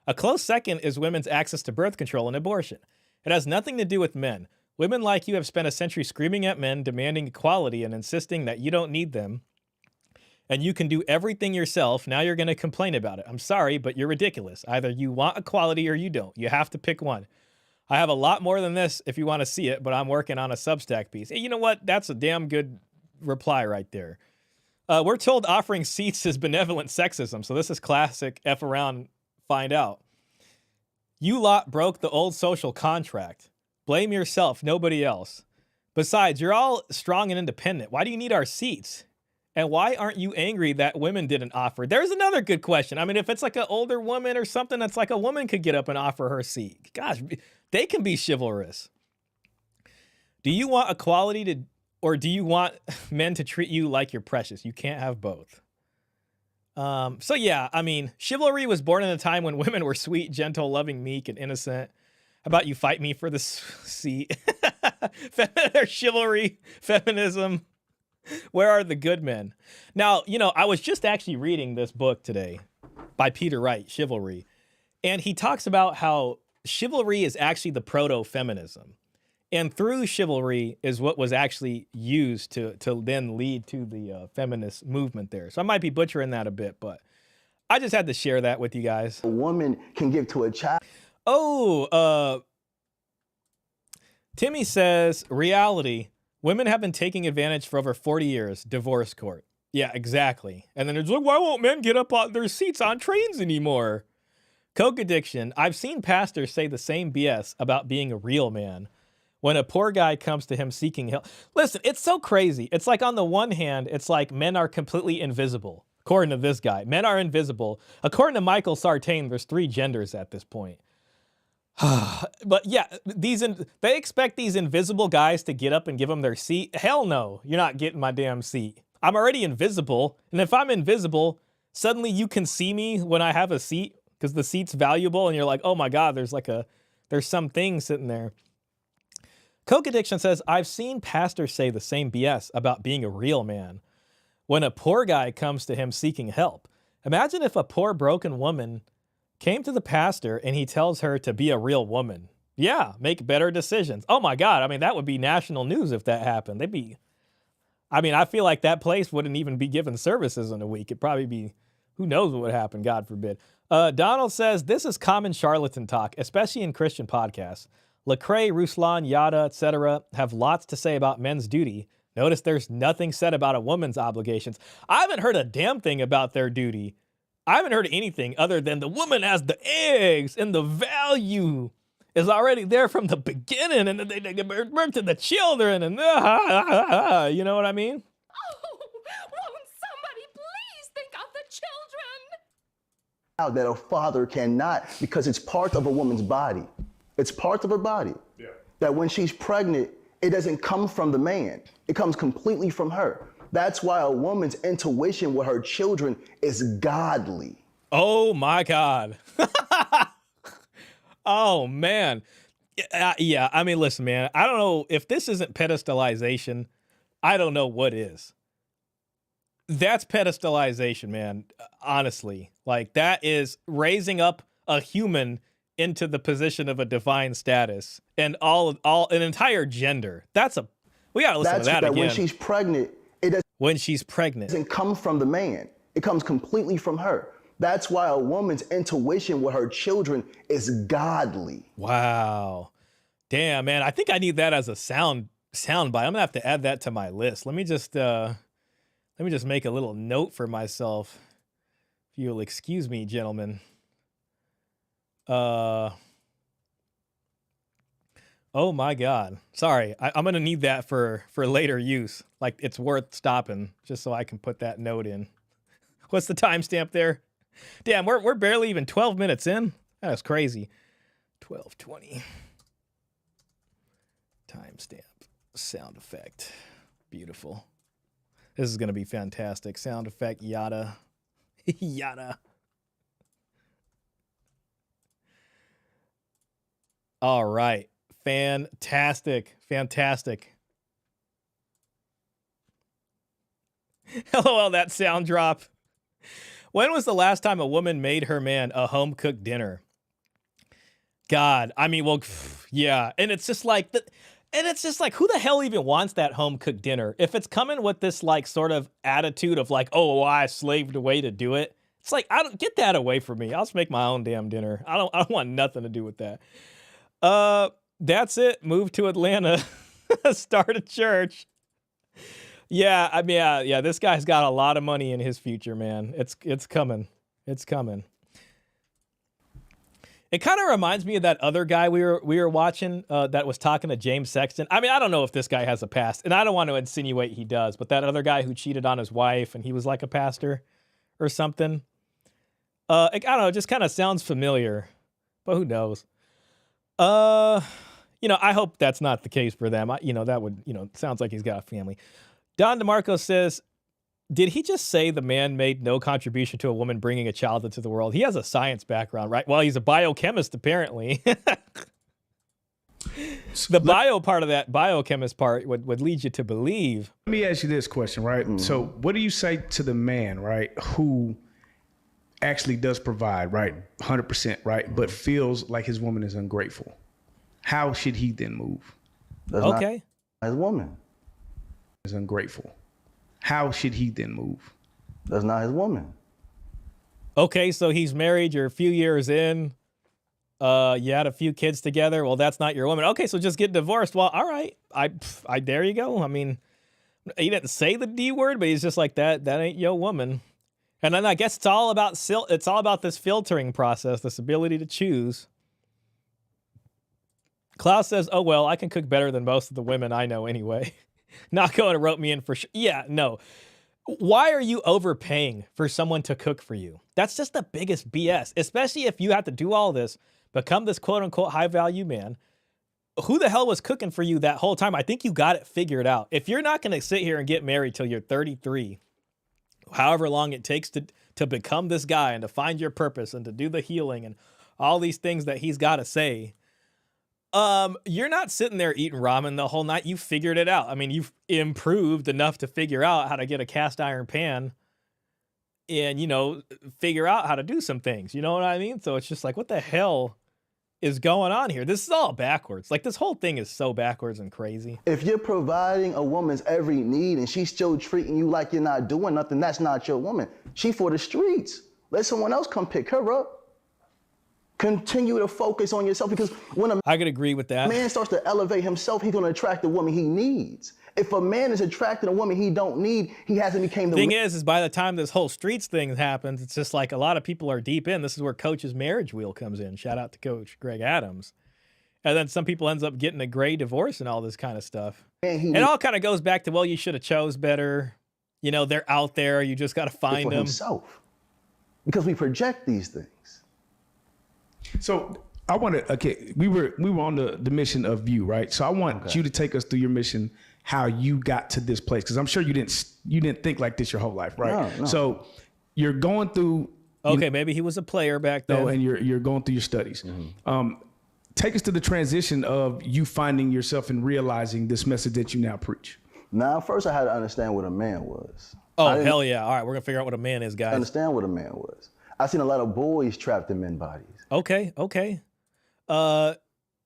A close second is women's access to birth control and abortion. It has nothing to do with men. Women like you have spent a century screaming at men, demanding equality and insisting that you don't need them and you can do everything yourself. Now you're going to complain about it. I'm sorry, but you're ridiculous. Either you want equality or you don't. You have to pick one. I have a lot more than this if you want to see it, but I'm working on a Substack piece. Hey, you know what? That's a damn good reply right there. We're told offering seats is benevolent sexism, so this is classic F around, find out. You lot broke the old social contract. Blame yourself, nobody else. Besides, you're all strong and independent. Why do you need our seats? And why aren't you angry that women didn't offer? There's another good question. I mean, if it's like an older woman or something, that's like a woman could get up and offer her seat. Gosh, they can be chivalrous. Do you want equality or do you want men to treat you like you're precious? You can't have both. So yeah, I mean, chivalry was born in a time when women were sweet, gentle, loving, meek, and innocent. How about you fight me for the seat? Chivalry, feminism. Where are the good men? Now, I was just actually reading this book today by Peter Wright, Chivalry. And he talks about how chivalry is actually the proto-feminism. And through chivalry is what was actually used to then lead to the feminist movement there. So I might be butchering that a bit, but I just had to share that with you guys. A woman can give to a child. Oh, Timmy says, reality. Women have been taking advantage for over 40 years. Divorce court. Yeah, exactly. And then it's like, why won't men get up on their seats on trains anymore? Coke addiction. I've seen pastors say the same BS about being a real man when a poor guy comes to him seeking help. Listen, it's so crazy. It's like on the one hand, it's like men are completely invisible. According to this guy, men are invisible. According to Michael Sartain, there's 3 genders at this point. But yeah, they expect these invisible guys to get up and give them their seat. Hell no, you're not getting my damn seat. I'm already invisible. And if I'm invisible, suddenly you can see me when I have a seat because the seat's valuable. And you're like, oh my God, there's some thing sitting there. Coke addiction says, I've seen pastors say the same BS about being a real man when a poor guy comes to him seeking help. Imagine if a poor broken woman came to the pastor and he tells her to be a real woman. Yeah, make better decisions. Oh my God, I mean, that would be national news if that happened. I feel like that place wouldn't even be given services in a week. It'd probably be, who knows what would happen, God forbid. Donald says, this is common charlatan talk, especially in Christian podcasts. Lecrae, Ruslan, Yada, etc. have lots to say about men's duty. Notice there's nothing said about a woman's obligations. I haven't heard a damn thing about their duty. I haven't heard anything other than the woman has the eggs and the value is already there from the beginning and they give birth to the children and you know what I mean? Oh, won't somebody please think of the children? That a father cannot, because it's part of a woman's body. It's part of her body. Yeah. That when she's pregnant, it doesn't come from the man. It comes completely from her. That's why a woman's intuition with her children is godly. Oh my God. Oh man. Yeah, I mean, listen, man, I don't know if this isn't pedestalization. I don't know what is. That's pedestalization, man. Honestly, like that is raising up a human into the position of a divine status and an entire gender. We gotta listen to that again. When she's pregnant, when she's pregnant, it doesn't come from the man. It comes completely from her. That's why a woman's intuition with her children is godly. Wow. Damn, man. I think I need that as a sound bite. I'm gonna have to add that to my list. Let me just make a little note for myself. If you'll excuse me, gentlemen. Oh my God. Sorry. I'm gonna need that for later use. Like, it's worth stopping just so I can put that note in. What's the timestamp there? Damn, we're barely even 12 minutes in. That's crazy. 12:20. Timestamp. Sound effect. Beautiful. This is going to be fantastic. Sound effect, yada. Yada. All right. Fantastic. Fantastic. LOL, that sound drop. When was the last time a woman made her man a home-cooked dinner? God, I mean, well, yeah. And it's just like, who the hell even wants that home-cooked dinner? If it's coming with this, like, sort of attitude of like, oh, well, I slaved away to do it. It's like, I don't get that away from me. I'll just make my own damn dinner. I don't want nothing to do with that. That's it. Move to Atlanta. Start a church. Yeah, I mean, yeah, this guy's got a lot of money in his future, man. It's coming. It's coming. It kind of reminds me of that other guy we were watching that was talking to James Sexton. I mean, I don't know if this guy has a past, and I don't want to insinuate he does, but that other guy who cheated on his wife and he was like a pastor or something. I don't know, it just kind of sounds familiar, but who knows? I hope that's not the case for them. That would, sounds like he's got a family. Don DeMarco says, did he just say the man made no contribution to a woman bringing a child into the world? He has a science background, right? Well, he's a biochemist, apparently. The bio part of that biochemist part would lead you to believe. Let me ask you this question, right? Mm-hmm. So what do you say to the man, right, who actually does provide, right, 100%, right, but feels like his woman is ungrateful? How should he then move? That's okay. Not his woman is ungrateful. How should he then move? That's not his woman. Okay, so he's married, you're a few years in, you had a few kids together. Well, that's not your woman. Okay, so just get divorced. Well, all right, I there you go. I mean, he didn't say the D word, but he's just like, that ain't your woman. And then I guess it's all about this filtering process, this ability to choose. Klaus says, oh, well, I can cook better than most of the women I know anyway. Not going to rope me in for sure. Yeah, no. Why are you overpaying for someone to cook for you? That's just the biggest BS, especially if you have to do all this, become this quote unquote high value man. Who the hell was cooking for you that whole time? I think you got it figured out. If you're not going to sit here and get married till you're 33, however long it takes to become this guy and to find your purpose and to do the healing and all these things that he's got to say, you're not sitting there eating ramen the whole night. You figured it out. I mean, you've improved enough to figure out how to get a cast iron pan and, figure out how to do some things. You know what I mean? So it's just like, what the hell is going on here? This is all backwards. Like, this whole thing is so backwards and crazy. If you're providing a woman's every need and she's still treating you like you're not doing nothing, that's not your woman. She for the streets. Let someone else come pick her up. Continue to focus on yourself, because when I could agree with that. Man starts to elevate himself, he's going to attract the woman he needs. If a man is attracting a woman he don't need, he hasn't became the thing is by the time this whole streets thing happens, it's just like a lot of people are deep in. This is where Coach's marriage wheel comes in. Shout out to Coach Greg Adams. And then some people ends up getting a gray divorce and all this kind of stuff. And it all kind of goes back to, well, you should have chose better. They're out there. You just got to find them. Himself. Because we project these things. So I want to, okay, we were on the mission of you, right? So I want you to take us through your mission, how you got to this place, because I'm sure you didn't think like this your whole life, right? No. So you're going through. Okay, maybe he was a player back then. And you're going through your studies. Mm-hmm. Take us to the transition of you finding yourself and realizing this message that you now preach. Now, first I had to understand what a man was. Oh, hell yeah. All right, we're going to figure out what a man is, guys. Understand what a man was. I've seen a lot of boys trapped in men's bodies. Okay.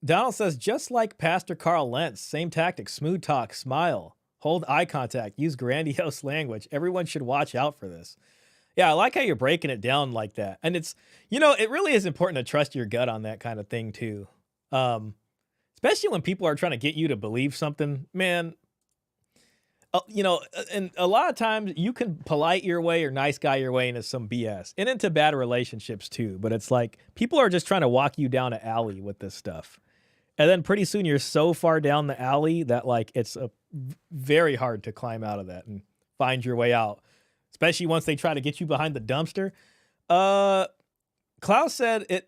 Donald says, just like Pastor Carl Lentz, same tactic, smooth talk, smile, hold eye contact, use grandiose language. Everyone should watch out for this. Yeah, I like how you're breaking it down like that. And it's, you know, it really is important to trust your gut on that kind of thing too. Especially when people are trying to get you to believe something, man. You know, and a lot of times you can polite your way or nice guy your way into some BS and into bad relationships too. But it's like people are just trying to walk you down an alley with this stuff. And then pretty soon you're so far down the alley that like it's very hard to climb out of that and find your way out. Especially once they try to get you behind the dumpster. Klaus said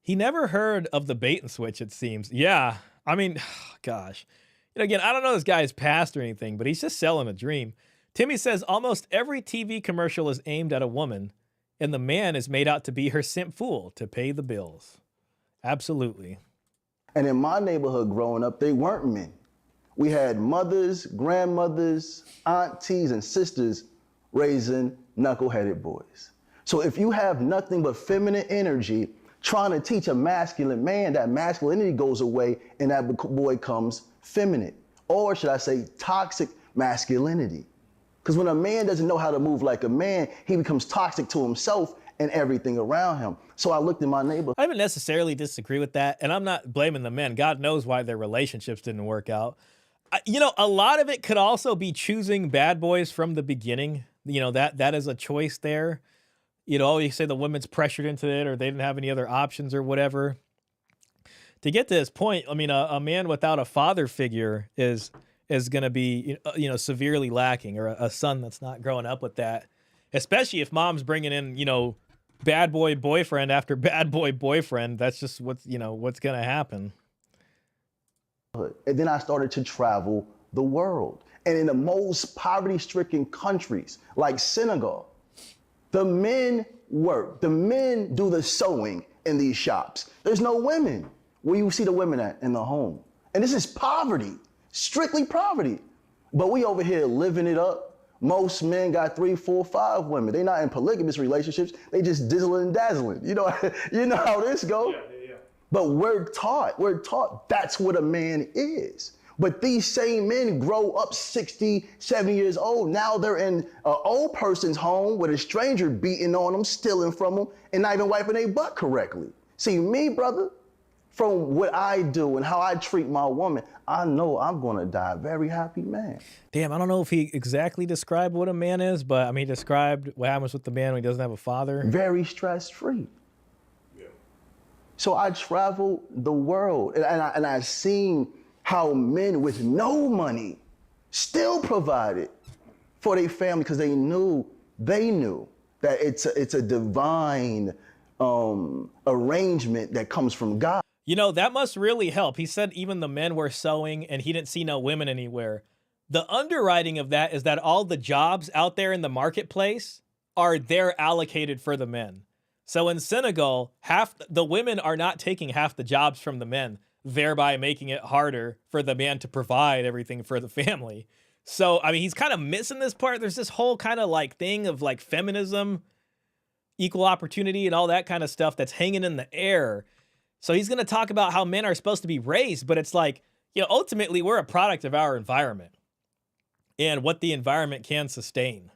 he never heard of the bait and switch, it seems. Yeah, I mean, gosh. You know, again, I don't know this guy's past or anything, but he's just selling a dream. Timmy says almost every TV commercial is aimed at a woman, and the man is made out to be her simp fool to pay the bills. Absolutely. And in my neighborhood growing up, they weren't men. We had mothers, grandmothers, aunties, and sisters raising knuckleheaded boys. So if you have nothing but feminine energy, trying to teach a masculine man, that masculinity goes away and that boy comes feminine. Or should I say toxic masculinity? Because when a man doesn't know how to move like a man, he becomes toxic to himself and everything around him. So I looked in my neighborhood. I don't necessarily disagree with that, and I'm not blaming the men. God knows why their relationships didn't work out. You know, a lot of it could also be choosing bad boys from the beginning. You know, that is a choice there. You know, you say the women's pressured into it or they didn't have any other options or whatever. To get to this point, I mean, a man without a father figure is going to be, you know, severely lacking, or a son that's not growing up with that, especially if mom's bringing in, you know, bad boy boyfriend after bad boy boyfriend. That's just what's going to happen. And then I started to travel the world. And in the most poverty-stricken countries, like Senegal, the men work. The men do the sewing in these shops. There's no women. Where you see the women at? In the home. And this is poverty, strictly poverty. But we over here living it up. Most men got 3, 4, 5 women. They're not in polygamous relationships. They just dizzling and dazzling. You know how this goes. Yeah. But we're taught that's what a man is. But these same men grow up 60, 70 years old. Now they're in an old person's home with a stranger beating on them, stealing from them, and not even wiping their butt correctly. See, me, brother, from what I do and how I treat my woman, I know I'm gonna die a very happy man. Damn, I don't know if he exactly described what a man is, but I mean, he described what happens with the man when he doesn't have a father. Very stress-free. So I traveled the world, and I've seen how men with no money still provided for their family because they knew that it's a divine arrangement that comes from God. You know, that must really help. He said even the men were sewing and he didn't see no women anywhere. The underwriting of that is that all the jobs out there in the marketplace are there allocated for the men. So in Senegal, half the women are not taking half the jobs from the men, thereby making it harder for the man to provide everything for the family. So, I mean, he's kind of missing this part. There's this whole kind of like thing of like feminism, equal opportunity, and all that kind of stuff that's hanging in the air. So he's going to talk about how men are supposed to be raised, but it's like, you know, ultimately we're a product of our environment and what the environment can sustain.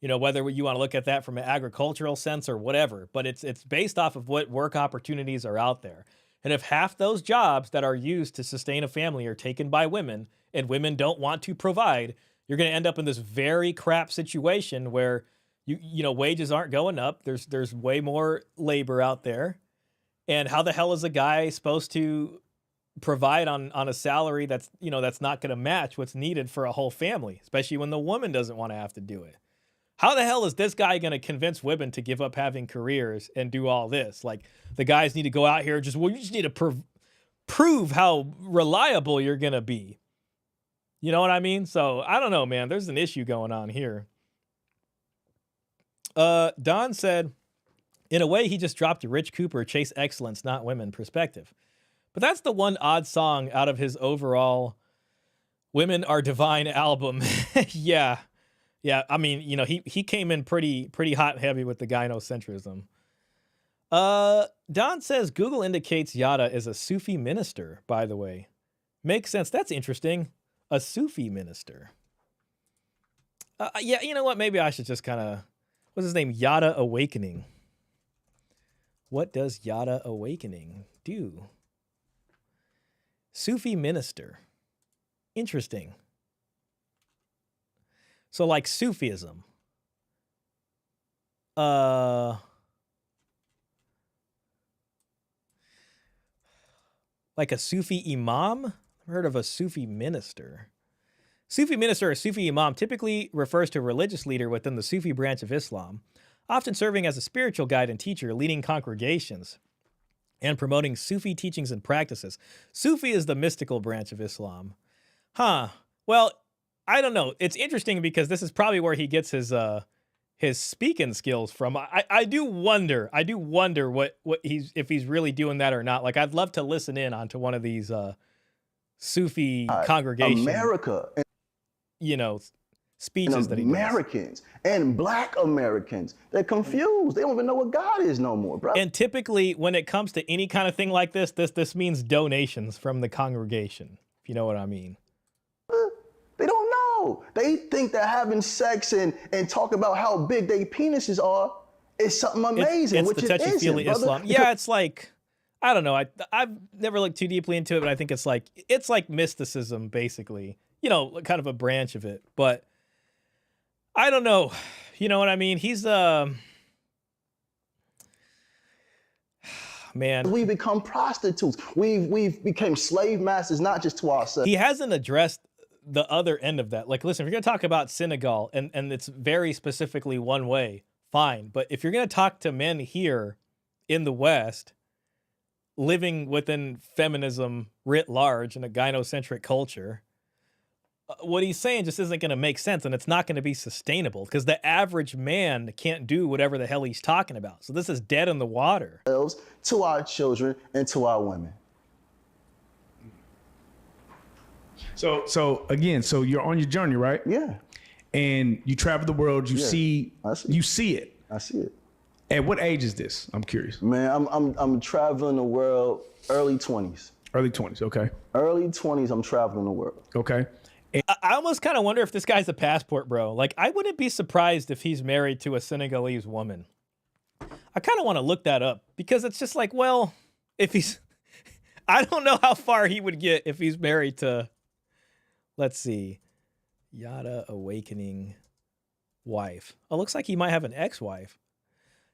You know, whether you want to look at that from an agricultural sense or whatever, but it's based off of what work opportunities are out there. And if half those jobs that are used to sustain a family are taken by women and women don't want to provide, you're going to end up in this very crap situation where you know, wages aren't going up. There's way more labor out there. And how the hell is a guy supposed to provide on a salary that's not going to match what's needed for a whole family, especially when the woman doesn't want to have to do it? How the hell is this guy going to convince women to give up having careers and do all this? Like, the guys need to go out here and you just need to prove how reliable you're going to be. You know what I mean? So, I don't know, man. There's an issue going on here. Don said, in a way, he just dropped a Rich Cooper Chase Excellence, Not Women perspective. But that's the one odd song out of his overall Women Are Divine album. Yeah. Yeah, I mean, you know, he came in pretty hot and heavy with the gynocentrism. Don says Google indicates Yada is a Sufi minister, by the way. Makes sense. That's interesting. A Sufi minister. Yeah, you know what? Maybe I should just kind of What's his name? Yada Awakening. What does Yada Awakening do? Sufi minister. Interesting. So like Sufism. Like a Sufi imam? I've heard of a Sufi minister. Sufi minister or Sufi imam typically refers to a religious leader within the Sufi branch of Islam, often serving as a spiritual guide and teacher, leading congregations and promoting Sufi teachings and practices. Sufi is the mystical branch of Islam. Huh. Well, I don't know. It's interesting because this is probably where he gets his speaking skills from. I do wonder what if he's really doing that or not. Like, I'd love to listen in onto one of these Sufi congregations. America. You know, speeches that he does. Americans and Black Americans, they're confused. They don't even know what God is no more, bro. And typically, when it comes to any kind of thing like this means donations from the congregation, if you know what I mean. They don't know. They think that having sex and talk about how big their penises are is something amazing, it's which the it isn't, touchy-feely brother. Islam. Yeah, it's like, I don't know. I've never looked too deeply into it, but I think it's like mysticism, basically. You know, kind of a branch of it. But I don't know. You know what I mean? He's man. We become prostitutes. We've become slave masters, not just to ourselves. He hasn't addressed the other end of that. Like, listen, if you're gonna talk about Senegal and it's very specifically one way, fine. But if you're gonna talk to men here in the West, living within feminism writ large in a gynocentric culture, what he's saying just isn't going to make sense, and it's not going to be sustainable because the average man can't do whatever the hell he's talking about. So this is dead in the water. To our children and to our women. So again, so you're on your journey, right? Yeah. And you travel the world. You see it. I see it. At what age is this? I'm curious. Man, I'm traveling the world early 20s. Early 20s, okay. Early 20s, I'm traveling the world. Okay. I almost kind of wonder if this guy's a passport bro. Like, I wouldn't be surprised if he's married to a Senegalese woman. I kind of want to look that up because it's just like, well, if he's, I don't know how far he would get if he's married to, let's see, Yada Awakening wife. Oh, looks like he might have an ex-wife.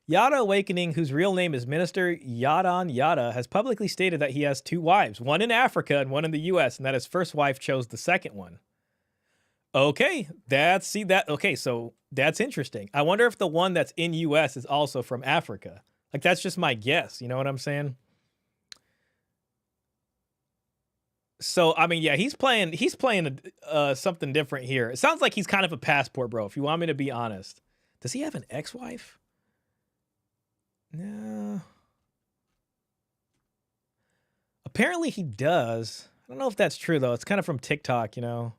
Yada Awakening, whose real name is Minister Yadan Yada, has publicly stated that he has two wives, one in Africa and one in the U.S., and that his first wife chose the second one. Okay, so that's interesting. I wonder if the one that's in U.S. is also from Africa. Like, that's just my guess. You know what I'm saying? So, I mean, yeah, he's playing something different here. It sounds like he's kind of a passport bro, if you want me to be honest. Does he have an ex-wife? No. Apparently he does. I don't know if that's true, though. It's kind of from TikTok, you know.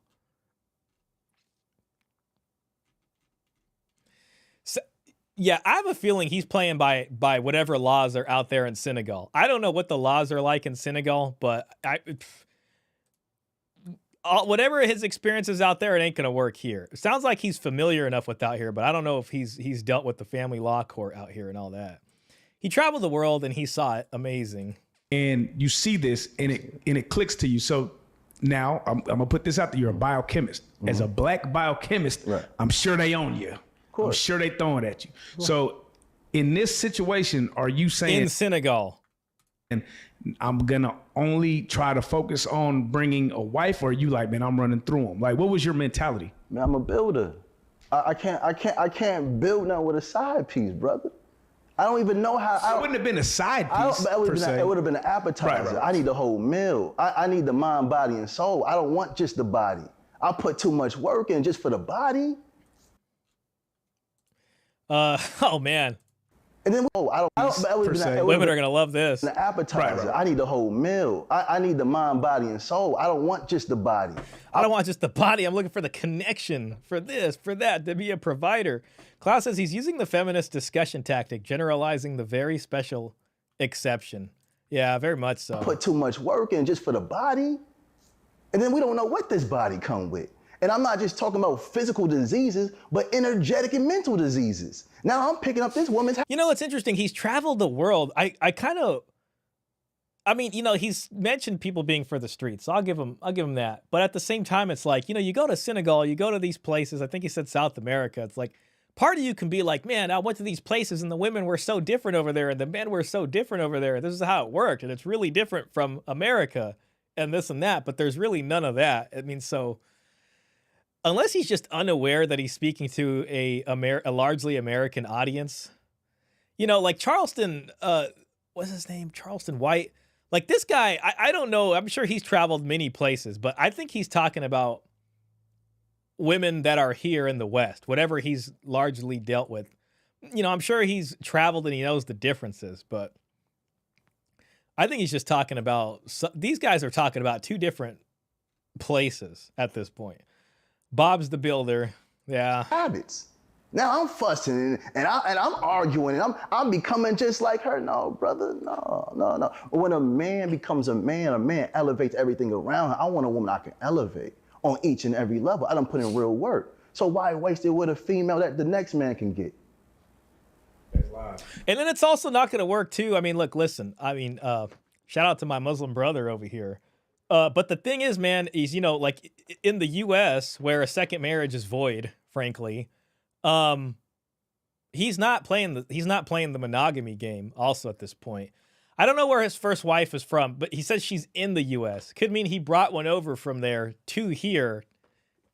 So, yeah, I have a feeling he's playing by whatever laws are out there in Senegal. I don't know what the laws are like in Senegal, but whatever his experience is out there, it ain't going to work here. It sounds like he's familiar enough with out here, but I don't know if he's dealt with the family law court out here and all that. He traveled the world and he saw it. Amazing. And you see this and it clicks to you. So now I'm gonna put this out there. You're a biochemist. Mm-hmm. As a Black biochemist, right. I'm sure they own you. I'm sure they throwing it at you. So in this situation, are you saying in Senegal, and I'm gonna only try to focus on bringing a wife, or are you like, man, I'm running through them? Like, what was your mentality? Man, I'm a builder. I can't build now with a side piece, brother. I don't even know how. It wouldn't have been a side piece. It would have been an appetizer. Right. I need the whole meal. I need the mind, body, and soul. I don't want just the body. I put too much work in just for the body. Oh man. And then women are gonna love this. An appetizer. Right. I need the whole meal. I need the mind, body, and soul. I don't want just the body. I don't want just the body. I'm looking for the connection, for this, for that, to be a provider. Klaus says he's using the feminist discussion tactic, generalizing the very special exception. Yeah, very much so. I put too much work in just for the body. And then we don't know what this body come with. And I'm not just talking about physical diseases, but energetic and mental diseases. Now I'm picking up this woman's. You know, it's interesting. He's traveled the world. I mean, you know, he's mentioned people being for the streets, so I'll give him that. But at the same time, it's like, you know, you go to Senegal, you go to these places. I think he said South America. It's like, part of you can be like, man, I went to these places and the women were so different over there and the men were so different over there. This is how it worked, and it's really different from America and this and that. But there's really none of that. I mean, so unless he's just unaware that he's speaking to a largely American audience, you know, like Charleston, what's his name? Charleston White. Like this guy, I don't know. I'm sure he's traveled many places, but I think he's talking about women that are here in the West, whatever he's largely dealt with. You know, I'm sure he's traveled and he knows the differences, but I think he's just talking about, these guys are talking about two different places at this point. Bob's the builder. Yeah. Habits. Now I'm fussing and I'm arguing and I'm becoming just like her. No, brother, no. When a man becomes a man elevates everything around her. I want a woman I can elevate on each and every level. I done put in real work. So why waste it with a female that the next man can get? And then it's also not going to work too. I mean, look, listen, I mean, shout out to my Muslim brother over here. But the thing is, man, is, you know, like in the US where a second marriage is void, frankly, he's not playing the monogamy game also at this point. I don't know where his first wife is from, but he says she's in the US. Could mean he brought one over from there to here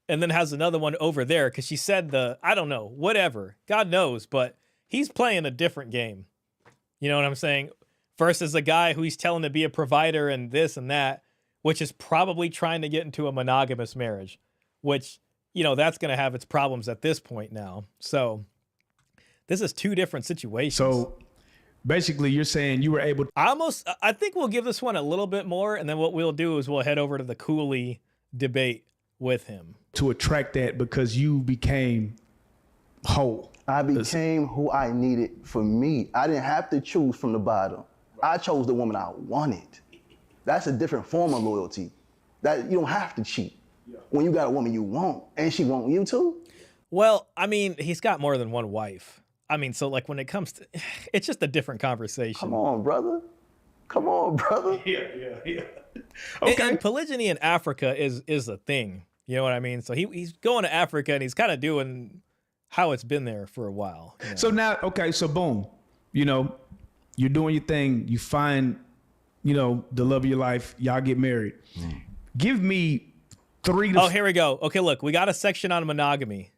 and then has another one over there because she said I don't know, whatever. God knows, but he's playing a different game. You know what I'm saying? Versus a guy who he's telling to be a provider and this and that, which is probably trying to get into a monogamous marriage, which, you know, that's going to have its problems at this point now. So this is two different situations. So basically you're saying you were able to... I think we'll give this one a little bit more, and then what we'll do is we'll head over to the Cooley debate with him. To attract that because you became whole. I became who I needed for me. I didn't have to choose from the bottom. I chose the woman I wanted. That's a different form of loyalty. That you don't have to cheat when you got a woman you want and she want you too. Well, I mean, he's got more than one wife. I mean, so like when it comes to, it's just a different conversation. Come on, brother. Yeah. Okay. And polygyny in Africa is a thing. You know what I mean? So he's going to Africa and he's kind of doing how it's been there for a while. You know? So now, okay, so boom, you know, you're doing your thing. You find, you know, the love of your life. Y'all get married. Give me 3 to... Oh, here we go. Okay, look, we got a section on monogamy.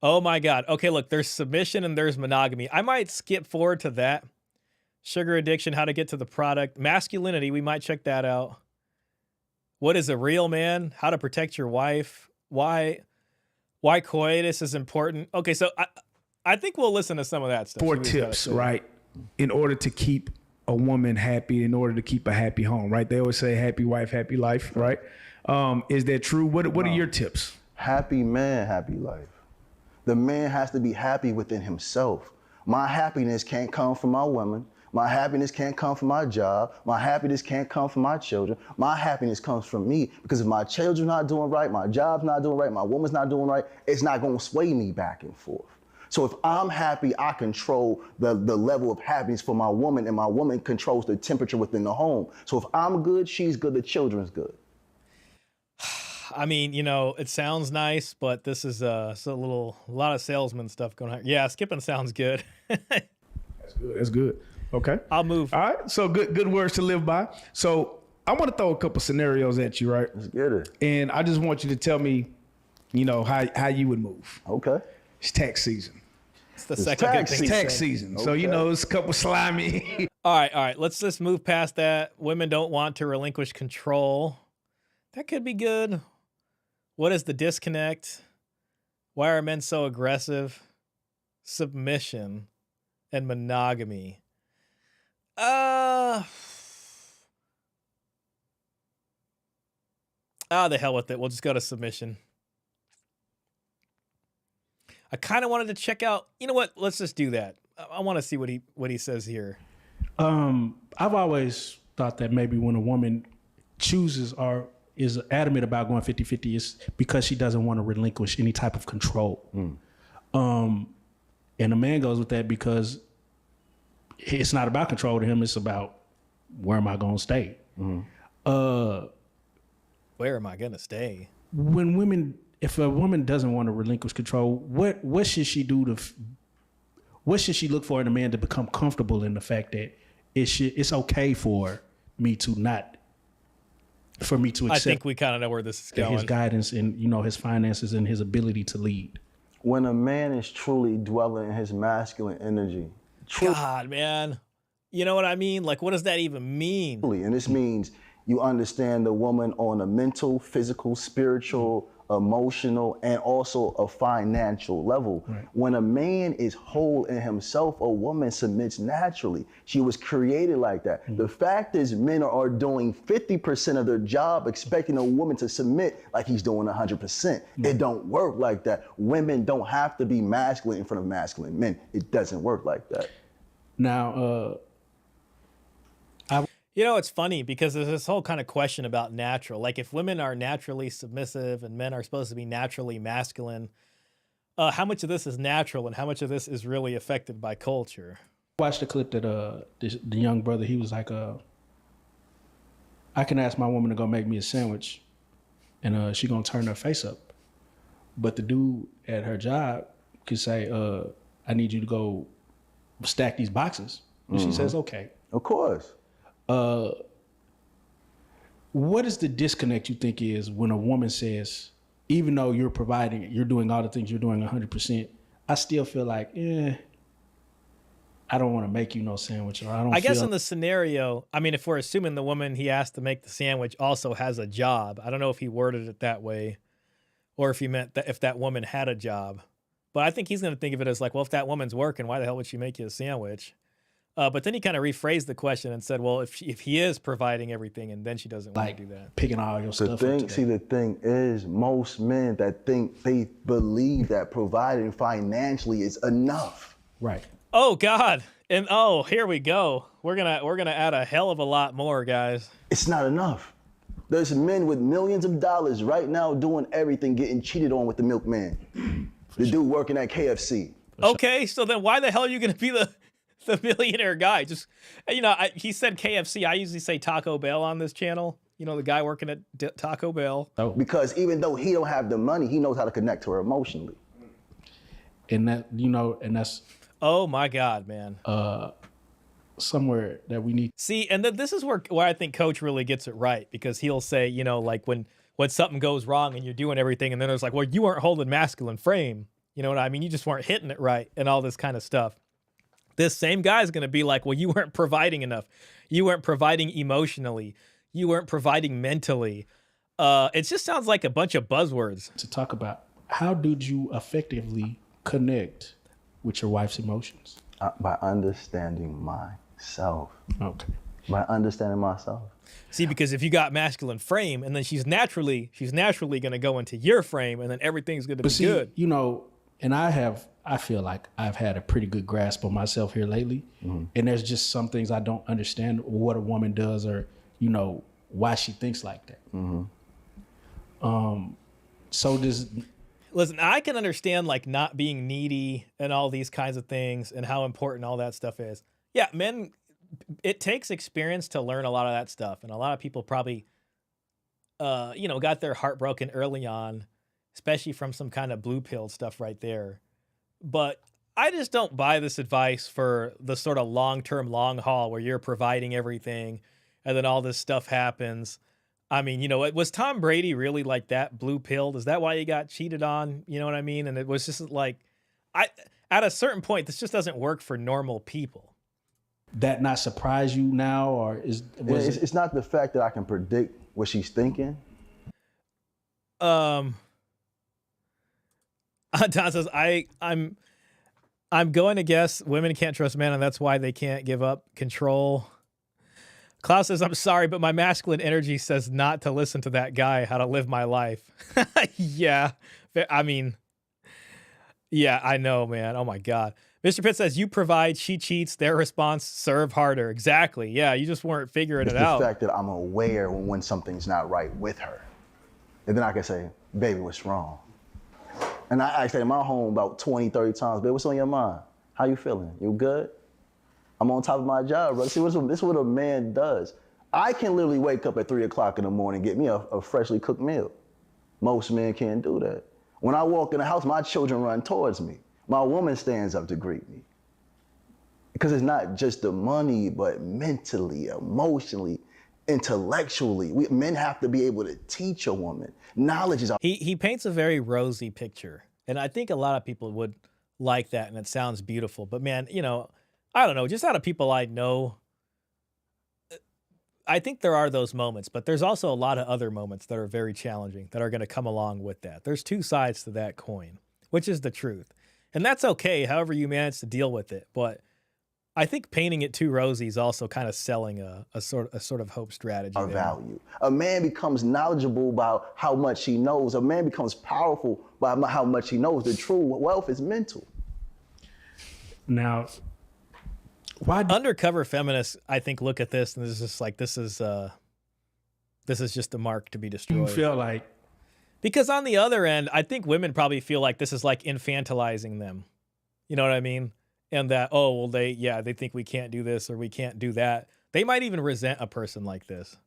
Oh my God. Okay, look, there's submission and there's monogamy. I might skip forward to that. Sugar addiction, how to get to the product. Masculinity, we might check that out. What is a real man? How to protect your wife. Why coitus is important. Okay, so I think we'll listen to some of that stuff. 4 tips, right? In order to keep a woman happy, in order to keep a happy home, right? They always say happy wife, happy life, right? Is that true? What are your tips? Happy man, happy life. The man has to be happy within himself. My happiness can't come from my woman. My happiness can't come from my job. My happiness can't come from my children. My happiness comes from me, because if my children's not doing right, my job's not doing right, my woman's not doing right, it's not gonna sway me back and forth. So if I'm happy, I control the level of happiness for my woman, and my woman controls the temperature within the home. So if I'm good, she's good, the children's good. I mean, you know, it sounds nice, but this is a lot of salesman stuff going on. Yeah, skipping sounds good. That's good. Okay. I'll move. All right. So good words to live by. So I want to throw a couple scenarios at you, right? Let's get it. And I just want you to tell me, you know, how you would move. Okay. It's tax season. It's the second good thing. It's tax season. Okay. So, you know, it's a couple slimy. All right. Let's just move past that. Women don't want to relinquish control. That could be good. What is the disconnect? Why are men so aggressive? Submission and monogamy. The hell with it. We'll just go to submission. I kind of wanted to check out. You know what? Let's just do that. I want to see what he says here. I've always thought that maybe when a woman chooses or is adamant about going 50-50 is because she doesn't want to relinquish any type of control. And a man goes with that because it's not about control to him. It's about where am I going to stay? Where am I going to stay? If a woman doesn't want to relinquish control, what should she do what should she look for in a man to become comfortable in the fact that it's okay for me to accept? I think we kind of know where this is going. His guidance and his finances and his ability to lead. When a man is truly dwelling in his masculine energy. God, man. You know what I mean? Like, what does that even mean? And this means you understand the woman on a mental, physical, spiritual, emotional, and also a financial level. Right. When a man is whole in himself, a woman submits naturally. She was created like that. The fact is, men are doing 50% of their job expecting a woman to submit like he's doing 100%. It don't work like that. Women don't have to be masculine in front of masculine men. It doesn't work like that. Now, it's funny because there's this whole kind of question about natural. Like, if women are naturally submissive and men are supposed to be naturally masculine, how much of this is natural and how much of this is really affected by culture? I watched a clip that the young brother, he was like, I can ask my woman to go make me a sandwich and she gonna turn her face up. But the dude at her job could say, I need you to go stack these boxes. And she says, okay. Of course. What is the disconnect you think is when a woman says, even though you're providing, you're doing all the things you're doing 100%, I still feel like, I don't want to make you no sandwich, or I guess in the scenario, I mean, if we're assuming the woman he asked to make the sandwich also has a job, I don't know if he worded it that way or if he meant that if that woman had a job, but I think he's going to think of it as like, well, if that woman's working, why the hell would she make you a sandwich? But then he kind of rephrased the question and said, well, if he is providing everything and then she doesn't want to do that. Picking all your stuff up the thing is, most men that think they believe that providing financially is enough. Right. Oh, God. And here we go. We're gonna add a hell of a lot more, guys. It's not enough. There's men with millions of dollars right now doing everything, getting cheated on with the milkman. The dude working at KFC. Okay, so then why the hell are you gonna be the millionaire guy? Just, he said KFC. I usually say Taco Bell on this channel. The guy working at Taco Bell. Because even though he don't have the money, he knows how to connect to her emotionally. And that's. Oh my God, man. Somewhere that we need. See, and this is where I think Coach really gets it right, because he'll say, like when something goes wrong and you're doing everything, and then there's like, well, you weren't holding masculine frame. You know what I mean? You just weren't hitting it right and all this kind of stuff. This same guy is going to be like, well, you weren't providing enough. You weren't providing emotionally. You weren't providing mentally. It just sounds like a bunch of buzzwords. To talk about, how did you effectively connect with your wife's emotions? By understanding myself. Okay. By understanding myself. See, because if you got masculine frame and then she's naturally going to go into your frame and then everything's going to be good. And I feel like I've had a pretty good grasp on myself here lately. Mm-hmm. And there's just some things I don't understand what a woman does, or, why she thinks like that. Mm-hmm. Listen, I can understand like not being needy and all these kinds of things and how important all that stuff is. Yeah, men, it takes experience to learn a lot of that stuff. And a lot of people probably, got their heart broken early on, especially from some kind of blue pill stuff right there. But I just don't buy this advice for the sort of long-term, long haul where you're providing everything and then all this stuff happens. I mean, was Tom Brady really like that blue pilled? Is that why he got cheated on? You know what I mean? And it was just like, at a certain point, this just doesn't work for normal people. That not surprise you now, or it's not the fact that I can predict what she's thinking. Don says, I'm going to guess women can't trust men, and that's why they can't give up control. Klaus says, I'm sorry, but my masculine energy says not to listen to that guy, how to live my life. Yeah. I mean, yeah, I know, man. Oh my God. Mr. Pitt says, you provide, she cheats, their response, serve harder. Exactly. Yeah, you just weren't figuring it out. The fact that I'm aware when something's not right with her. And then I can say, baby, what's wrong? And I say in my home about 20, 30 times, baby, what's on your mind? How you feeling? You good? I'm on top of my job, brother. See, this is what a man does. I can literally wake up at 3 o'clock in the morning and get me a freshly cooked meal. Most men can't do that. When I walk in the house, my children run towards me. My woman stands up to greet me. Because it's not just the money, but mentally, emotionally, intellectually. Men have to be able to teach a woman. Knowledge is... He paints a very rosy picture. And I think a lot of people would like that, and it sounds beautiful. But man, you know, I don't know, just out of people I know, I think there are those moments, but there's also a lot of other moments that are very challenging that are going to come along with that. There's two sides to that coin, which is the truth. And that's okay, however you manage to deal with it. But I think painting it too rosy is also kind of selling a sort of hope strategy. Our value. A man becomes knowledgeable about how much he knows. A man becomes powerful by how much he knows. The true wealth is mental. Now, why undercover feminists, I think, look at this and this is just like, this is just a mark to be destroyed. You feel like, because on the other end, I think women probably feel like this is like infantilizing them. You know what I mean? And that, oh, well, they think we can't do this or we can't do that. They might even resent a person like this.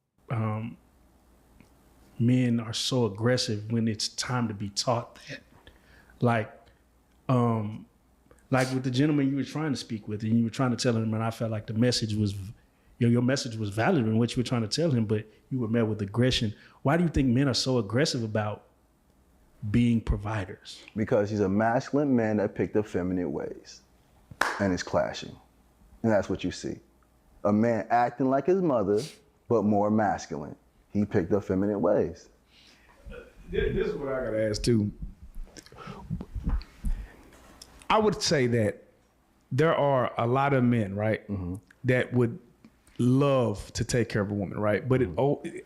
Men are so aggressive when it's time to be taught that. Like with the gentleman you were trying to speak with, and you were trying to tell him, and I felt like the message was, your message was valid in what you were trying to tell him, but you were met with aggression. Why do you think men are so aggressive about being providers? Because he's a masculine man that picked up feminine ways, and it's clashing. And that's what you see. A man acting like his mother, but more masculine. He picked up feminine ways. This is what I gotta ask too. I would say that there are a lot of men, right, that would love to take care of a woman, right? But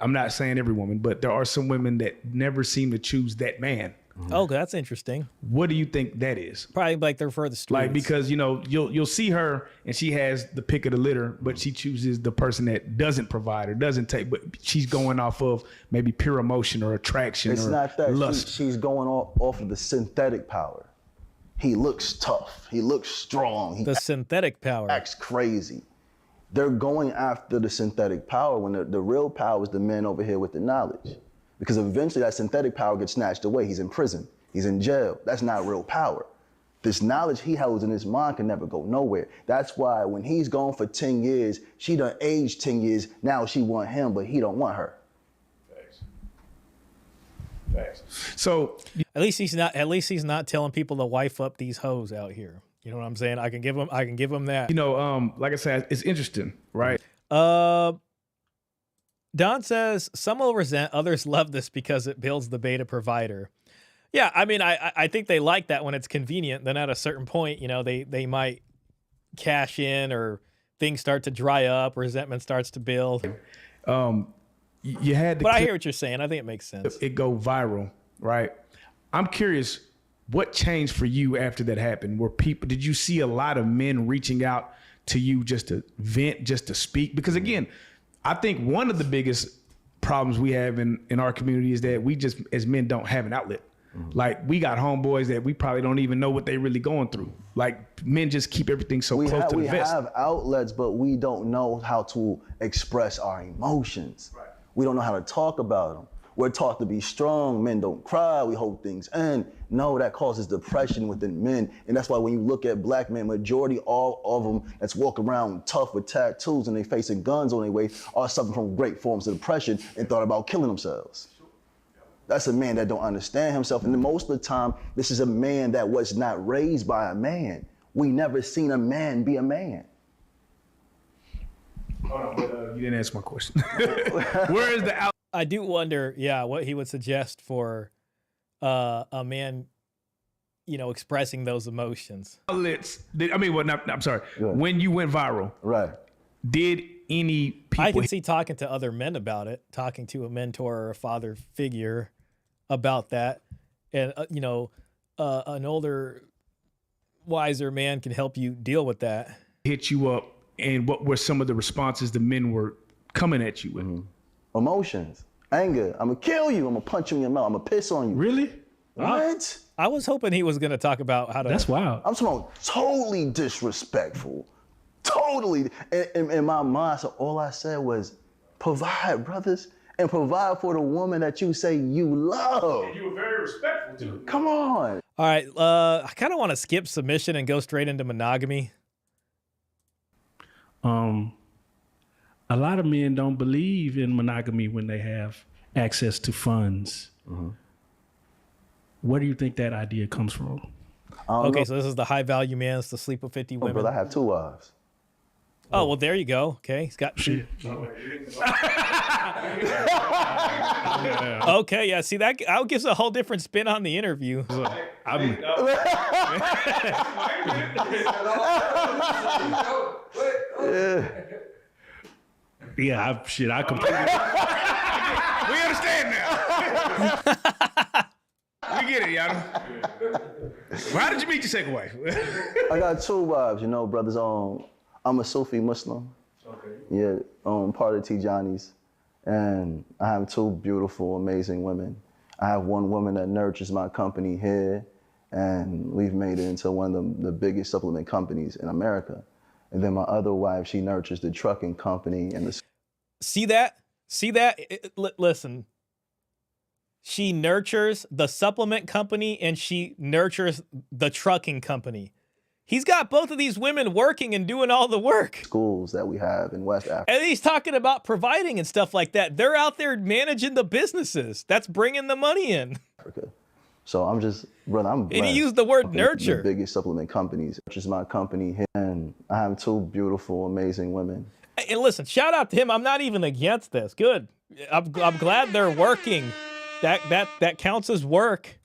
I'm not saying every woman, but there are some women that never seem to choose that man. Oh, that's interesting. What do you think that is? Probably like they're for the streets. Like, because, you know, you'll see her and she has the pick of the litter, but she chooses the person that doesn't provide or doesn't take, but she's going off of maybe pure emotion or attraction It's or not that. lust. She's going off of the synthetic power. He looks tough. He looks strong. The synthetic power. Acts crazy. They're going after the synthetic power when the real power is the men over here with the knowledge. Because eventually that synthetic power gets snatched away. He's in prison. He's in jail. That's not real power. This knowledge he holds in his mind can never go nowhere. That's why when he's gone for 10 years, she done aged 10 years. Now she want him, but he don't want her. So at least he's not telling people to wife up these hoes out here. You know what I'm saying? I can give him that. You know, like I said, it's interesting, right? Don says some will resent, others love this because it builds the beta provider. Yeah, I mean, I think they like that when it's convenient. Then at a certain point, you know, they might cash in or things start to dry up, resentment starts to build. You had, but I hear what you're saying. I think it makes sense. It go viral, right? I'm curious, what changed for you after that happened? Did you see a lot of men reaching out to you just to vent, just to speak? Because again, I think one of the biggest problems we have in our community is that we just, as men, don't have an outlet. Like, we got homeboys that we probably don't even know what they really going through. Like, men just keep everything so close to the vest. We have outlets, but we don't know how to express our emotions. Right. We don't know how to talk about them. We're taught to be strong. Men don't cry. We hold things in. No, that causes depression within men. And that's why when you look at black men, majority all of them that's walking around tough with tattoos and they facing guns on their way are suffering from great forms of depression and thought about killing themselves. That's a man that don't understand himself. And most of the time, this is a man that was not raised by a man. We never seen a man be a man. Hold on, but you didn't answer my question. Where is the out? I do wonder, what he would suggest for a man, you know, expressing those emotions. Outlets. I'm sorry. When you went viral, right? Did any people? I can see talking to other men about it, talking to a mentor or a father figure about that, and an older, wiser man can help you deal with that. Hit you up, and what were some of the responses the men were coming at you with? Emotions. Anger. I'm gonna kill you. I'm gonna punch you in your mouth. I'm gonna piss on you. Really? What? I was hoping he was going to talk about how to. That's wild. I'm talking about totally disrespectful. Totally. In my mind, so all I said was, provide, brothers, and provide for the woman that you say you love. You were very respectful too. Come on. All right. I kind of want to skip submission and go straight into monogamy. A lot of men don't believe in monogamy when they have access to funds. Mm-hmm. Where do you think that idea comes from? Okay, so this is the high value man. It's the sleep with 50 women. Brother, I have 2 wives. Oh, well, there you go. Okay, he's got two. Okay, yeah. See, that gives a whole different spin on the interview. Yeah, I completely. We understand now. We get it, Yada. Well, how did you meet your second wife? I got 2 wives, you know, brothers. I'm a Sufi Muslim. Okay. Yeah, part of Tijanis. And I have 2 beautiful, amazing women. I have one woman that nurtures my company here, and we've made it into one of the biggest supplement companies in America. And then my other wife, she nurtures the trucking company and the... See that? Listen. She nurtures the supplement company and she nurtures the trucking company. He's got both of these women working and doing all the work. Schools that we have in West Africa. And he's talking about providing and stuff like that. They're out there managing the businesses. That's bringing the money in. So I'm just, brother, I'm blessed. And he used the word nurture. The biggest supplement companies, which is my company here. And I have 2 beautiful, amazing women. And listen, shout out to him. I'm not even against this. Good. I'm glad they're working. That counts as work.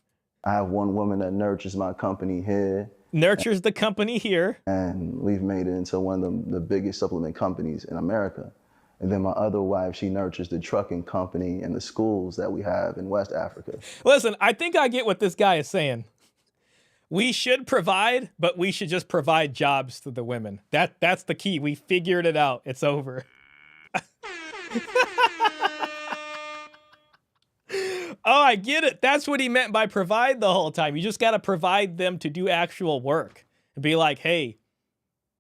I have one woman that nurtures my company here. Nurtures the company here. And we've made it into one of the biggest supplement companies in America. And then my other wife, she nurtures the trucking company and the schools that we have in West Africa. Listen, I think I get what this guy is saying. We should provide, but we should just provide jobs to the women. That's the key. We figured it out. It's over. Oh, I get it. That's what he meant by provide the whole time. You just got to provide them to do actual work and be like, hey,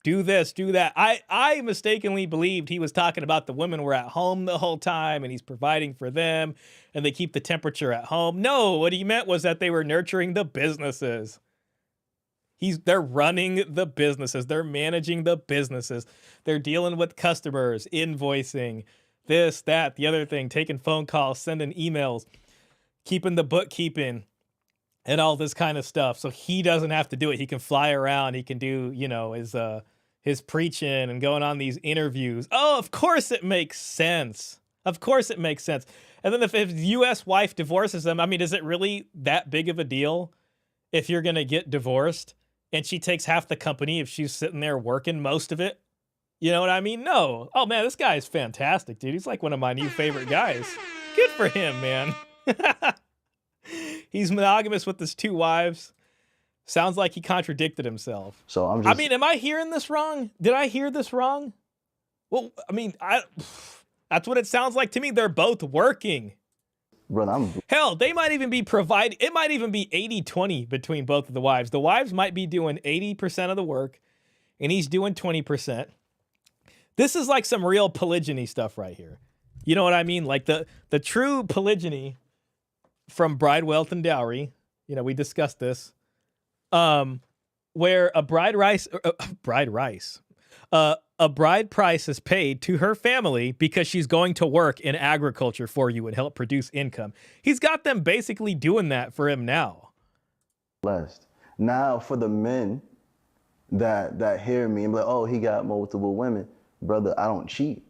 do this, do that. I mistakenly believed he was talking about the women were at home the whole time and he's providing for them and they keep the temperature at home. No, what he meant was that they were nurturing the businesses. They're running the businesses. They're managing the businesses. They're dealing with customers, invoicing, this, that, the other thing, taking phone calls, sending emails, keeping the bookkeeping and all this kind of stuff. So he doesn't have to do it. He can fly around. He can do, his preaching and going on these interviews. Oh, of course it makes sense. Of course it makes sense. And then if his U.S. wife divorces him, I mean, is it really that big of a deal if you're going to get divorced and she takes half the company if she's sitting there working most of it? You know what I mean? No. Oh, man, this guy is fantastic, dude. He's like one of my new favorite guys. Good for him, man. He's monogamous with his 2 wives. Sounds like he contradicted himself. So I'm I mean, am I hearing this wrong? Did I hear this wrong? Well, I mean, that's what it sounds like to me. They're both working. Brother, Hell, they might even be providing. It might even be 80-20 between both of the wives. The wives might be doing 80% of the work, and he's doing 20%. This is like some real polygyny stuff right here. You know what I mean? Like the true polygyny from Bride, Wealth, and Dowry. You know, we discussed this. Where a bride price is paid to her family because she's going to work in agriculture for you and help produce income. He's got them basically doing that for him now. Blessed. Now for the men that hear me and be like, oh, he got multiple women. Brother, I don't cheat.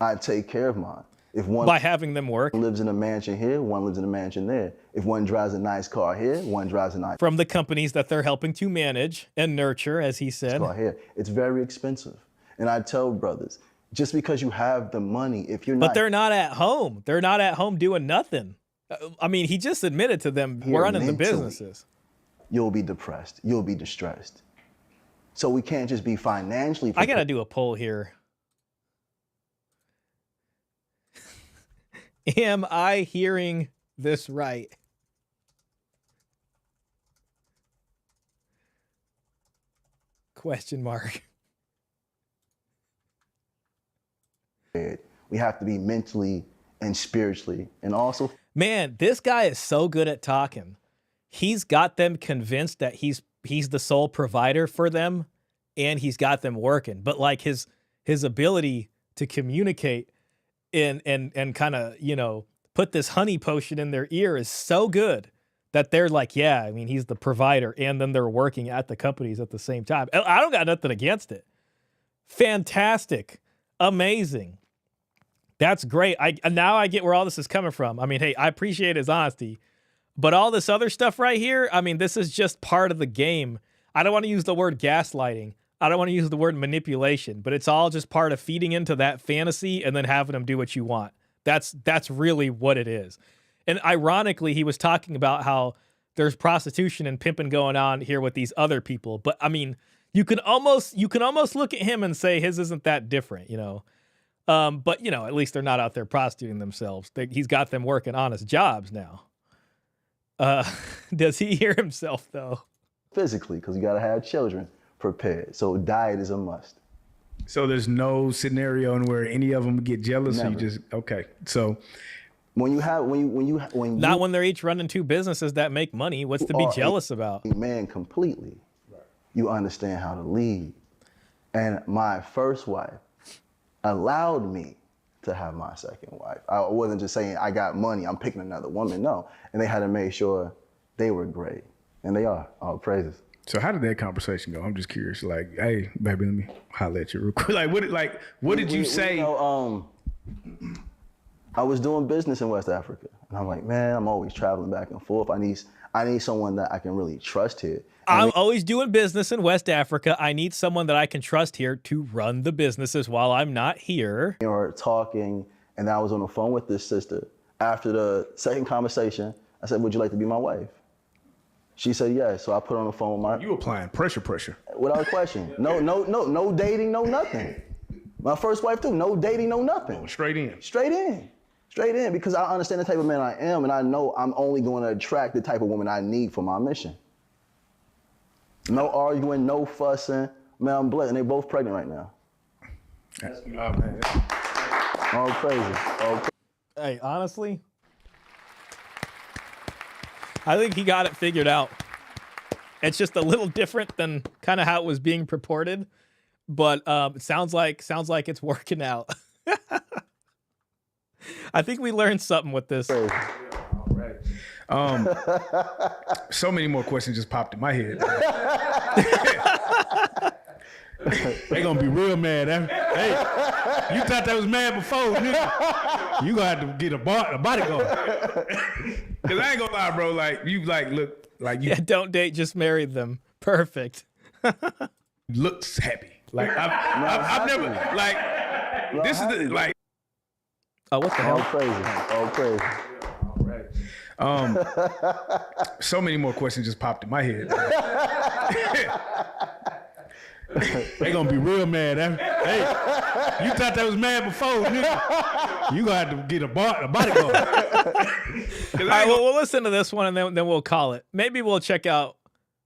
I take care of mine. If one by having them work, lives in a mansion here, one lives in a mansion there. If one drives a nice car here, one drives a nice from the companies that they're helping to manage and nurture, as he said. Car here. It's very expensive. And I tell brothers, just because you have the money, if you're not... But they're not at home. They're not at home doing nothing. I mean, he just admitted to them running the businesses. You'll be depressed. You'll be distressed. So we can't just be financially... I got to do a poll here. Am I hearing this right? Question mark. We have to be mentally and spiritually and also. Man, this guy is so good at talking. He's got them convinced that he's the sole provider for them, and he's got them working. But like his ability to communicate and kind of, you know, put this honey potion in their ear is so good that they're like, yeah, I mean, he's the provider, and then they're working at the companies at the same time. I don't got nothing against it. Fantastic. Amazing. That's great. Now I get where all this is coming from. I mean, hey, I appreciate his honesty, but all this other stuff right here, I mean, this is just part of the game. I don't want to use the word gaslighting. I don't want to use the word manipulation, but it's all just part of feeding into that fantasy and then having them do what you want. That's really what it is. And ironically, he was talking about how there's prostitution and pimping going on here with these other people. But I mean, you can almost look at him and say his isn't that different, you know. But you know, at least they're not out there prostituting themselves. He's got them working honest jobs now. Does he hear himself though? Physically, because you got to have children prepared. So diet is a must. So there's no scenario in where any of them get jealous. Never. Or you just okay. So when not when they're each running two businesses that make money. What's to be jealous about? Man, completely. You understand how to lead. And my first wife allowed me to have my second wife. I wasn't just saying I got money, I'm picking another woman. No. And they had to make sure they were great. And they are. All praises. So how did that conversation go? I'm just curious. Like, hey, baby, let me holler at you real quick. What did you say? You know, I was doing business in West Africa. And I'm like, man, I'm always traveling back and forth. I need someone that I can really trust here. I'm always doing business in West Africa. I need someone that I can trust here to run the businesses while I'm not here. We were talking, and I was on the phone with this sister. After the second conversation, I said, would you like to be my wife? She said yes. So I put her on the phone with my... You applying pressure. Without question. No dating, no nothing. My first wife too, no dating, no nothing. Oh, straight in. Straight in, because I understand the type of man I am, and I know I'm only going to attract the type of woman I need for my mission. No arguing, no fussing. Man, I'm blessed, and they're both pregnant right now. Oh, man. All crazy. Hey, honestly, I think he got it figured out. It's just a little different than kind of how it was being purported, but it sounds like it's working out. I think we learned something with this. All right. So many more questions just popped in my head. They gonna be real mad. Hey, you thought that was mad before, nigga. You gonna have to get a bodyguard. Cause I ain't gonna lie, bro. Like you, look like you. Yeah, don't date, just marry them. Perfect. Looks happy. Like I've never like. This is the like. Oh, what the hell? All crazy. All right. So many more questions just popped in my head. They gonna be real mad. Hey, you thought that was mad before, nigga. You gonna have to get a bodyguard. All right, well, we'll listen to this one and then we'll call it. Maybe we'll check out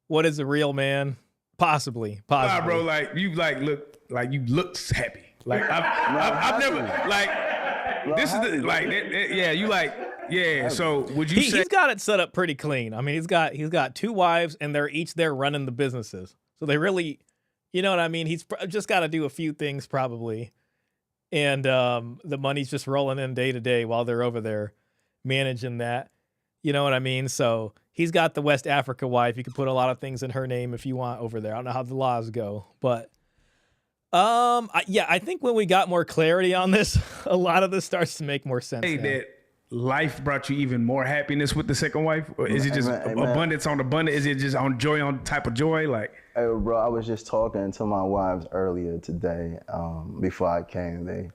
what is a real man. Possibly. Nah, bro, like you look like you looks happy. Like I've never like. This is the like yeah. You like yeah. So would you say he's got it set up pretty clean? I mean, he's got two wives and they're each there running the businesses. So they really. You know what I mean? He's just got to do a few things probably. And the money's just rolling in day to day while they're over there managing that. You know what I mean? So he's got the West Africa wife. You can put a lot of things in her name if you want over there. I don't know how the laws go. But I think when we got more clarity on this, a lot of this starts to make more sense. Hey, that life brought you even more happiness with the second wife? Or is it just abundance on abundance? Is it just on joy on type of joy? Like, hey, bro, I was just talking to my wives earlier today. Before I came, they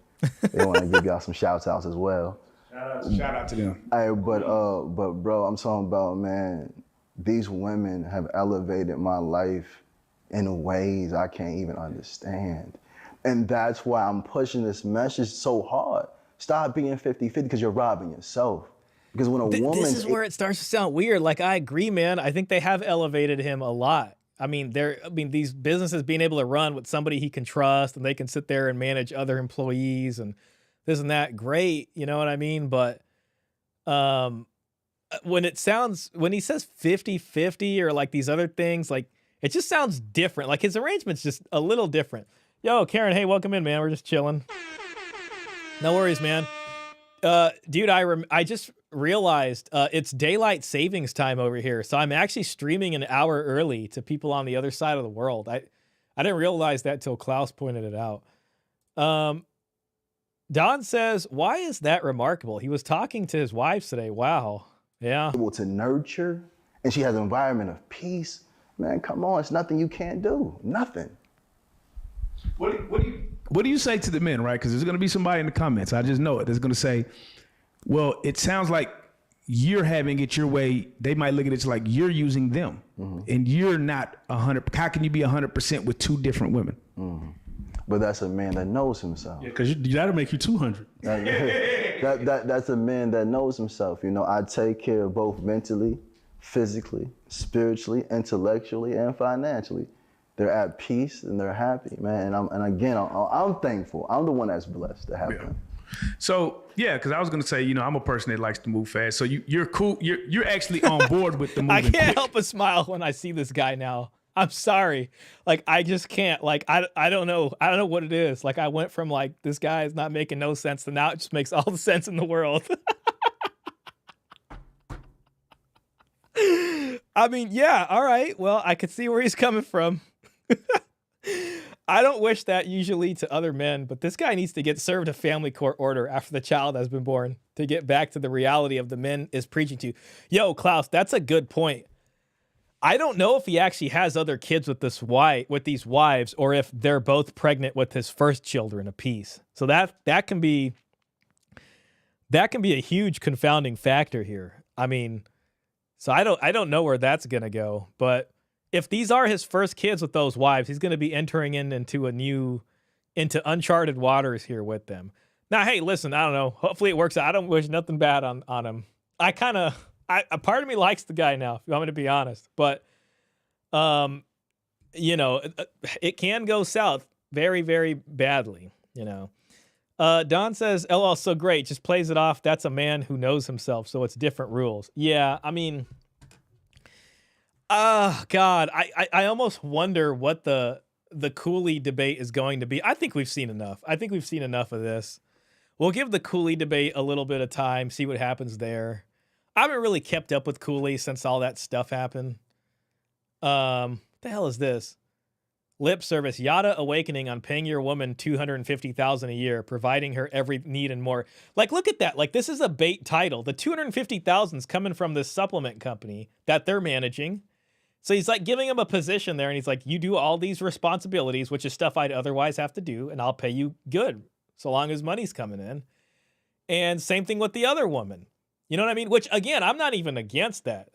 want to give y'all some shouts outs as well. Shout out to them. Hey, but bro, I'm talking about, man, these women have elevated my life in ways I can't even understand. And that's why I'm pushing this message so hard. Stop being 50-50 because you're robbing yourself. Because when a woman... This is where it starts to sound weird. Like, I agree, man. I think they have elevated him a lot. I mean, these businesses being able to run with somebody he can trust, and they can sit there and manage other employees and this and that. Great. You know what I mean? But when he says 50-50 or like these other things, like, it just sounds different. Like, his arrangement's just a little different. Yo, Karen, hey, welcome in, man. We're just chilling. No worries, man. Dude, I just realized it's daylight savings time over here, so I'm actually streaming an hour early to people on the other side of the world. I didn't realize that till Klaus pointed it out. Don says, why is that remarkable? He was talking to his wives today. Wow. Yeah. Able to nurture, and she has an environment of peace. Man, come on, it's nothing you can't do. Nothing. What do you say to the men, right? Because there's going to be somebody in the comments, I just know it, that's going to say, well, it sounds like you're having it your way. They might look at it like you're using them, and you're not 100. How can you be 100% with two different women? But that's a man that knows himself. Yeah, because that'll make you 200. That's a man that knows himself. You know, I take care of both mentally, physically, spiritually, intellectually, and financially. They're at peace and they're happy, man. And again, I'm thankful. I'm the one that's blessed to have them. So yeah, because I was gonna say, you know, I'm a person that likes to move fast. So you're cool. You're actually on board with the moving. I can't quick. help but smile when I see this guy now. I'm sorry. Like, I just can't. Like, I don't know. I don't know what it is. Like, I went from like, this guy is not making no sense to now it just makes all the sense in the world. I mean, yeah, all right. Well, I could see where he's coming from. I don't wish that usually to other men, but this guy needs to get served a family court order after the child has been born to get back to the reality of the men is preaching to. Yo, Klaus, that's a good point. I don't know if he actually has other kids with these wives, or if they're both pregnant with his first children apiece. So that can be a huge confounding factor here. I mean, so I don't know where that's gonna go, but if these are his first kids with those wives, he's going to be entering into uncharted waters here with them. Now, hey, listen, I don't know. Hopefully it works out. I don't wish nothing bad on him. A part of me likes the guy now, if you want me to be honest. But, you know, it can go south very, very badly, you know. Don says, LL, so great. Just plays it off. That's a man who knows himself, so it's different rules. Yeah, I mean... God, I almost wonder what the Cooley debate is going to be. I think we've seen enough. I think we've seen enough of this. We'll give the Cooley debate a little bit of time, see what happens there. I haven't really kept up with Cooley since all that stuff happened. What the hell is this? Lip service, Yada awakening on paying your woman $250,000 a year, providing her every need and more. Like, look at that. Like, this is a bait title. The $250,000 is coming from this supplement company that they're managing. So he's like giving him a position there, and he's like, you do all these responsibilities, which is stuff I'd otherwise have to do, and I'll pay you good, so long as money's coming in. And same thing with the other woman. You know what I mean? Which, again, I'm not even against that.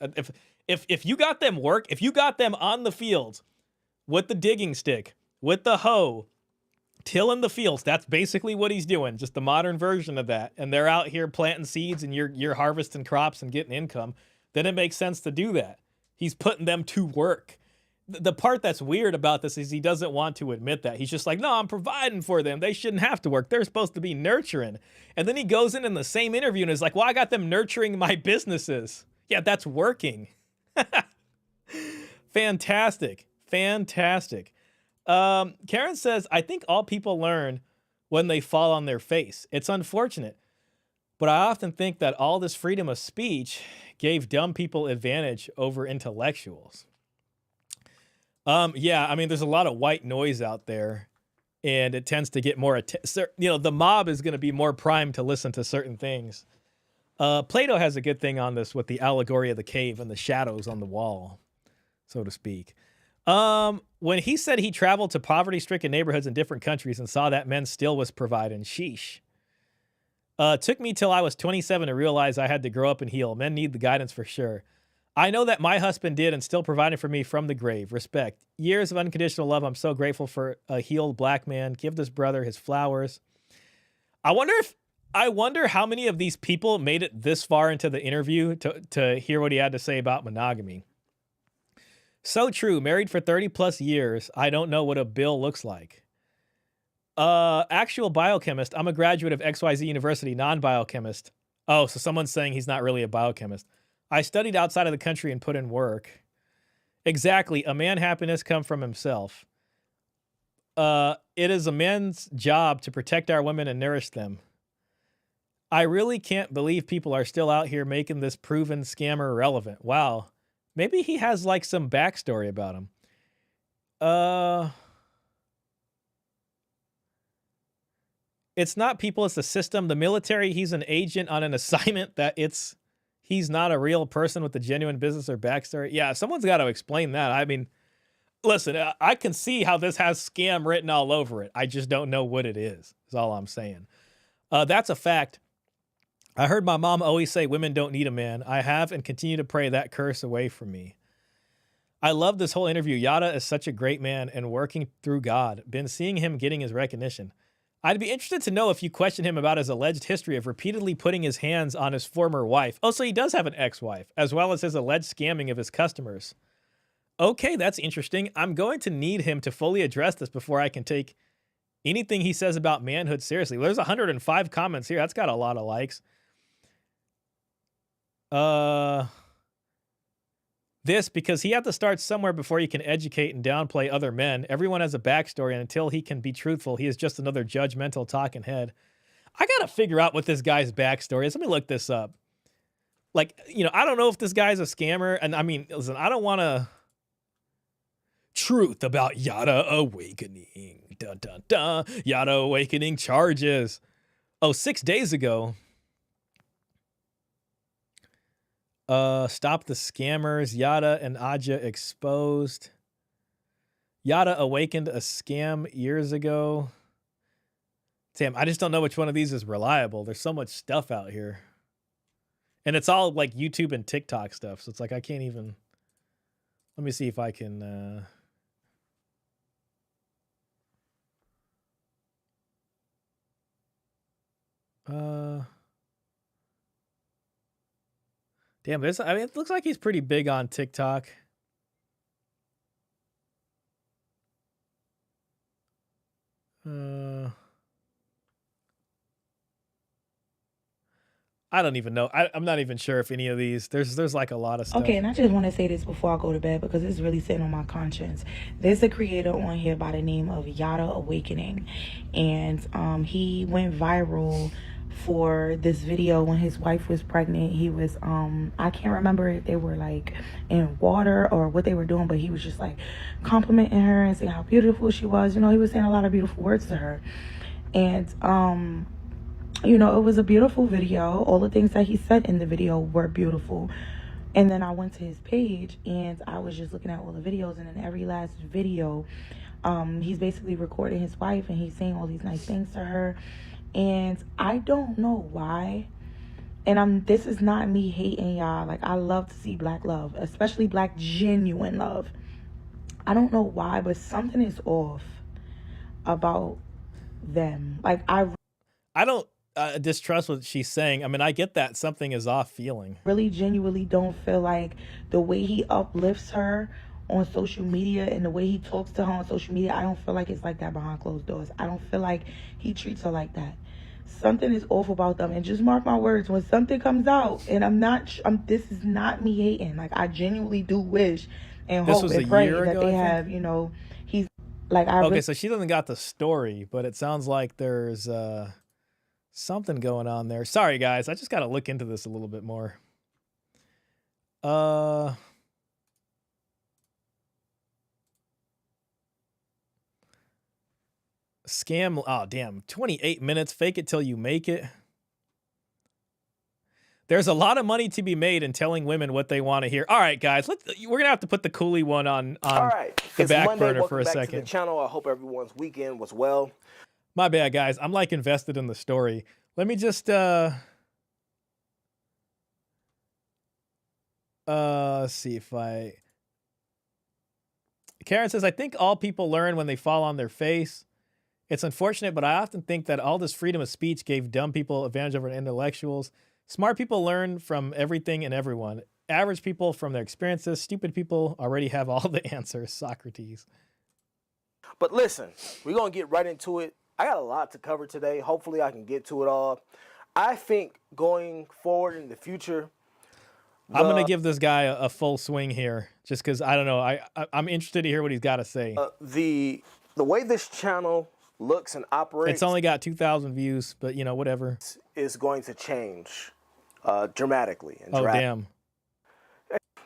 If you got them work, if you got them on the fields with the digging stick, with the hoe, tilling the fields, that's basically what he's doing, just the modern version of that. And they're out here planting seeds, and you're harvesting crops and getting income, then it makes sense to do that. He's putting them to work. The part that's weird about this is he doesn't want to admit that. He's just like, no, I'm providing for them. They shouldn't have to work. They're supposed to be nurturing. And then he goes in the same interview and is like, well, I got them nurturing my businesses. Yeah, that's working. Fantastic. Fantastic. Karen says, I think all people learn when they fall on their face. It's unfortunate, but I often think that all this freedom of speech gave dumb people advantage over intellectuals. Yeah, I mean, there's a lot of white noise out there, and it tends to get more attention. You know, the mob is going to be more primed to listen to certain things. Plato has a good thing on this with the allegory of the cave and the shadows on the wall, so to speak. When he said he traveled to poverty-stricken neighborhoods in different countries and saw that men still was providing, sheesh. Took me till I was 27 to realize I had to grow up and heal. Men need the guidance for sure. I know that my husband did and still provided for me from the grave. Respect. Years of unconditional love. I'm so grateful for a healed black man. Give this brother his flowers. I wonder I wonder how many of these people made it this far into the interview to hear what he had to say about monogamy. So true. Married for 30 plus years. I don't know what a bill looks like. Actual biochemist. I'm a graduate of XYZ University, non-biochemist. Oh, so someone's saying he's not really a biochemist. I studied outside of the country and put in work. Exactly. A man happiness come from himself. It is a man's job to protect our women and nourish them. I really can't believe people are still out here making this proven scammer relevant. Wow. Maybe he has like some backstory about him. It's not people, it's the system. The military, he's an agent on an assignment that he's not a real person with a genuine business or backstory. Yeah, someone's got to explain that. I mean, listen, I can see how this has scam written all over it. I just don't know what it is all I'm saying. That's a fact. I heard my mom always say women don't need a man. I have and continue to pray that curse away from me. I love this whole interview. Yada is such a great man and working through God. Been seeing him getting his recognition. I'd be interested to know if you question him about his alleged history of repeatedly putting his hands on his former wife. Oh, so he does have an ex-wife, as well as his alleged scamming of his customers. Okay, that's interesting. I'm going to need him to fully address this before I can take anything he says about manhood seriously. There's 105 comments here. That's got a lot of likes. This, because he had to start somewhere before he can educate and downplay other men. Everyone has a backstory, and until he can be truthful, he is just another judgmental talking head. I got to figure out what this guy's backstory is. Let me look this up. Like, you know, I don't know if this guy's a scammer. And I mean, listen, I don't want to... Truth about Yada awakening. Dun, dun, dun. Yada awakening charges. Oh, 6 days ago... Stop the scammers. Yada and Aja exposed. Yada awakened a scam years ago. Damn, I just don't know which one of these is reliable. There's so much stuff out here. And it's all like YouTube and TikTok stuff. So it's like I can't even... Let me see if I can... Damn, this, I mean, it looks like he's pretty big on TikTok. I don't even know. I'm not even sure if any of these, there's like a lot of stuff. Okay, and I just want to say this before I go to bed because it's really sitting on my conscience. There's a creator on here by the name of Yada Awakening, and he went viral for this video when his wife was pregnant. He was I can't remember if they were like in water or what they were doing, but he was just like complimenting her and saying how beautiful she was. You know, he was saying a lot of beautiful words to her, and you know, it was a beautiful video. All the things that he said in the video were beautiful. And then I went to his page and I was just looking at all the videos, and in every last video he's basically recording his wife and he's saying all these nice things to her. And I don't know why. And this is not me hating y'all. Like, I love to see black love, especially black genuine love. I don't know why, but something is off about them. Like, I don't distrust what she's saying. I mean, I get that something is off feeling. Really genuinely don't feel like the way he uplifts her on social media and the way he talks to her on social media, I don't feel like it's like that behind closed doors. I don't feel like he treats her like that. Something is off about them, and just mark my words, when something comes out, and this is not me hating, like, I genuinely do wish and hope and pray that they have, you know, he's like, okay, so she doesn't got the story, but it sounds like there's something going on there. Sorry guys, I just got to look into this a little bit more. Scam. Oh, damn. 28 minutes. Fake it till you make it. There's a lot of money to be made in telling women what they want to hear. All right, guys. We're going to have to put the Cooley one on All right. the back Monday. burner Welcome for a back second. To the channel. I hope everyone's weekend was well. My bad, guys. I'm like invested in the story. Let me just see if I... Karen says, I think all people learn when they fall on their face. It's unfortunate, but I often think that all this freedom of speech gave dumb people advantage over intellectuals. Smart people learn from everything and everyone. Average people from their experiences. Stupid people already have all the answers. Socrates. But listen, we're going to get right into it. I got a lot to cover today. Hopefully I can get to it all. I think going forward in the future, I'm going to give this guy a full swing here just because, I don't know, I'm interested to hear what he's got to say. The way this channel looks and operates. It's only got 2,000 views, but, you know, whatever. Is going to change dramatically. And oh, damn.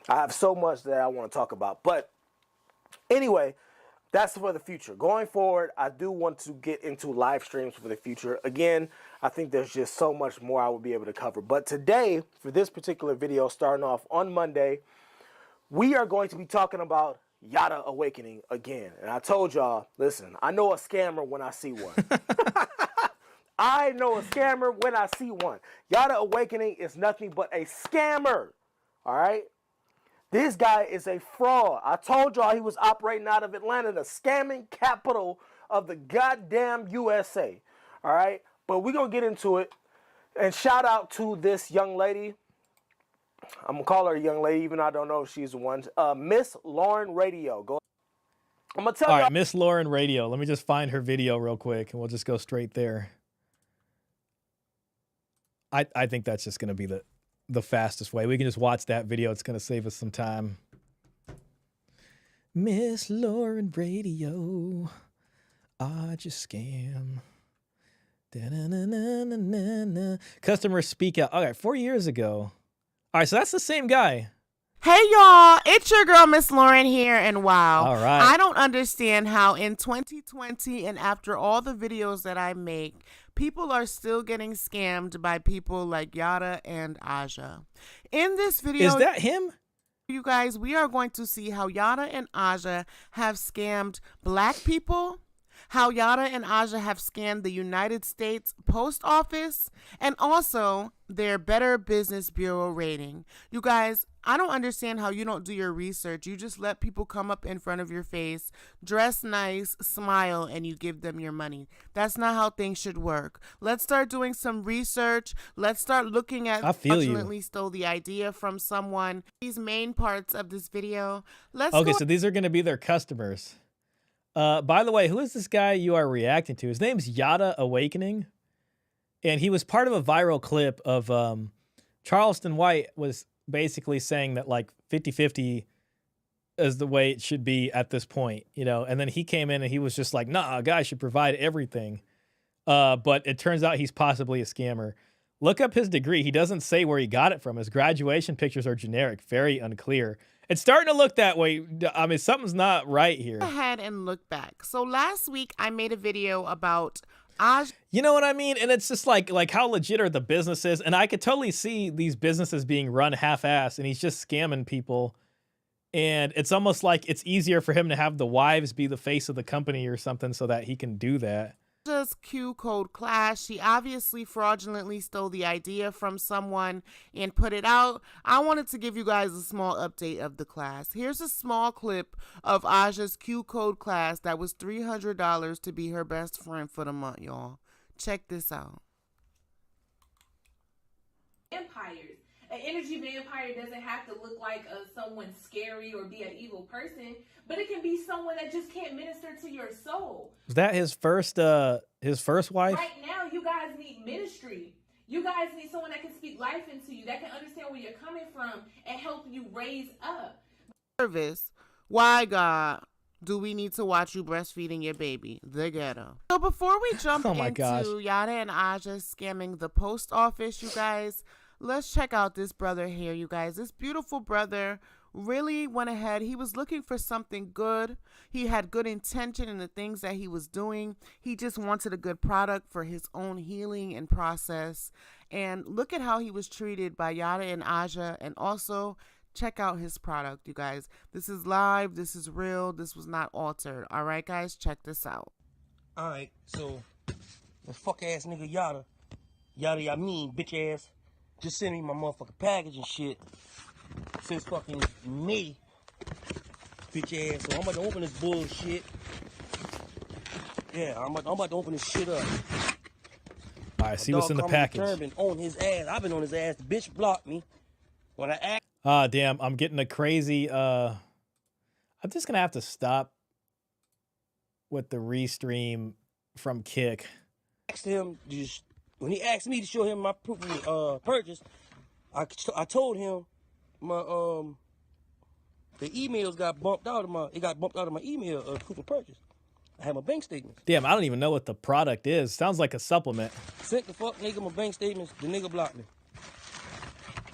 I have so much that I want to talk about. But anyway, that's for the future. Going forward, I do want to get into live streams for the future. Again, I think there's just so much more I will be able to cover. But today, for this particular video, starting off on Monday, we are going to be talking about Yada Awakening again. And I told y'all, listen, I know a scammer when I see one. I know a scammer when I see one. Yada Awakening is nothing but a scammer. All right? This guy is a fraud. I told y'all he was operating out of Atlanta, the scamming capital of the goddamn USA. All right? But we're going to get into it. And shout out to this young lady. I'm going to call her a young lady, even though I don't know if she's the one. Miss Lauren Radio. Go. I'm going to tell you. All right, Miss Lauren Radio. Let me just find her video real quick, and we'll just go straight there. I think that's just going to be the fastest way. We can just watch that video. It's going to save us some time. Miss Lauren Radio. I just scam. Da-na-na-na-na-na-na. Customer speak out. Okay, 4 years ago. All right, so that's the same guy. Hey, y'all. It's your girl, Miss Lauren here. And wow, all right. I don't understand how in 2020 and after all the videos that I make, people are still getting scammed by people like Yada and Aja. In this video, is that him? You guys, we are going to see how Yada and Aja have scammed black people, how Yada and Aja have scammed the United States Post Office, and also their Better Business Bureau rating. You guys, I don't understand how you don't do your research. You just let people come up in front of your face, dress nice, smile, and you give them your money. That's not how things should work. Let's start doing some research. Let's start looking at fraudulently stole the idea from someone. These main parts of this video. Okay, so these are going to be their customers. By the way, who is this guy you are reacting to? His name's Yada Awakening. And he was part of a viral clip of Charleston White was basically saying that like 50-50 is the way it should be at this point, you know, and then he came in and he was just like, nah, a guy should provide everything. But it turns out he's possibly a scammer. Look up his degree. He doesn't say where he got it from. His graduation pictures are generic, very unclear. It's starting to look that way. I mean, something's not right here. Go ahead and look back. So last week I made a video about you know what I mean? And it's just like how legit are the businesses? And I could totally see these businesses being run half-assed and he's just scamming people. And it's almost like it's easier for him to have the wives be the face of the company or something so that he can do that. Just Q code class. She obviously fraudulently stole the idea from someone and put it out. I wanted to give you guys a small update of the class. Here's a small clip of Aja's Q code class that was $300 to be her best friend for the month, y'all. Check this out. Vampires. An energy vampire doesn't have to look like someone scary or be an evil person, but it can be someone that just can't minister to your soul. Was that his first wife? Right now, you guys need ministry. You guys need someone that can speak life into you, that can understand where you're coming from and help you raise up. Service. Why, God, do we need to watch you breastfeeding your baby? The ghetto. So before we jump into Yada and Aja scamming the post office, you guys, let's check out this brother here, you guys. This beautiful brother really went ahead. He was looking for something good. He had good intention in the things that he was doing. He just wanted a good product for his own healing and process. And look at how he was treated by Yada and Aja. And also check out his product, you guys. This is live. This is real. This was not altered. All right, guys, check this out. All right, so the fuck ass nigga Yada, I mean bitch ass, just send me my motherfucking package and shit since fucking May, bitch ass. So I'm about to open this bullshit. Yeah, I'm about to open this shit up. All right, see what's in the package. Been on his ass. I've been on his ass. The bitch blocked me. When I asked. Ah, damn, I'm getting a crazy. I'm just gonna have to stop with the restream from Kick. Asked him just when he asked me to show him my proof of purchase, I told him my the emails got bumped out of my email proof of purchase. I have my bank statements. Damn, I don't even know what the product is. Sounds like a supplement. Sent the fuck nigga my bank statements. The nigga blocked me.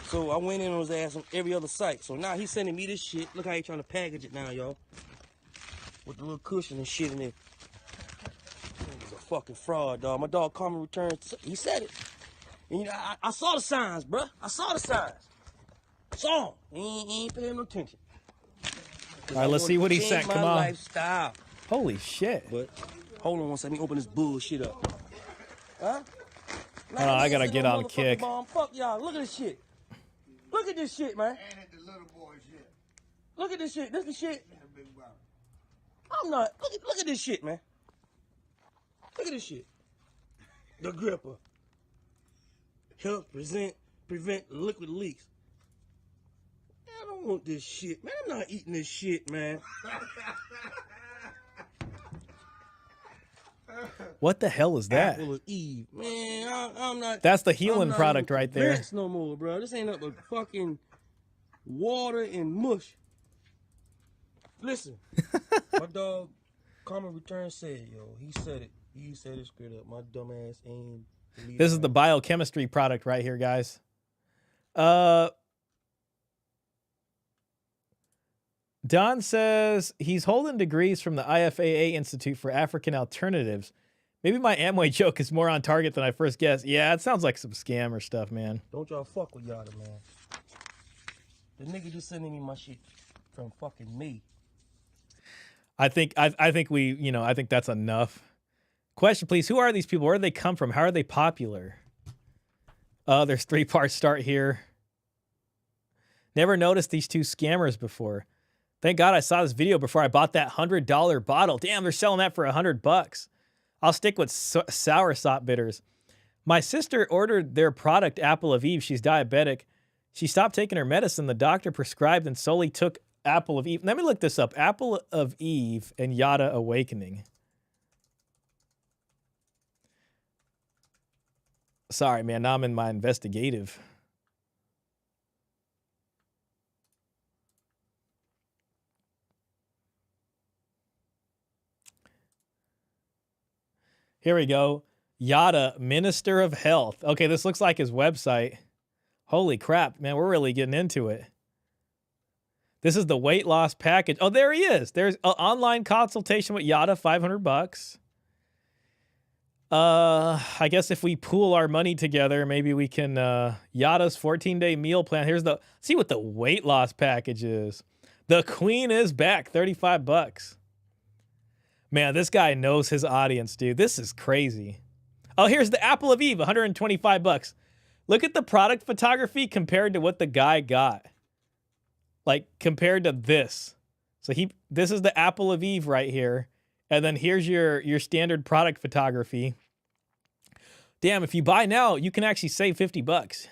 So I went in on his ass on every other site. So now he's sending me this shit. Look how he trying to package it now, y'all. With the little cushion and shit in it. He's a fucking fraud, dog. My dog Karma returns. He said it. And you know, I saw the signs, bruh. I saw the signs. Saw him. He ain't paying no attention. All right, let's see what he sent. Come on. Lifestyle. Holy shit. But hold on one second. Let me open this bullshit up. Huh? Hold on, I gotta get on Kick. Bomb. Fuck y'all. Look at this shit. Look at this shit, man. Look at this shit. This the shit. I'm not. Look at this shit, man. Look at this shit. The gripper. Help prevent liquid leaks. Man, I don't want this shit, man. I'm not eating this shit, man. What the hell is that? Apple of Eve, man. I'm not. That's the healing product right there. No more, bro. This ain't nothing but fucking water and mush. Listen, my dog, Karma Return said, yo, he said it. He said it straight up. My dumb ass ain't. This is the biochemistry product right here, guys. Don says he's holding degrees from the IFAA Institute for African Alternatives. Maybe my Amway joke is more on target than I first guessed. Yeah, it sounds like some scammer stuff, man. Don't y'all fuck with Yada, man. The nigga just sending me my shit from fucking me. I think we, you know, I think that's enough. Question, please. Who are these people? Where do they come from? How are they popular? There's 3 parts start here. Never noticed these 2 scammers before. Thank God I saw this video before I bought that $100 bottle. Damn, they're selling that for $100. I'll stick with soursop bitters. My sister ordered their product, Apple of Eve. She's diabetic. She stopped taking her medicine. The doctor prescribed and solely took Apple of Eve. Let me look this up. Apple of Eve and Yada Awakening. Sorry, man. Now I'm in my investigative. Here we go. Yada, Minister of Health. Okay, this looks like his website. Holy crap, man. We're really getting into it. This is the weight loss package. Oh, there he is. There's an online consultation with Yada, $500. I guess if we pool our money together, maybe we can, Yada's 14-day meal plan. Here's the, see what the weight loss package is. The Queen is back, $35. Man, this guy knows his audience, dude. This is crazy. Oh, here's the Apple of Eve, $125. Look at the product photography compared to what the guy got. Like, compared to this. So this is the Apple of Eve right here. And then here's your standard product photography. Damn, if you buy now, you can actually save $50.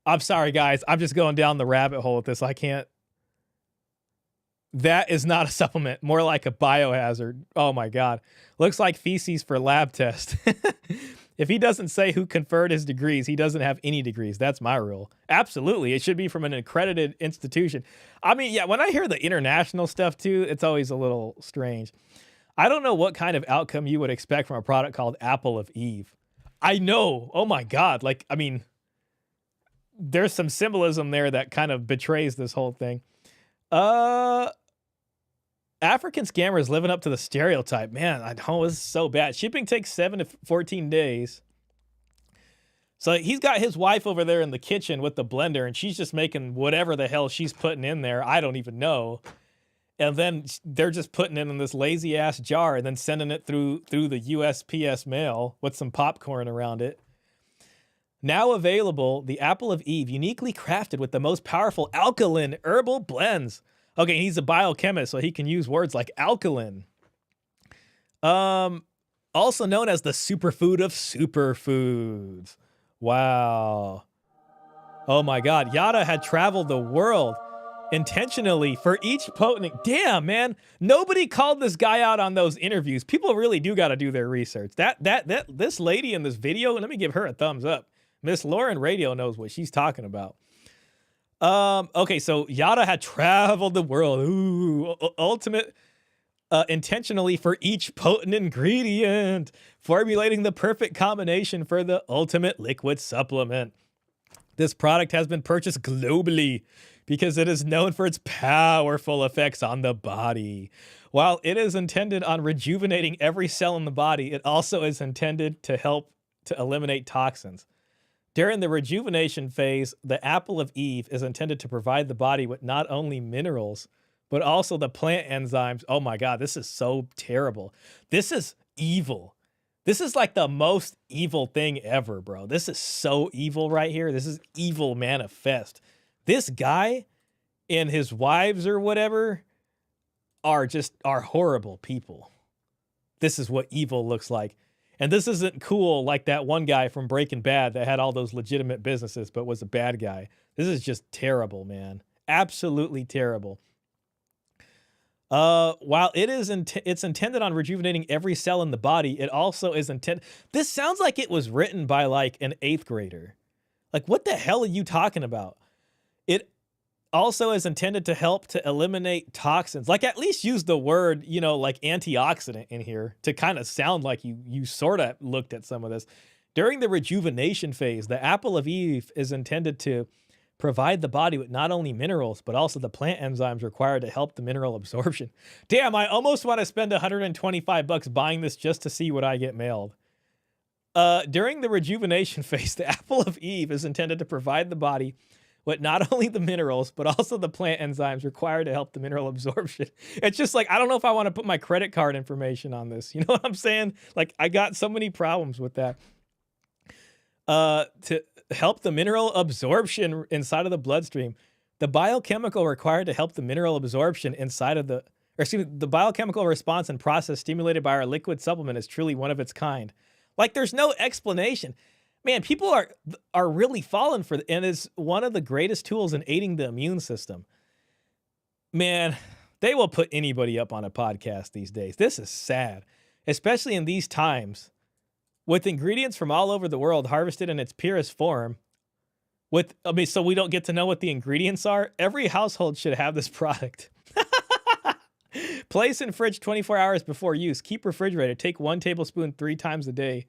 I'm sorry, guys. I'm just going down the rabbit hole with this. I can't. That is not a supplement. More like a biohazard. Oh, my God. Looks like feces for lab test. If he doesn't say who conferred his degrees, he doesn't have any degrees. That's my rule. Absolutely. It should be from an accredited institution. I mean, yeah, when I hear the international stuff, too, it's always a little strange. I don't know what kind of outcome you would expect from a product called Apple of Eve. I know. Oh, my God. Like, I mean, there's some symbolism there that kind of betrays this whole thing. African scammers living up to the stereotype. Man, I know this is so bad. Shipping takes 7 to 14 days. So he's got his wife over there in the kitchen with the blender, and she's just making whatever the hell she's putting in there. I don't even know. And then they're just putting it in this lazy-ass jar and then sending it through the USPS mail with some popcorn around it. Now available, the Apple of Eve, uniquely crafted with the most powerful alkaline herbal blends. Okay, he's a biochemist, so he can use words like alkaline. Also known as the superfood of superfoods. Wow. Oh my God. Yada had traveled the world intentionally for each potent. Damn, man. Nobody called this guy out on those interviews. People really do got to do their research. This lady in this video, let me give her a thumbs up. Miss Lauren Radio knows what she's talking about. Okay, so Yada had traveled the world. Ooh, ultimate intentionally for each potent ingredient, formulating the perfect combination for the ultimate liquid supplement. This product has been purchased globally because it is known for its powerful effects on the body. While it is intended on rejuvenating every cell in the body, it also is intended to help to eliminate toxins. During the rejuvenation phase, the apple of Eve is intended to provide the body with not only minerals, but also the plant enzymes. Oh my God, this is so terrible. This is evil. This is like the most evil thing ever, bro. This is so evil right here. This is evil manifest. This guy and his wives or whatever are horrible people. This is what evil looks like. And this isn't cool like that one guy from Breaking Bad that had all those legitimate businesses but was a bad guy. This is just terrible, man. Absolutely terrible. While it's intended on rejuvenating every cell in the body, it also is intended. This sounds like it was written by like an 8th grader. Like, what the hell are you talking about? It also is intended to help to eliminate toxins. Like, at least use the word, you know, like antioxidant in here to kind of sound like you sort of looked at some of this. During the rejuvenation phase, the apple of Eve is intended to provide the body with not only minerals, but also the plant enzymes required to help the mineral absorption. Damn, I almost want to spend $125 buying this just to see what I get mailed. During the rejuvenation phase, the apple of Eve is intended to provide the body with not only the minerals, but also the plant enzymes required to help the mineral absorption. It's just like, I don't know if I want to put my credit card information on this. You know what I'm saying? Like, I got so many problems with that. To help the mineral absorption inside of the bloodstream, the biochemical required to help the mineral absorption inside of the biochemical response and process stimulated by our liquid supplement is truly one of its kind. Like, there's no explanation. Man, people are really falling for it, and it's one of the greatest tools in aiding the immune system. Man, they will put anybody up on a podcast these days. This is sad, especially in these times. With ingredients from all over the world harvested in its purest form, so we don't get to know what the ingredients are. Every household should have this product. Place in fridge 24 hours before use. Keep refrigerated. Take 1 tablespoon 3 times a day.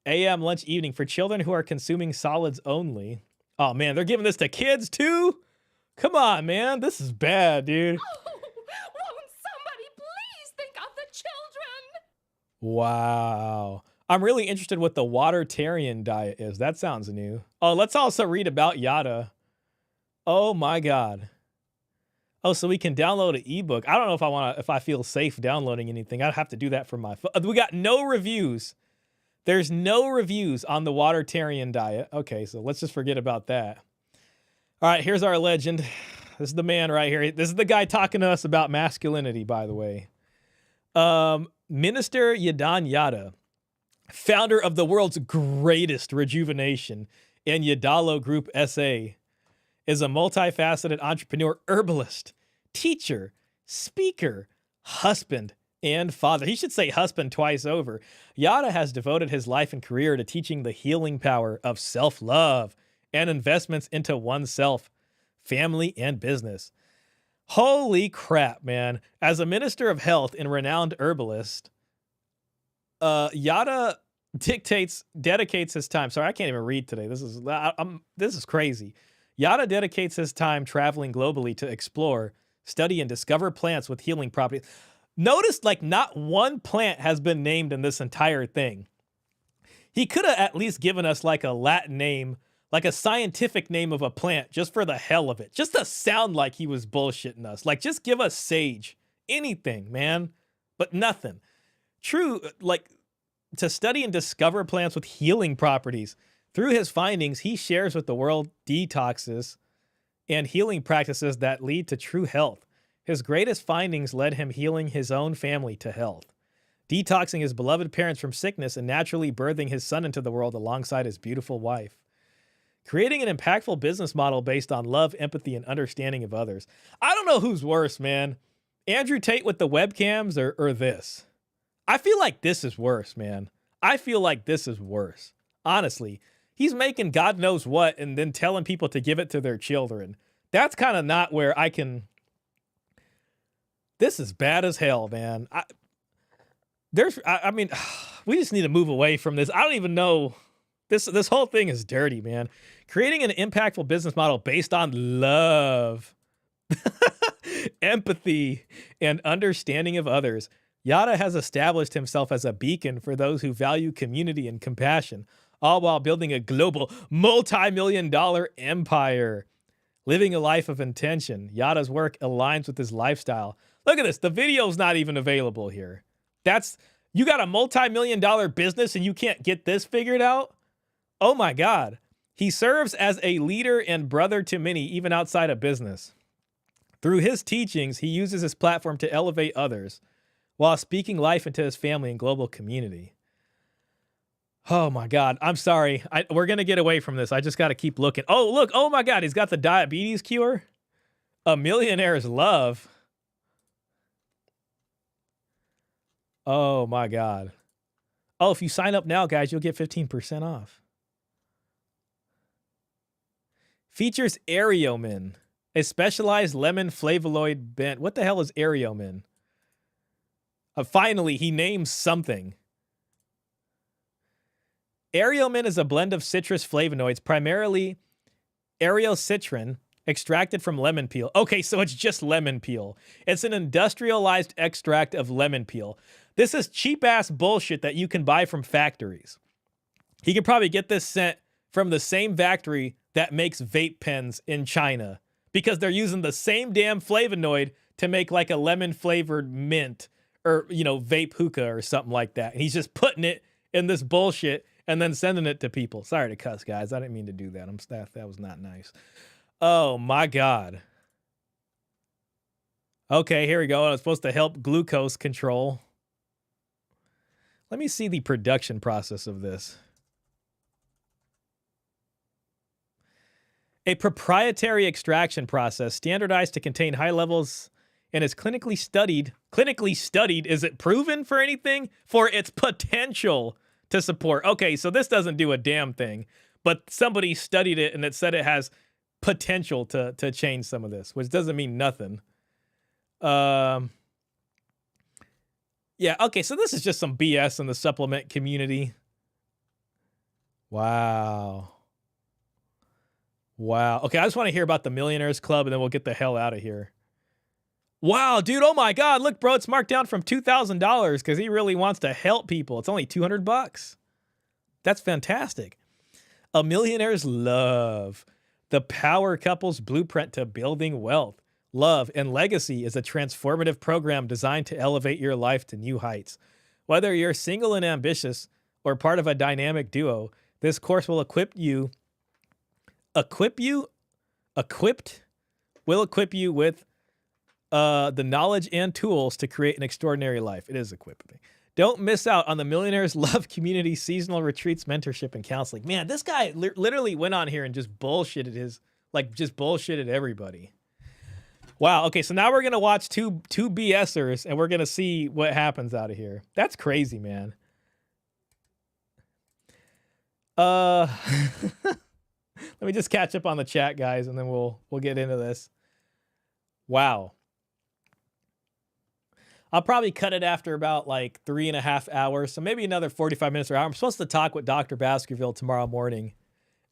AM, lunch, evening for children who are consuming solids only. Oh man, they're giving this to kids too? Come on, man. This is bad, dude. Oh, won't somebody please think of the children? Wow. I'm really interested what the watertarian diet is. That sounds new. Oh, let's also read about Yada. Oh my God. Oh, so we can download an ebook. I don't know if I feel safe downloading anything. I'd have to do that from my phone. We got no reviews. There's no reviews on the watertarian diet. Okay, so let's just forget about that. All right, here's our legend. This is the man right here. This is the guy talking to us about masculinity, by the way. Minister Yadan Yada, founder of the world's greatest rejuvenation and Yadalo Group SA, is a multifaceted entrepreneur, herbalist, teacher, speaker, husband, and father. He should say husband twice over. Yada has devoted his life and career to teaching the healing power of self-love and investments into oneself, family, and business. Holy crap, man. As a minister of health and renowned herbalist, Yada dedicates his time. Sorry, I can't even read today. This is crazy. Yada dedicates his time traveling globally to explore, study, and discover plants with healing properties. Notice, like, not one plant has been named in this entire thing. He could have at least given us like a Latin name, like a scientific name of a plant, just for the hell of it. Just to sound like he was bullshitting us. Like, just give us sage. Anything, man. But nothing. True, like, to study and discover plants with healing properties. Through his findings, he shares with the world detoxes and healing practices that lead to true health. His greatest findings led him healing his own family to health. detoxing his beloved parents from sickness and naturally birthing his son into the world alongside his beautiful wife. Creating an impactful business model based on love, empathy, and understanding of others. I don't know who's worse, man. Andrew Tate with the webcams or this. I feel like this is worse, man. I feel like this is worse. Honestly, he's making God knows what and then telling people to give it to their children. That's kind of not where I can... This is bad as hell, man. I mean, we just need to move away from this. I don't even know. This whole thing is dirty, man. Creating an impactful business model based on love, empathy, and understanding of others. Yada has established himself as a beacon for those who value community and compassion, all while building a global multi-million-dollar empire. Living a life of intention. Yada's work aligns with his lifestyle. Look at this. The video's not even available here. You got a multi-million-dollar business and you can't get this figured out? Oh my God. He serves as a leader and brother to many, even outside of business. Through his teachings, he uses his platform to elevate others while speaking life into his family and global community. Oh my God. I'm sorry. We're going to get away from this. I just got to keep looking. Oh, look. Oh my God. He's got the diabetes cure. A millionaire's love. Oh my God. Oh, if you sign up now, guys, you'll get 15% off. Features Areomin, a specialized lemon flavonoid blend. What the hell is Areomin? Finally, he names something. Areomin is a blend of citrus flavonoids, primarily areocitrin, extracted from lemon peel. Okay, so it's just lemon peel. It's an industrialized extract of lemon peel. This is cheap-ass bullshit that you can buy from factories. He could probably get this sent from the same factory that makes vape pens in China because they're using the same damn flavonoid to make like a lemon-flavored mint or, vape hookah or something like that. And he's just putting it in this bullshit and then sending it to people. Sorry to cuss, guys. I didn't mean to do that. That was not nice. Oh, my God. Okay, here we go. It's supposed to help glucose control. Let me see the production process of this. A proprietary extraction process standardized to contain high levels and is clinically studied. Clinically studied, is it proven for anything? For its potential to support. Okay, so this doesn't do a damn thing, but somebody studied it and it said it has potential to change some of this, which doesn't mean nothing. Yeah, okay, so this is just some BS in the supplement community. Wow. Okay, I just want to hear about the Millionaires Club and then we'll get the hell out of here. Wow, dude, oh my God. Look, bro, it's marked down from $2,000 because he really wants to help people. It's only $200. That's fantastic. A Millionaire's Love. The power couple's blueprint to building wealth, love, and legacy is a transformative program designed to elevate your life to new heights. Whether you're single and ambitious or part of a dynamic duo, this course will equip you with the knowledge and tools to create an extraordinary life. It is equipping. Don't miss out on the Millionaires Love Community seasonal retreats, mentorship, and counseling. Man, this guy literally went on here and just bullshitted everybody. Wow. Okay, so now we're gonna watch two BSers and we're gonna see what happens out of here. That's crazy, man. Let me just catch up on the chat, guys, and then we'll get into this. Wow. I'll probably cut it after about like 3.5 hours, so maybe another 45 minutes or hour. I'm supposed to talk with Dr. Baskerville tomorrow morning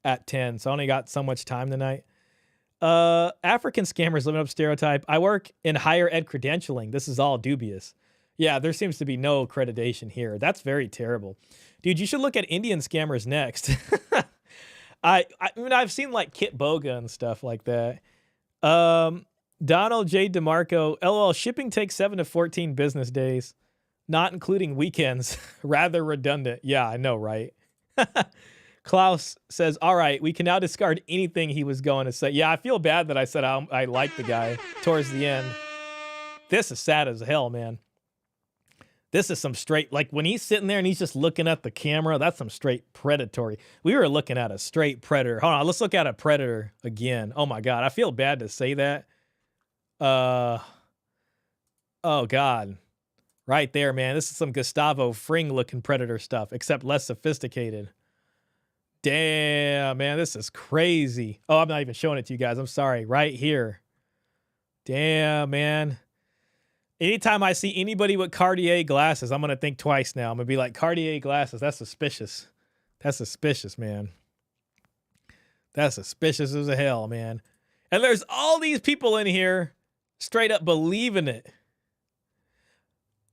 at 10, so I only got so much time tonight. African scammers living up stereotype. I work in higher ed credentialing. This is all dubious. Yeah, there seems to be no accreditation here. That's very terrible. Dude, you should look at Indian scammers next. I mean, I've seen like Kit Boga and stuff like that. Donald J. DeMarco, LOL, shipping takes 7 to 14 business days, not including weekends. Rather redundant. Yeah, I know, right? Klaus says, all right, we can now discard anything he was going to say. Yeah, I feel bad that I said I like the guy towards the end. This is sad as hell, man. This is some straight, like when he's sitting there and he's just looking at the camera, that's some straight predatory. We were looking at a straight predator. Hold on, let's look at a predator again. Oh my God, I feel bad to say that. Oh God. Right there, man. This is some Gustavo Fring looking predator stuff, except less sophisticated. Damn, man, this is crazy. Oh, I'm not even showing it to you guys. I'm sorry. Right here. Damn, man. Anytime I see anybody with Cartier glasses, I'm going to think twice now. I'm going to be like, Cartier glasses, that's suspicious. That's suspicious, man. That's suspicious as hell, man. And there's all these people in here straight up believing it.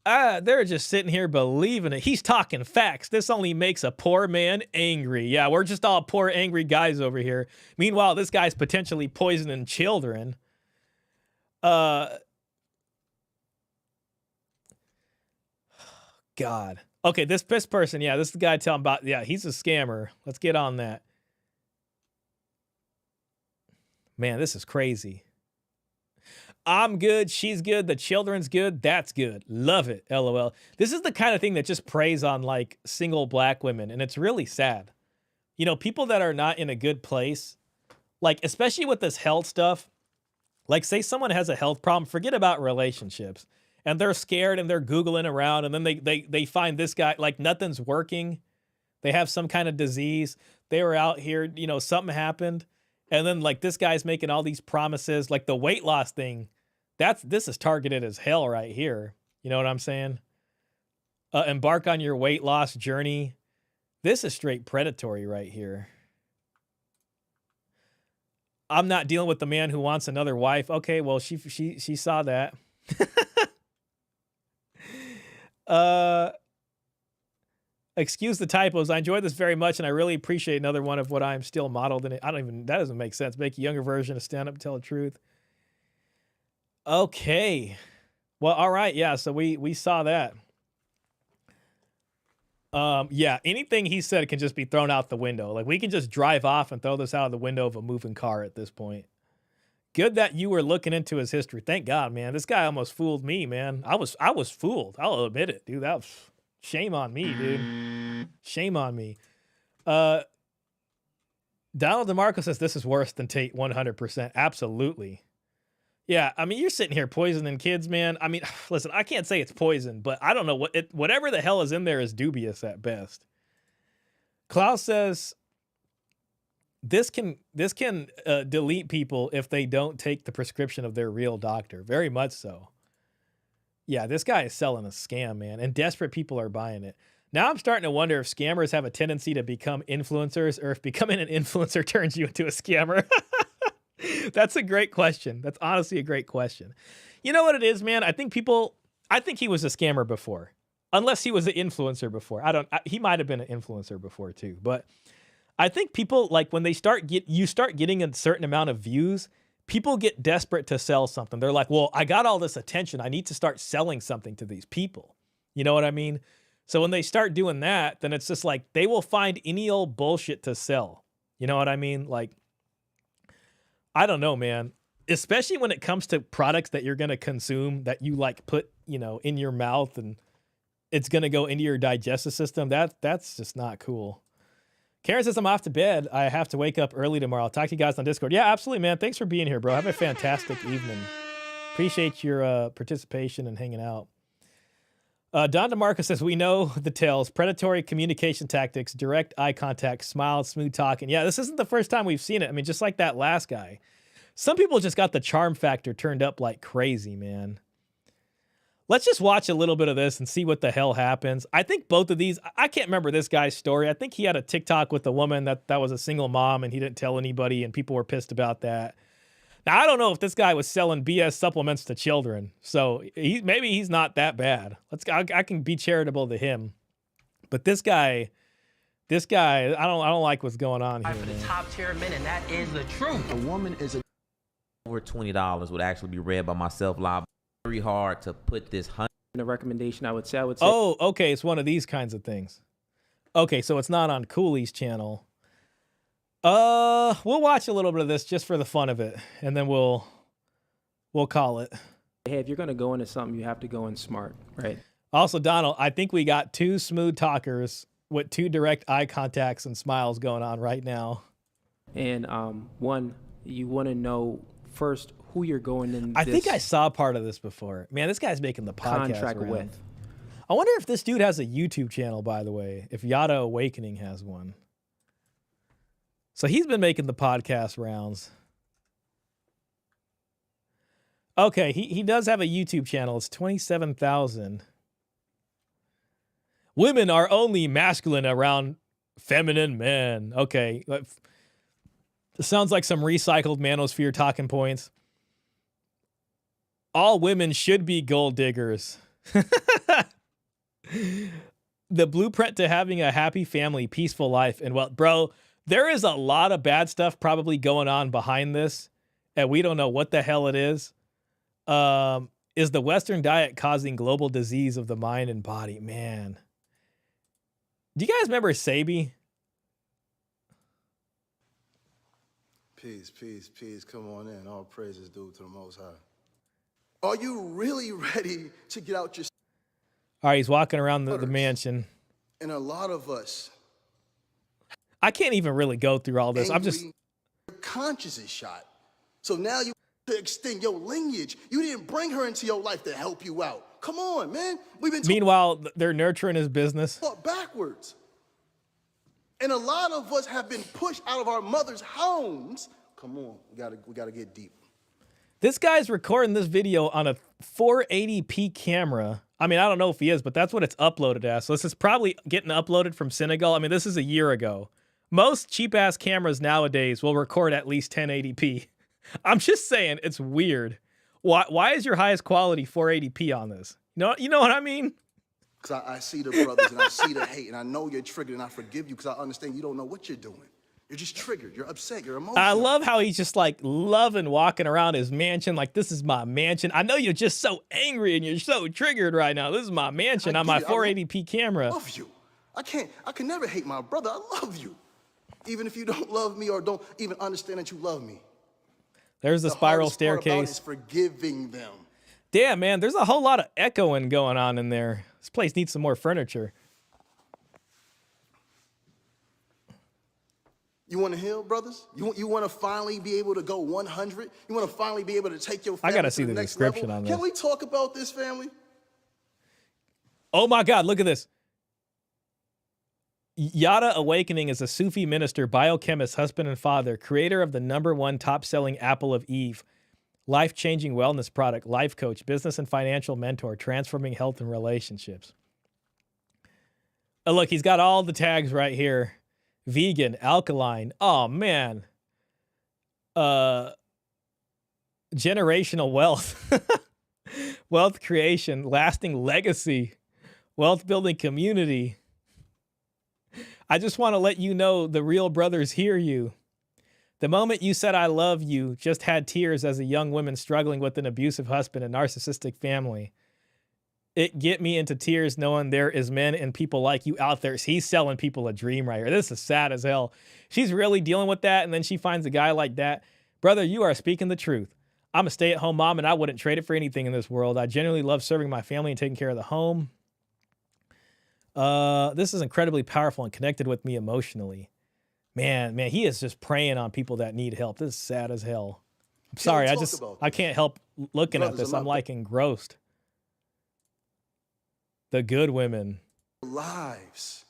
They're just sitting here believing it. He's talking facts. This only makes a poor man angry. Yeah, we're just all poor, angry guys over here. Meanwhile, this guy's potentially poisoning children. God. Okay, this person, yeah, this is the guy telling about, yeah, he's a scammer. Let's get on that. Man, this is crazy. I'm good, she's good, the children's good, that's good. Love it, LOL. This is the kind of thing that just preys on, like, single black women, and it's really sad. You know, people that are not in a good place, like, especially with this health stuff, like, say someone has a health problem, forget about relationships. And they're scared and they're Googling around, and then they find this guy, like nothing's working. They have some kind of disease. They were out here, you know, something happened. And then like this guy's making all these promises, like the weight loss thing. This is targeted as hell right here. You know what I'm saying? Embark on your weight loss journey. This is straight predatory right here. I'm not dealing with the man who wants another wife. Okay, well, she saw that. Excuse the typos. I enjoyed this very much, and I really appreciate another one of what I'm still modeled in it. That doesn't make sense. Make a younger version of stand up and tell the truth. Okay. Well, all right. Yeah. So we saw that. Yeah. Anything he said can just be thrown out the window. Like we can just drive off and throw this out of the window of a moving car at this point. Good that you were looking into his history. Thank God, man. This guy almost fooled me, man. I was fooled. I'll admit it, dude. That was shame on me, dude. Shame on me. Donald DeMarco says this is worse than Tate 100%. Absolutely. Yeah, I mean, you're sitting here poisoning kids, man. I mean, listen, I can't say it's poison, but I don't know whatever the hell is in there is dubious at best. Klaus says this can delete people if they don't take the prescription of their real doctor. Very much so. Yeah, this guy is selling a scam, man, and desperate people are buying it. Now I'm starting to wonder if scammers have a tendency to become influencers, or if becoming an influencer turns you into a scammer. That's a great question. That's honestly a great question. You know what it is, man? I think he was a scammer before, unless he was an influencer before. He might have been an influencer before too, but I think people, like when they start getting a certain amount of views, people get desperate to sell something. They're like, well, I got all this attention. I need to start selling something to these people. You know what I mean? So when they start doing that, then it's just like, they will find any old bullshit to sell. You know what I mean? Like, I don't know, man. Especially when it comes to products that you're going to consume, that you like put, you know, in your mouth and it's going to go into your digestive system. That's just not cool. Karen says, I'm off to bed. I have to wake up early tomorrow. I'll talk to you guys on Discord. Yeah, absolutely, man. Thanks for being here, bro. Have a fantastic evening. Appreciate your participation and hanging out. Don DeMarco says, we know the tales. Predatory communication tactics, direct eye contact, smile, smooth talking. Yeah, this isn't the first time we've seen it. I mean, just like that last guy. Some people just got the charm factor turned up like crazy, man. Let's just watch a little bit of this and see what the hell happens. I think both of these, I can't remember this guy's story. I think he had a TikTok with a woman that was a single mom and he didn't tell anybody and people were pissed about that. Now, I don't know if this guy was selling BS supplements to children. So maybe he's not that bad. I can be charitable to him. But this guy, I don't like what's going on here. For the top tier men, and that is the truth. A woman is over $20 would actually be read by myself live. Very hard to put this in a recommendation. I would say. Oh, okay. It's one of these kinds of things. Okay, so it's not on Cooley's channel. We'll watch a little bit of this just for the fun of it, and then we'll call it. Hey, if you're gonna go into something, you have to go in smart, right? Also, Donald, I think we got two smooth talkers with two direct eye contacts and smiles going on right now. And one, you want to know first who you're going in. I think I saw part of this before. Man, this guy's making the podcast contract round. with. I wonder if this dude has a YouTube channel, by the way, if Yada Awakening has one. So he's been making the podcast rounds. Okay, he does have a YouTube channel. It's 27,000. Women are only masculine around feminine men. Okay. It sounds like some recycled manosphere talking points. All women should be gold diggers. The blueprint to having a happy family, peaceful life, and well, bro, there is a lot of bad stuff probably going on behind this, and we don't know what the hell it is. Is the Western diet causing global disease of the mind and body? Man. Do you guys remember Sabi? Peace, peace, peace. Come on in. All praises due to the Most High. Are you really ready to get out your... All right, he's walking around the mansion. And a lot of us... I can't even really go through all this. I'm just... Your conscience is shot. So now you to extend your lineage. You didn't bring her into your life to help you out. Come on, man. We've been... Meanwhile, they're nurturing his business. Backwards. And a lot of us have been pushed out of our mother's homes. Come on, we gotta get deep. This guy's recording this video on a 480p camera. I mean, I don't know if he is, but that's what it's uploaded as. So this is probably getting uploaded from Senegal. I mean, this is a year ago. Most cheap-ass cameras nowadays will record at least 1080p. I'm just saying, it's weird. Why is your highest quality 480p on this? You know what I mean? Because I see the brothers and I see the hate and I know you're triggered and I forgive you because I understand you don't know what you're doing. You're just triggered. You're upset. You're emotional. I love how he's just like loving walking around his mansion. Like, this is my mansion. I know you're just so angry and you're so triggered right now. This is my mansion on my 480p camera. I love you. I can never hate my brother. I love you. Even if you don't love me or don't even understand that you love me. There's the spiral staircase. Is forgiving them. Damn, man, there's a whole lot of echoing going on in there. This place needs some more furniture. You want to heal, brothers? You want to finally be able to go 100? You want to finally be able to take your family I gotta see to the the next description level? on this. Can we talk about this, family? Oh my God, look at this. Yada Awakening is a Sufi minister, biochemist, husband and father, creator of the #1 top-selling Apple of Eve, life-changing wellness product, life coach, business and financial mentor, transforming health and relationships. Oh, look, he's got all the tags right here. Vegan, alkaline. Oh, man. Generational wealth. Wealth creation, lasting legacy, wealth building community. I just want to let you know the real brothers hear you. The moment you said I love you, just had tears as a young woman struggling with an abusive husband and narcissistic family. It get me into tears knowing there is men and people like you out there. He's selling people a dream right here. This is sad as hell. She's really dealing with that, and then she finds a guy like that. Brother, you are speaking the truth. I'm a stay-at-home mom, and I wouldn't trade it for anything in this world. I genuinely love serving my family and taking care of the home. This is incredibly powerful and connected with me emotionally. Man, he is just preying on people that need help. This is sad as hell. I'm sorry, I can't help looking at this. I'm like engrossed. The good women. Lives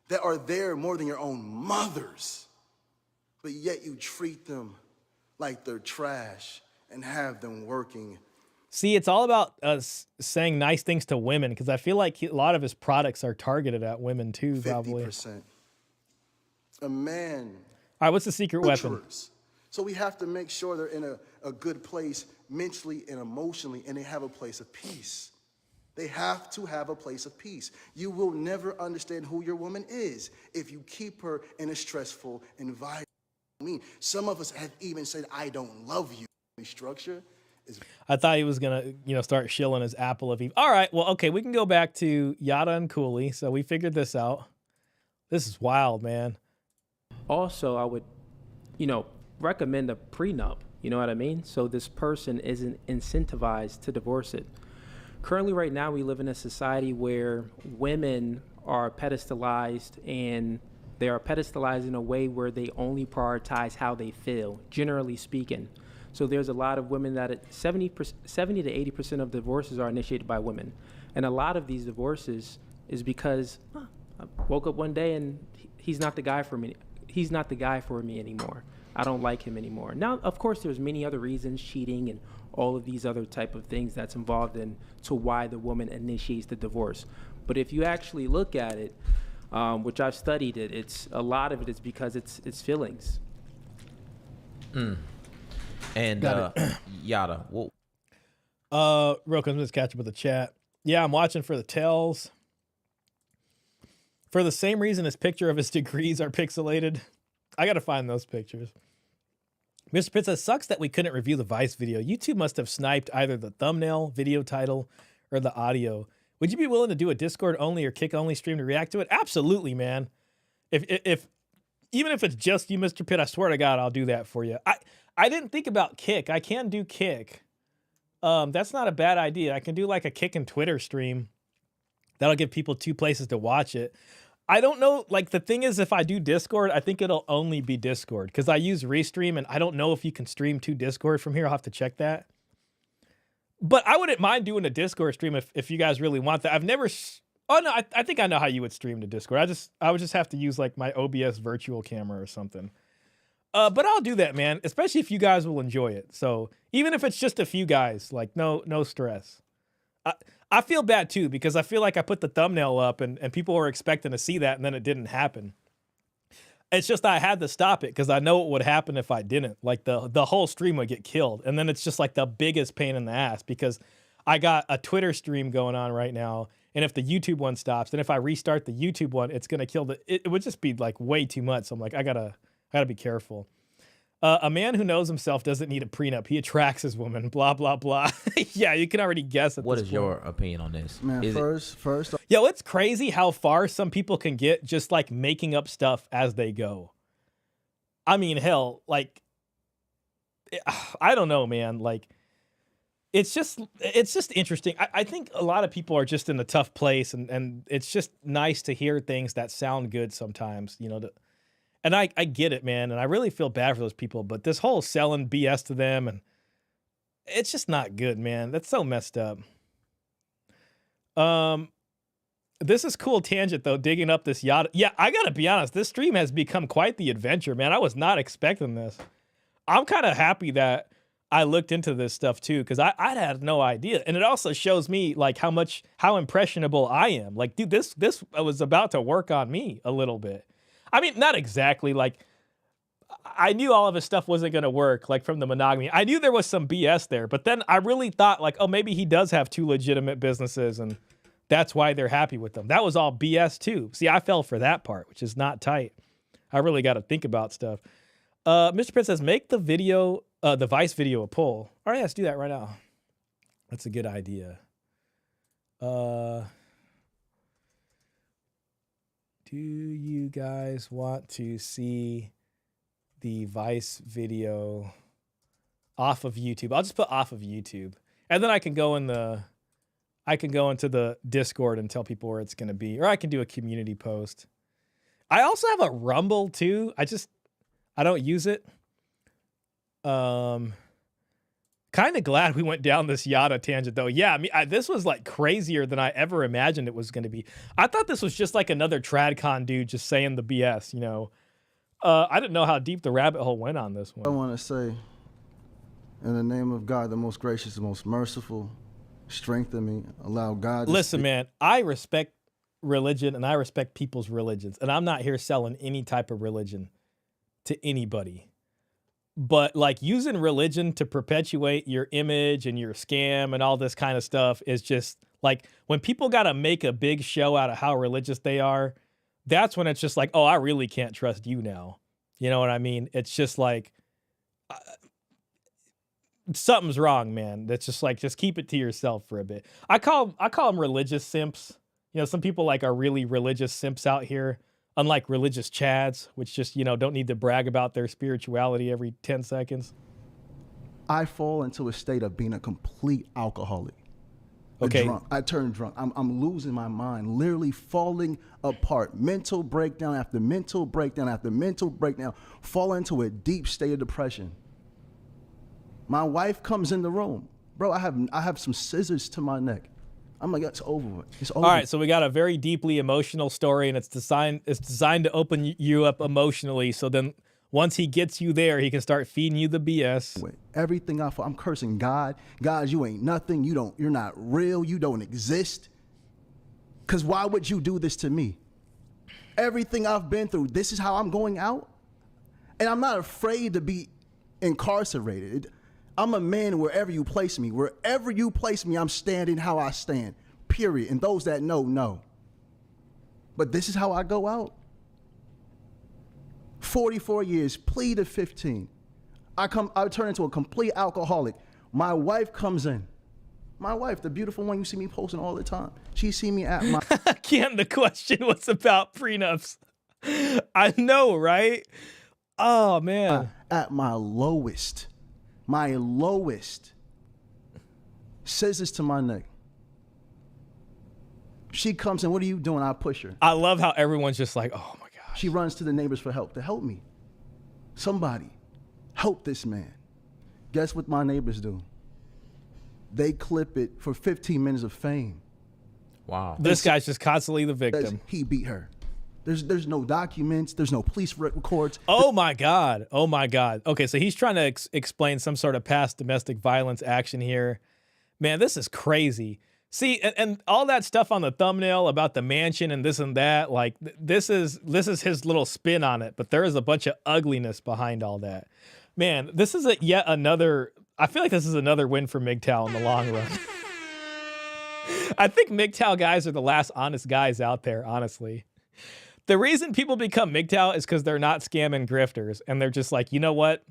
that are there more than your own mothers, but yet you treat them like they're trash and have them working. See, it's all about us saying nice things to women because I feel like a lot of his products are targeted at women too, probably. 50%. A man. All right, what's the secret weapon? So we have to make sure they're in a good place mentally and emotionally, and they have a place of peace. They have to have a place of peace. You will never understand who your woman is if you keep her in a stressful environment. I mean, some of us have even said, I don't love you. Structure is... I thought he was going to, start shilling his Apple of Eve. All right, well, okay, we can go back to Yada and Cooley. So we figured this out. This is wild, man. Also, I would, recommend a prenup. You know what I mean? So this person isn't incentivized to divorce it. Currently, right now, we live in a society where women are pedestalized, and they are pedestalized in a way where they only prioritize how they feel, generally speaking. So there's a lot of women that 70 to 80% of divorces are initiated by women. And a lot of these divorces is because I woke up one day and he's not the guy for me. He's not the guy for me anymore. I don't like him anymore. Now, of course, there's many other reasons, cheating and all of these other type of things that's involved in to why the woman initiates the divorce. But if you actually look at it, which I've studied it, it's a lot of it is because it's feelings. And Yada, whoa. Real quick, let's catch up with the chat. Yeah, I'm watching for the tells. For the same reason his picture of his degrees are pixelated. I gotta find those pictures. Mr. Pitt says, sucks that we couldn't review the Vice video. YouTube must have sniped either the thumbnail, video title, or the audio. Would you be willing to do a Discord only or Kick only stream to react to it? Absolutely, man. If even if it's just you, Mr. Pitt, I swear to God, I'll do that for you. I didn't think about Kick. I can do Kick. That's not a bad idea. I can do like a Kick and Twitter stream. That'll give people 2 places to watch it. I don't know. Like, the thing is, if I do Discord, I think it'll only be Discord because I use Restream, and I don't know if you can stream to Discord from here. I'll have to check that. But I wouldn't mind doing a Discord stream if you guys really want that. I've never. Oh no, I think I know how you would stream to Discord. I would just have to use like my OBS virtual camera or something. But I'll do that, man. Especially if you guys will enjoy it. So even if it's just a few guys, like no stress. I feel bad too because I feel like I put the thumbnail up and people were expecting to see that and then it didn't happen. It's just I had to stop it because I know what would happen if I didn't. Like the whole stream would get killed. And then it's just like the biggest pain in the ass because I got a Twitter stream going on right now. And if the YouTube one stops, then if I restart the YouTube one, it's going to kill it would just be like way too much. So I'm like, I gotta be careful. A man who knows himself doesn't need a prenup. He attracts his woman, blah, blah, blah. Yeah, you can already guess at What this is point. your opinion on this? Man, Is first. Yo, it's crazy how far some people can get just like making up stuff as they go. I mean, hell, like, I don't know, man. Like, it's just interesting. I think a lot of people are just in a tough place, and it's just nice to hear things that sound good sometimes, you know. And I get it, man, and I really feel bad for those people. But this whole selling BS to them, and it's just not good, man. That's so messed up. This is cool tangent though, digging up this yacht. Yeah, I gotta be honest, this stream has become quite the adventure, man. I was not expecting this. I'm kind of happy that I looked into this stuff too, because I had no idea. And it also shows me like how impressionable I am. Like, dude, this was about to work on me a little bit. I mean, not exactly. Like, I knew all of his stuff wasn't going to work, like from the monogamy. I knew there was some BS there, but then I really thought like, oh, maybe he does have 2 legitimate businesses and that's why they're happy with them. That was all BS too. See, I fell for that part, which is not tight. I really got to think about stuff. Mr. Prince says, make the video, the Vice video a poll. All right, let's do that right now. That's a good idea. Do you guys want to see the Vice video off of YouTube? I'll just put off of YouTube. And then I can go into the Discord and tell people where it's going to be. Or I can do a community post. I also have a Rumble too. I don't use it. Kind of glad we went down this Yada tangent though. Yeah, I mean, this was like crazier than I ever imagined it was going to be. I thought this was just like another Tradcon dude just saying the BS, you know. I didn't know how deep the rabbit hole went on this one. I want to say, in the name of God, the most gracious, the most merciful, strengthen me, allow God to Listen, man, I respect religion and I respect people's religions. And I'm not here selling any type of religion to anybody. But like using religion to perpetuate your image and your scam and all this kind of stuff is just like when people got to make a big show out of how religious they are, that's when it's just like, oh, I really can't trust you now. You know what I mean? It's just like something's wrong, man. That's just like, just keep it to yourself for a bit. I call them religious simps. You know, some people like are really religious simps out here. Unlike religious chads, which just, you know, don't need to brag about their spirituality every 10 seconds. I fall into a state of being a complete alcoholic. Okay. Drunk. I turned drunk. I'm losing my mind, literally falling apart. Mental breakdown after mental breakdown after mental breakdown, falling into a deep state of depression. My wife comes in the room. Bro, I have some scissors to my neck. I'm like, it's over. It's over. All right, so we got a very deeply emotional story, and it's designed to open you up emotionally. So then, once he gets you there, he can start feeding you the BS. Everything I'm cursing God. God, you ain't nothing. You're not real. You don't exist. Cause why would you do this to me? Everything I've been through, this is how I'm going out, and I'm not afraid to be incarcerated. I'm a man wherever you place me. Wherever you place me, I'm standing how I stand, period. And those that know. But this is how I go out. 44 years, plea to 15. I turn into a complete alcoholic. My wife comes in. My wife, the beautiful one you see me posting all the time. She see me at my... Again, the question was about prenups. I know, right? Oh, man. At my lowest. My lowest. Scissors to my neck. She comes in, what are you doing? I push her. I love how everyone's just like, oh my gosh. She runs to the neighbors for help, to help me. Somebody, help this man. Guess what my neighbors do? They clip it for 15 minutes of fame. Wow. This guy's just constantly the victim. He beat her. There's no documents. There's no police records. Oh my God. Oh my God. Okay, so he's trying to explain some sort of past domestic violence action here. Man, this is crazy. See, and all that stuff on the thumbnail about the mansion and this and that, like this is his little spin on it, but there is a bunch of ugliness behind all that. Man, this is yet another, I feel like this is another win for MGTOW in the long run. I think MGTOW guys are the last honest guys out there, honestly. The reason people become MGTOW is because they're not scamming grifters, and they're just like, you know what?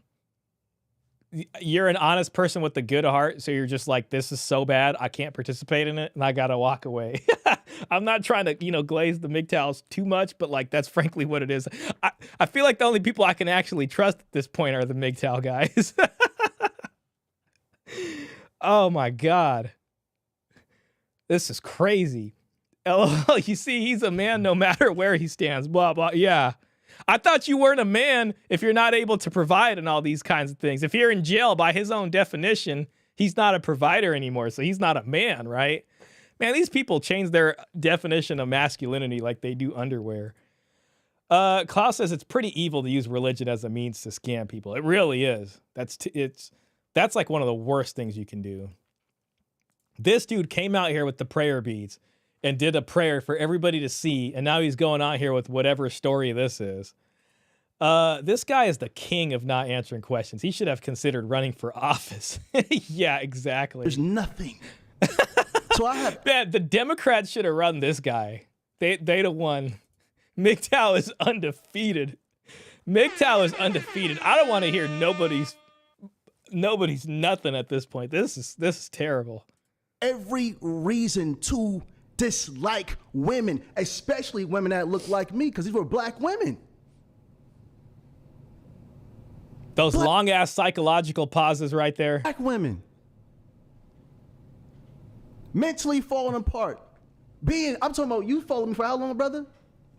You're an honest person with a good heart, so you're just like, this is so bad, I can't participate in it, and I gotta walk away. I'm not trying to, glaze the MGTOWs too much, but like that's frankly what it is. I feel like the only people I can actually trust at this point are the MGTOW guys. Oh my God. This is crazy. LOL, you see, he's a man no matter where he stands, blah, blah, yeah. I thought you weren't a man if you're not able to provide and all these kinds of things. If you're in jail, by his own definition, he's not a provider anymore, so he's not a man, right? Man, these people change their definition of masculinity like they do underwear. Klaus says it's pretty evil to use religion as a means to scam people. It really is. That's like one of the worst things you can do. This dude came out here with the prayer beads and did a prayer for everybody to see, and now he's going out here with whatever story this is. This guy is the king of not answering questions. He should have considered running for office. Yeah, exactly. There's nothing. So Man, the Democrats should have run this guy. They'd have won. MGTOW is undefeated. MGTOW is undefeated. I don't want to hear nobody's nothing at this point. This is terrible. Every reason to dislike women, especially women that look like me, because these were black women. Those long-ass psychological pauses right there. Black women. Mentally falling apart. I'm talking about, you followed me for how long, brother?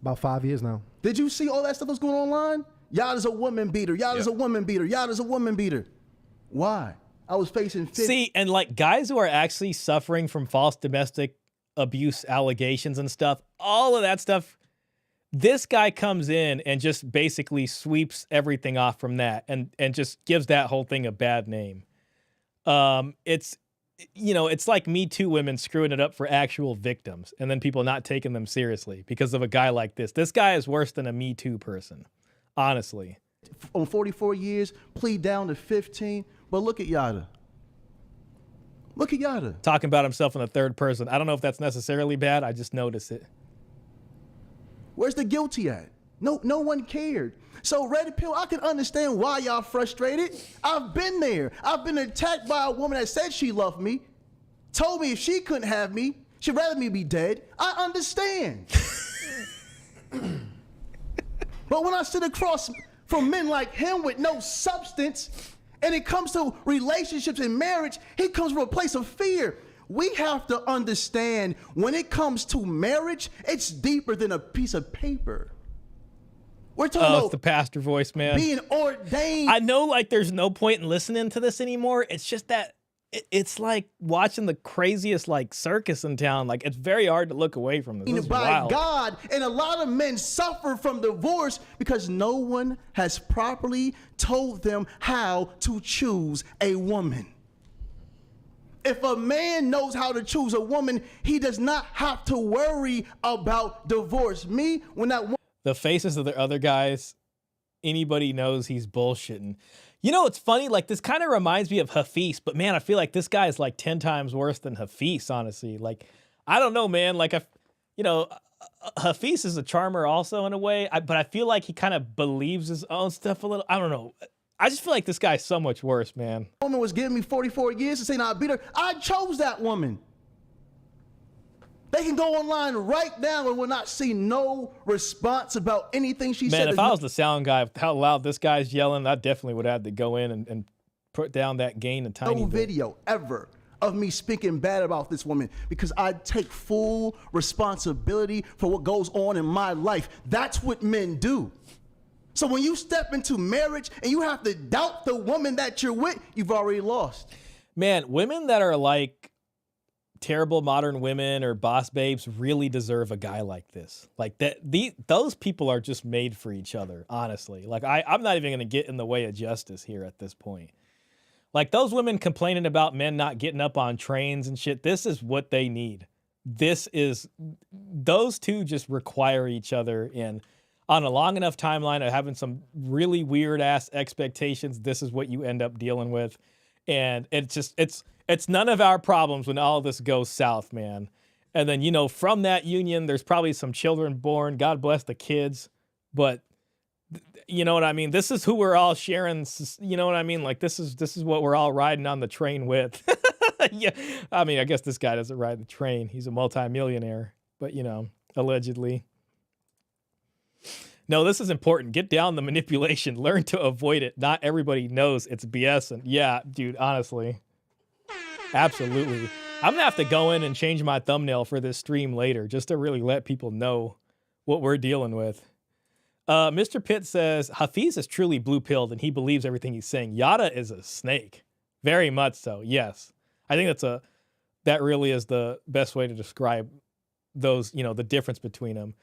About 5 years now. Did you see all that stuff that's going online? Y'all is a woman beater. Y'all is a woman beater. Y'all is a woman beater. Why? I was facing 50. See, and like guys who are actually suffering from false domestic abuse allegations and stuff, all of that stuff, this guy comes in and just basically sweeps everything off from that and just gives that whole thing a bad name. It's like Me Too women screwing it up for actual victims and then people not taking them seriously because of a guy like this. This guy is worse than a Me Too person, honestly. On 44 years, plead down to 15, but look at Yada. Look at Yada. Talking about himself in the third person. I don't know if that's necessarily bad. I just notice it. Where's the guilty at? No one cared. So Red Pill, I can understand why y'all frustrated. I've been there. I've been attacked by a woman that said she loved me, told me if she couldn't have me, she'd rather me be dead. I understand. But when I sit across from men like him with no substance, and it comes to relationships and marriage, he comes from a place of fear. We have to understand when it comes to marriage, it's deeper than a piece of paper. We're talking It's about the pastor voice, man. being ordained. I know, like, there's no point in listening to this anymore. It's just that it's like watching the craziest, like, circus in town. Like, it's very hard to look away from this. This is by wild. God, and a lot of men suffer from divorce because no one has properly told them how to choose a woman. If a man knows how to choose a woman, he does not have to worry about divorce. When that The faces of the other guys, anybody knows he's bullshitting. You know, it's funny, like, this kind of reminds me of Hafiz, but man, I feel like this guy is like 10 times worse than Hafiz, honestly. Like, I don't know, man. Like, Hafiz is a charmer also in a way, but I feel like he kind of believes his own stuff a little. I don't know. I just feel like this guy's so much worse, man. woman was giving me 44 years to say, "Nah, I beat her," I chose that woman. They can go online right now and will not see no response about anything she said. Man, if I was the sound guy, how loud this guy's yelling, I definitely would have to go in and put down that gain a tiny bit. Video ever of me speaking bad about this woman because I take full responsibility for what goes on in my life. That's what men do. So when you step into marriage and you have to doubt the woman that you're with, you've already lost. Man, women that are like terrible modern women or boss babes really deserve a guy like this. Like those people are just made for each other, honestly. Like I'm not even going to get in the way of justice here at this point. Like those women complaining about men not getting up on trains and shit, this is what they need. Those two just require each other, and on a long enough timeline of having some really weird ass expectations, this is what you end up dealing with. And it's none of our problems when all this goes south, man. And then, you know, from that union, there's probably some children born. God bless the kids. But you know what I mean? This is who we're all sharing. You know what I mean? Like this is what we're all riding on the train with. Yeah. I mean, I guess this guy doesn't ride the train. He's a multimillionaire, but you know, allegedly. No, this is important. Get down the manipulation. Learn to avoid it. Not everybody knows it's BS. And yeah, dude, honestly. Absolutely. I'm going to have to go in and change my thumbnail for this stream later just to really let people know what we're dealing with. Mr. Pitt says, Hafiz is truly blue-pilled and he believes everything he's saying. Yada is a snake. Very much so, yes. I think that really is the best way to describe those, you know, the difference between them.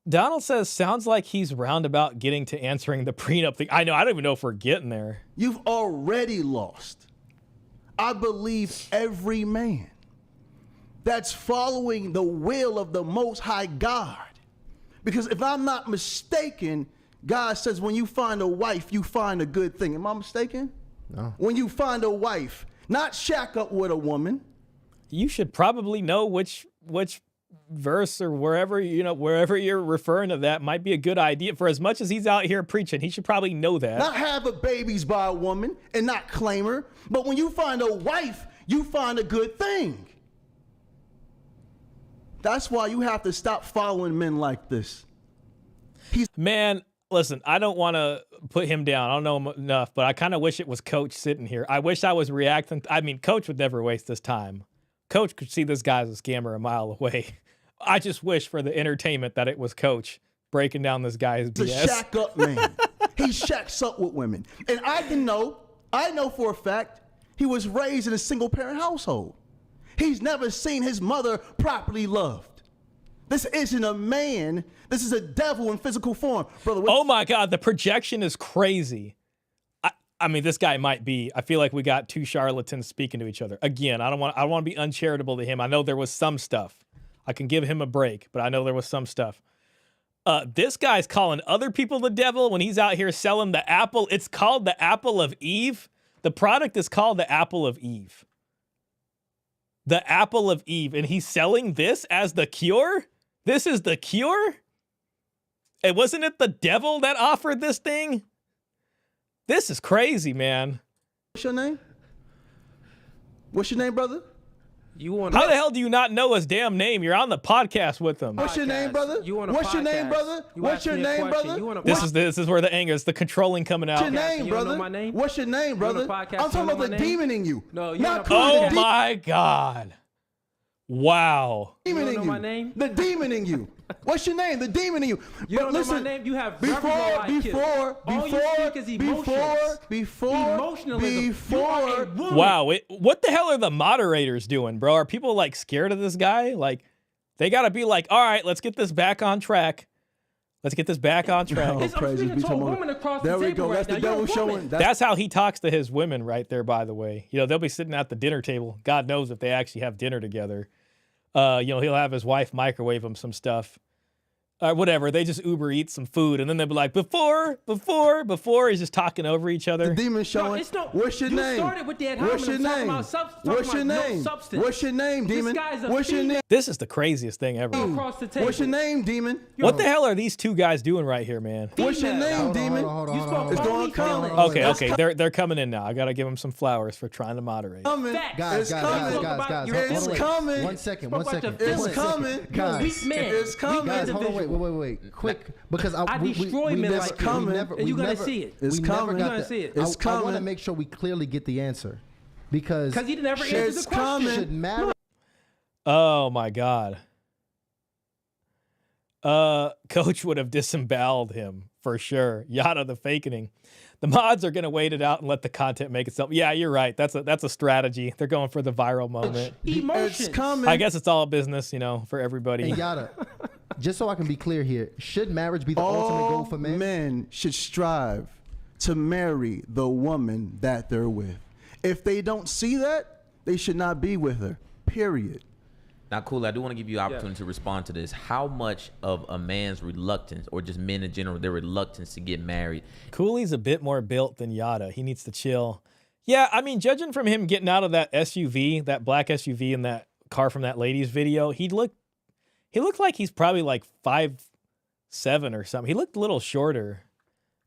Donald says, sounds like he's roundabout getting to answering the prenup thing. I know, I don't even know if we're getting there. You've already lost. I believe every man that's following the will of the Most High God. Because if I'm not mistaken, God says when you find a wife, you find a good thing. Am I mistaken? No. When you find a wife, not shack up with a woman. You should probably know which verse or wherever you're referring to that might be a good idea. For as much as he's out here preaching, he should probably know that. Not have a babies by a woman and not claim her. But when you find a wife, you find a good thing. That's why you have to stop following men like this. Man, listen, I don't want to put him down. I don't know him enough, but I kind of wish it was Coach sitting here. I wish I was reacting. I mean, Coach would never waste his time. Coach could see this guy as a scammer a mile away. I just wish for the entertainment that it was Coach breaking down this guy's BS. He's a shack up man. He shacks up with women. And I know for a fact, he was raised in a single parent household. He's never seen his mother properly loved. This isn't a man. This is a devil in physical form, brother. Oh my God, the projection is crazy. I mean, this guy might be. I feel like we got two charlatans speaking to each other. Again, I don't want to be uncharitable to him. I know there was some stuff. I can give him a break, but I know there was some stuff. This guy's calling other people the devil when he's out here selling the apple. It's called the apple of Eve. The product is called the apple of Eve. The apple of Eve. And he's selling this as the cure? This is the cure? And wasn't it the devil that offered this thing? This is crazy, man. What's your name? What's your name, brother? How the hell do you not know his damn name? You're on the podcast with him. What's your name, brother? What's your name, brother? What's your name, brother? This is where the anger is, the controlling coming out. What's your name, brother? What's your name, brother? I'm talking about the demon in you. No, not my God. Wow. Demon in you. The demon in you. What's your name? The demon in you. You don't know my name? You have before. Wow, what the hell are the moderators doing, bro? Are people like scared of this guy? Like, they gotta be like, all right, let's get this back on track. Let's get this back on track. There we go. That's the devil showing. That's how he talks to his women right there, by the way. You know, they'll be sitting at the dinner table. God knows if they actually have dinner together. You know, he'll have his wife microwave him some stuff. Whatever. They just Uber eat some food, and then they'll be like, before. He's just talking over each other. The demon showing. What's your name? Started with that. What's your name? What's your name? What's your name, demon? What's your name? This is the craziest thing ever. What's your name, demon? What the hell are these two guys doing right here, man? What's your name, demon? It's going coming. Okay. They're coming in now. I gotta give them some flowers for trying to moderate. Guys. It's coming. One second. It's coming. Guys, it's coming. Guys, hold on, wait. Quick, because I destroy men like you. And you're gonna see it. It's coming. You're gonna see it. I want to make sure we clearly get the answer, because he never answered the question. Should marriage? Oh my God. Coach would have disemboweled him for sure. Yada the fakening. The mods are gonna wait it out and let the content make itself. Yeah, you're right. That's a strategy. They're going for the viral moment. Emotions. It's coming. I guess it's all business, you know, for everybody. Hey, Yada. Just so I can be clear here, should marriage be the ultimate goal for men? All men should strive to marry the woman that they're with. If they don't see that, they should not be with her. Period. Now, Cool, I do want to give you the opportunity to respond to this. How much of a man's reluctance, or just men in general, their reluctance to get married? Cooley's a bit more built than Yada. He needs to chill. Yeah, I mean, judging from him getting out of that SUV, that black SUV in that car from that lady's video, he looked like he's probably like 5'7" or something. He looked a little shorter.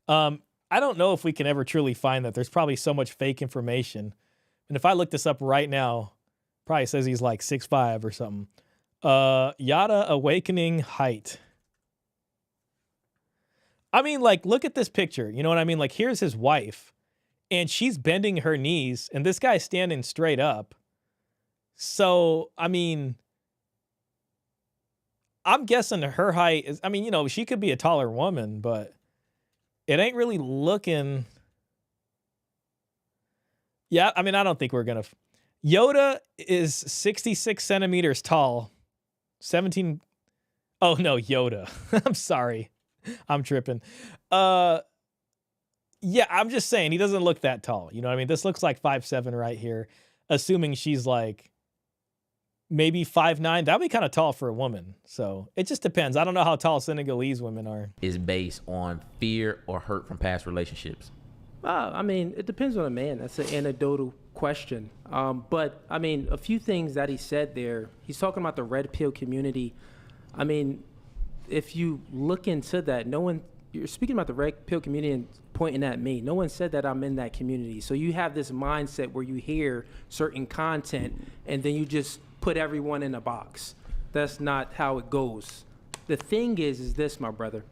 I don't know if we can ever truly find that. There's probably so much fake information. And if I look this up right now, probably says he's like 6'5" or something. Yada awakening height. I mean, like, look at this picture. You know what I mean? Like, here's his wife, and she's bending her knees, and this guy's standing straight up. So, I mean, I'm guessing her height is, I mean, you know, she could be a taller woman, but it ain't really looking. Yeah, I mean, I don't think we're going to. Yoda is 66 centimeters tall. 17. Oh, no, Yoda. I'm sorry. I'm tripping. Yeah, I'm just saying he doesn't look that tall. You know what I mean? This looks like 5'7" right here, assuming she's like maybe 5'9". That'd be kind of tall for a woman. So it just depends. I don't know how tall Senegalese women are. Is based on fear or hurt from past relationships? I mean, it depends on a man. That's an anecdotal question. But I mean, a few things that he said there. He's talking about the red pill community. I mean, if you look into that, you're speaking about the red pill community and pointing at me. No one said that I'm in that community. So you have this mindset where you hear certain content and then you just put everyone in a box. That's not how it goes. The thing is this, my brother.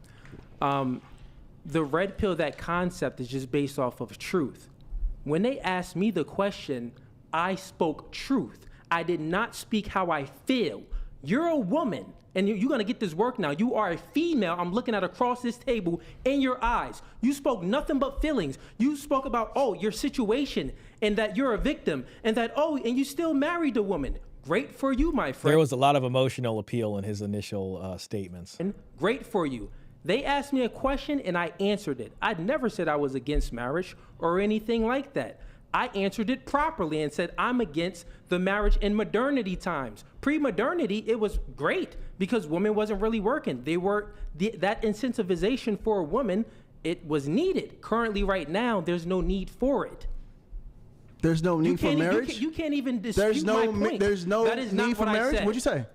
The red pill, that concept is just based off of truth. When they asked me the question, I spoke truth. I did not speak how I feel. You're a woman, and you're going to get this work now. You are a female. I'm looking at across this table in your eyes. You spoke nothing but feelings. You spoke about, your situation, and that you're a victim, and that, and you still married a woman. Great for you, my friend. There was a lot of emotional appeal in his initial statements. Great for you. They asked me a question and I answered it. I never said I was against marriage or anything like that. I answered it properly and said I'm against the marriage in modernity times. Pre-modernity, it was great because women wasn't really working. That incentivization for a woman, it was needed. Currently, right now, there's no need for it. There's no need for marriage? You can't even dispute my point. There's no need for marriage? What'd you say?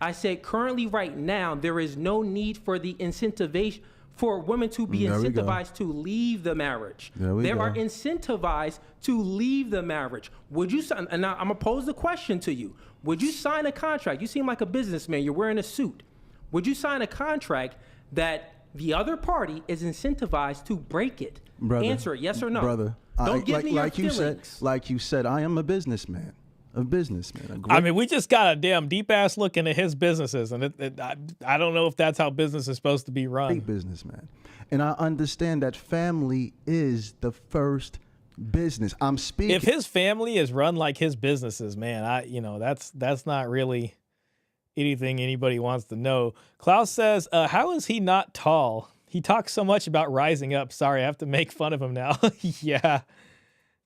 I said currently right now, there is no need for the incentivization for women to be There we go. incentivized to leave the marriage. There we They go. are incentivized to leave the marriage. Would you sign, and now I'm gonna pose the question to you. Would you sign a contract? You seem like a businessman, you're wearing a suit. Would you sign a contract that the other party is incentivized to break it? Brother, Answer it, yes or no. Brother, Don't give me your like you said, feelings. like you said, I am a businessman. A businessman. A I great- mean, we just got a damn deep ass look into his businesses, and I don't know if that's how business is supposed to be run. great businessman. And I understand that family is the first business. I'm speaking. If his family is run like his businesses, man, that's not really anything anybody wants to know. Klaus says, how is he not tall? He talks so much about rising up. Sorry, I have to make fun of him now. Yeah.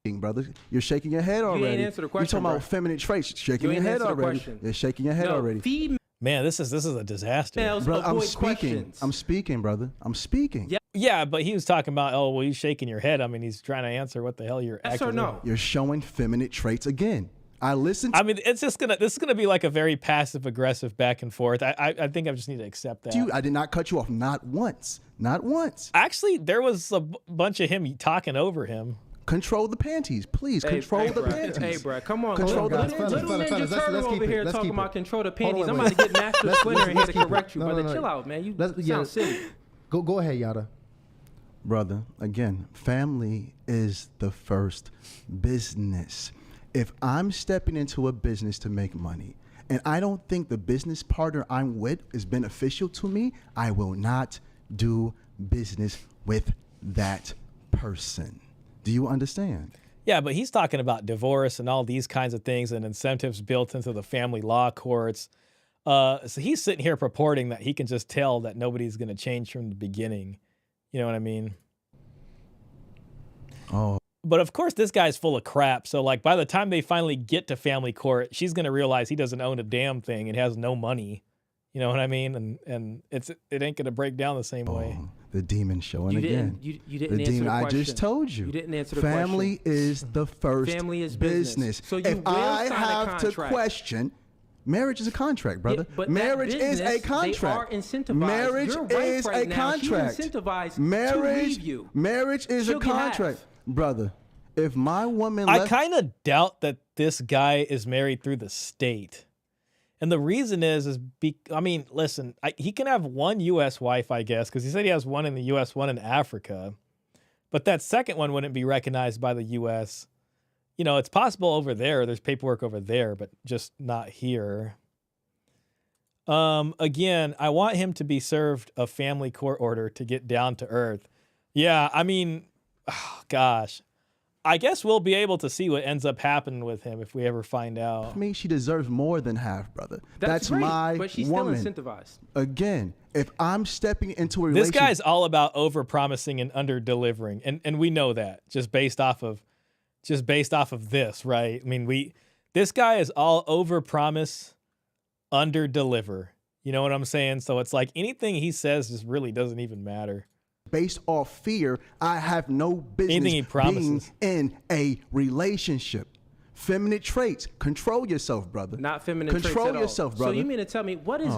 Brother, you're shaking your head already. You ain't answered the question, You're talking bro. about feminine traits. Shaking You your ain't head answered the already. question. You're shaking your head No, already. Man, this is a disaster. Brother, I'm avoid speaking. questions. I'm speaking, brother. I'm speaking. Yeah, but he was talking about, oh, well, he's shaking your head. I mean, he's trying to answer what the hell you're Yes or actually. no? You're showing feminine traits again. I listened. I mean, this is gonna be like a very passive aggressive back and forth. I think I just need to accept that. you. I did not cut you off. Not once. Not once. Actually, there was a bunch of him talking over him. Control the panties, please. Control the panties. Hey, bro, come on. Control Little the Ninja panties. Turtle over here let's talking keep it. about control the Hold on, panties. I'm wait. about to get Master Splinter in here to keep it. correct you, No, brother. no, no. Chill out, man. You Let's- sound silly. Go ahead, Yada. Brother, again, family is the first business. If I'm stepping into a business to make money and I don't think the business partner I'm with is beneficial to me, I will not do business with that person. Do you understand? Yeah, but he's talking about divorce and all these kinds of things and incentives built into the family law courts. So he's sitting here purporting that he can just tell that nobody's going to change from the beginning. You know what I mean? Oh. But of course, this guy's full of crap. So like by the time they finally get to family court, she's going to realize he doesn't own a damn thing and has no money. You know what I mean? And it ain't going to break down the same way. The demon showing You again. didn't- you didn't the answer demon. the I question. just told you. You didn't answer the Family question. is the first Family is business. So you if will I sign a have to contract. question, marriage is a contract, brother. Yeah, but that marriage is business, a contract. They are incentivized. Marriage You're right is right a now. contract. She's incentivized to Marriage, leave you. marriage is She'll a get half. contract, brother. If my woman I left, kind of doubt that this guy is married through the state. And the reason I mean, listen, he can have one U.S. wife, I guess, because he said he has one in the U.S., one in Africa. But that second one wouldn't be recognized by the U.S. You know, it's possible over there. There's paperwork over there, but just not here. Again, I want him to be served a family court order to get down to earth. Yeah, I mean, oh, gosh. I guess we'll be able to see what ends up happening with him if we ever find out. me, she deserves more than half, brother. That's great, my but she's woman. still incentivized. Again, if I'm stepping into a This relationship, guy's all about over promising and under delivering. And we know that just based off of this, right? I mean, this guy is all over promise, under deliver. You know what I'm saying? So it's like anything he says just really doesn't even matter. based off fear, I have no business Anything he being promises. in a relationship. Feminine traits. Control yourself, brother. Not feminine traits Control at all. yourself, brother. So you mean to tell me what is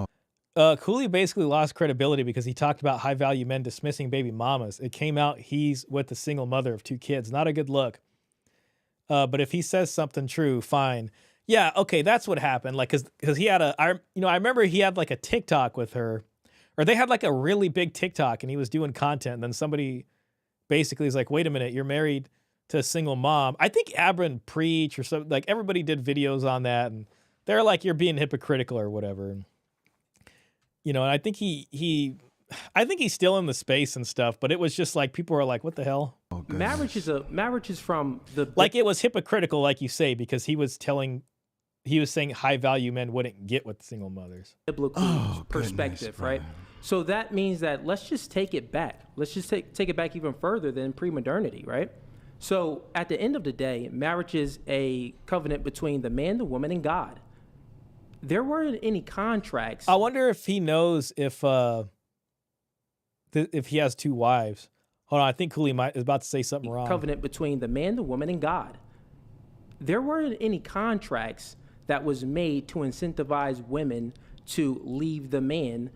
Cooley basically lost credibility because he talked about high value men dismissing baby mamas. It came out he's with a single mother of 2 kids. Not a good look. But if he says something true, fine. Yeah, okay, that's what happened. Like, cause he had I remember he had like a TikTok with her, or they had like a really big TikTok, and he was doing content. And then somebody basically is like, "Wait a minute, you're married to a single mom." I think Abram Preach or something. Like everybody did videos on that, and they're like, "You're being hypocritical" or whatever. You know, and I think I think he's still in the space and stuff, but it was just like people were like, "What the hell?" marriage is from the Like it was hypocritical, like you say, because he was saying high value men wouldn't get with single mothers. biblical perspective, right? So that means that let's just take it back. Let's just take it back even further than pre-modernity, right? So at the end of the day, marriage is a covenant between the man, the woman, and God. There weren't any contracts. I wonder if he knows if he has 2 wives. Hold on, I think Cooley is about to say something wrong. Covenant between the man, the woman, and God. There weren't any contracts that was made to incentivize women to leave the man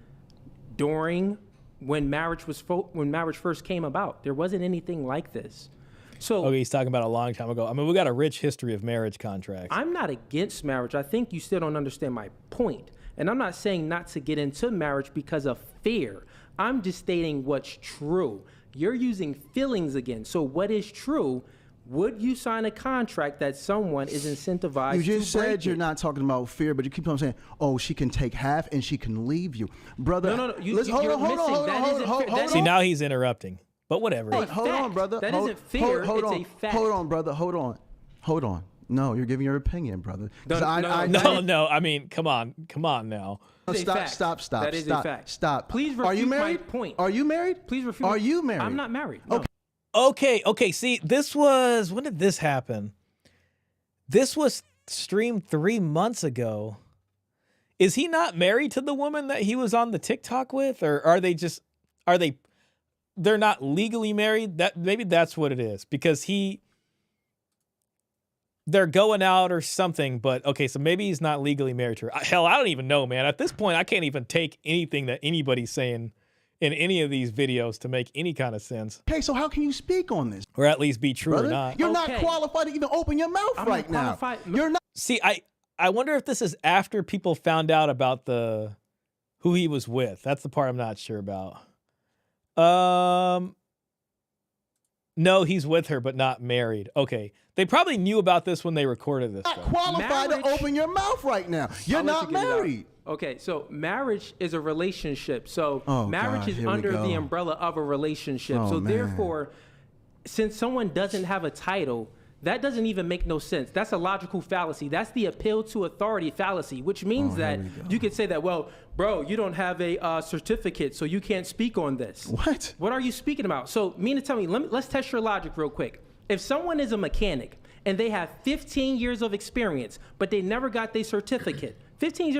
during when marriage first came about. There wasn't anything like this. So okay, he's talking about a long time ago. I mean, we got a rich history of marriage contracts. I'm not against marriage. I think you still don't understand my point. And I'm not saying not to get into marriage because of fear. I'm just stating what's true. You're using feelings again. So what is true? Would you sign a contract that someone is incentivized to break? You just said you're not talking about fear, but you keep on saying, "Oh, she can take half and she can leave you, brother." No. See, now he's interrupting. But whatever. Hold on, brother. That isn't fear. It's a fact. Hold on, brother. Hold on. No, you're giving your opinion, brother. No. I mean, come on now. Stop. That is a fact. Stop. Please refute Are you married? my point. Are you married? Please refute. Are you married? I'm not married. No. Okay. See, when did this happen? This was streamed 3 months ago. Is he not married to the woman that he was on the TikTok with? Or are they're not legally married? Maybe that's what it is, because they're going out or something, but okay, so maybe he's not legally married to her. Hell, I don't even know, man. At this point, I can't even take anything that anybody's saying in any of these videos to make any kind of sense. Okay, so how can you speak on this? Or at least be true brother? Or not. You're not qualified to even open your mouth right now. You're not. See, I wonder if this is after people found out about who he was with. That's the part I'm not sure about. No, he's with her, but not married. Okay. They probably knew about this when they recorded this. You're not qualified to open your mouth right now. You're not married. Okay, so marriage is a relationship. So marriage is under the umbrella of a relationship. So therefore, since someone doesn't have a title, that doesn't even make no sense. That's a logical fallacy. That's the appeal to authority fallacy, which means that you could say that, well, bro, you don't have a certificate, so you can't speak on this. What? What are you speaking about? So tell me, let's test your logic real quick. If someone is a mechanic and they have 15 years of experience, but they never got their certificate, 15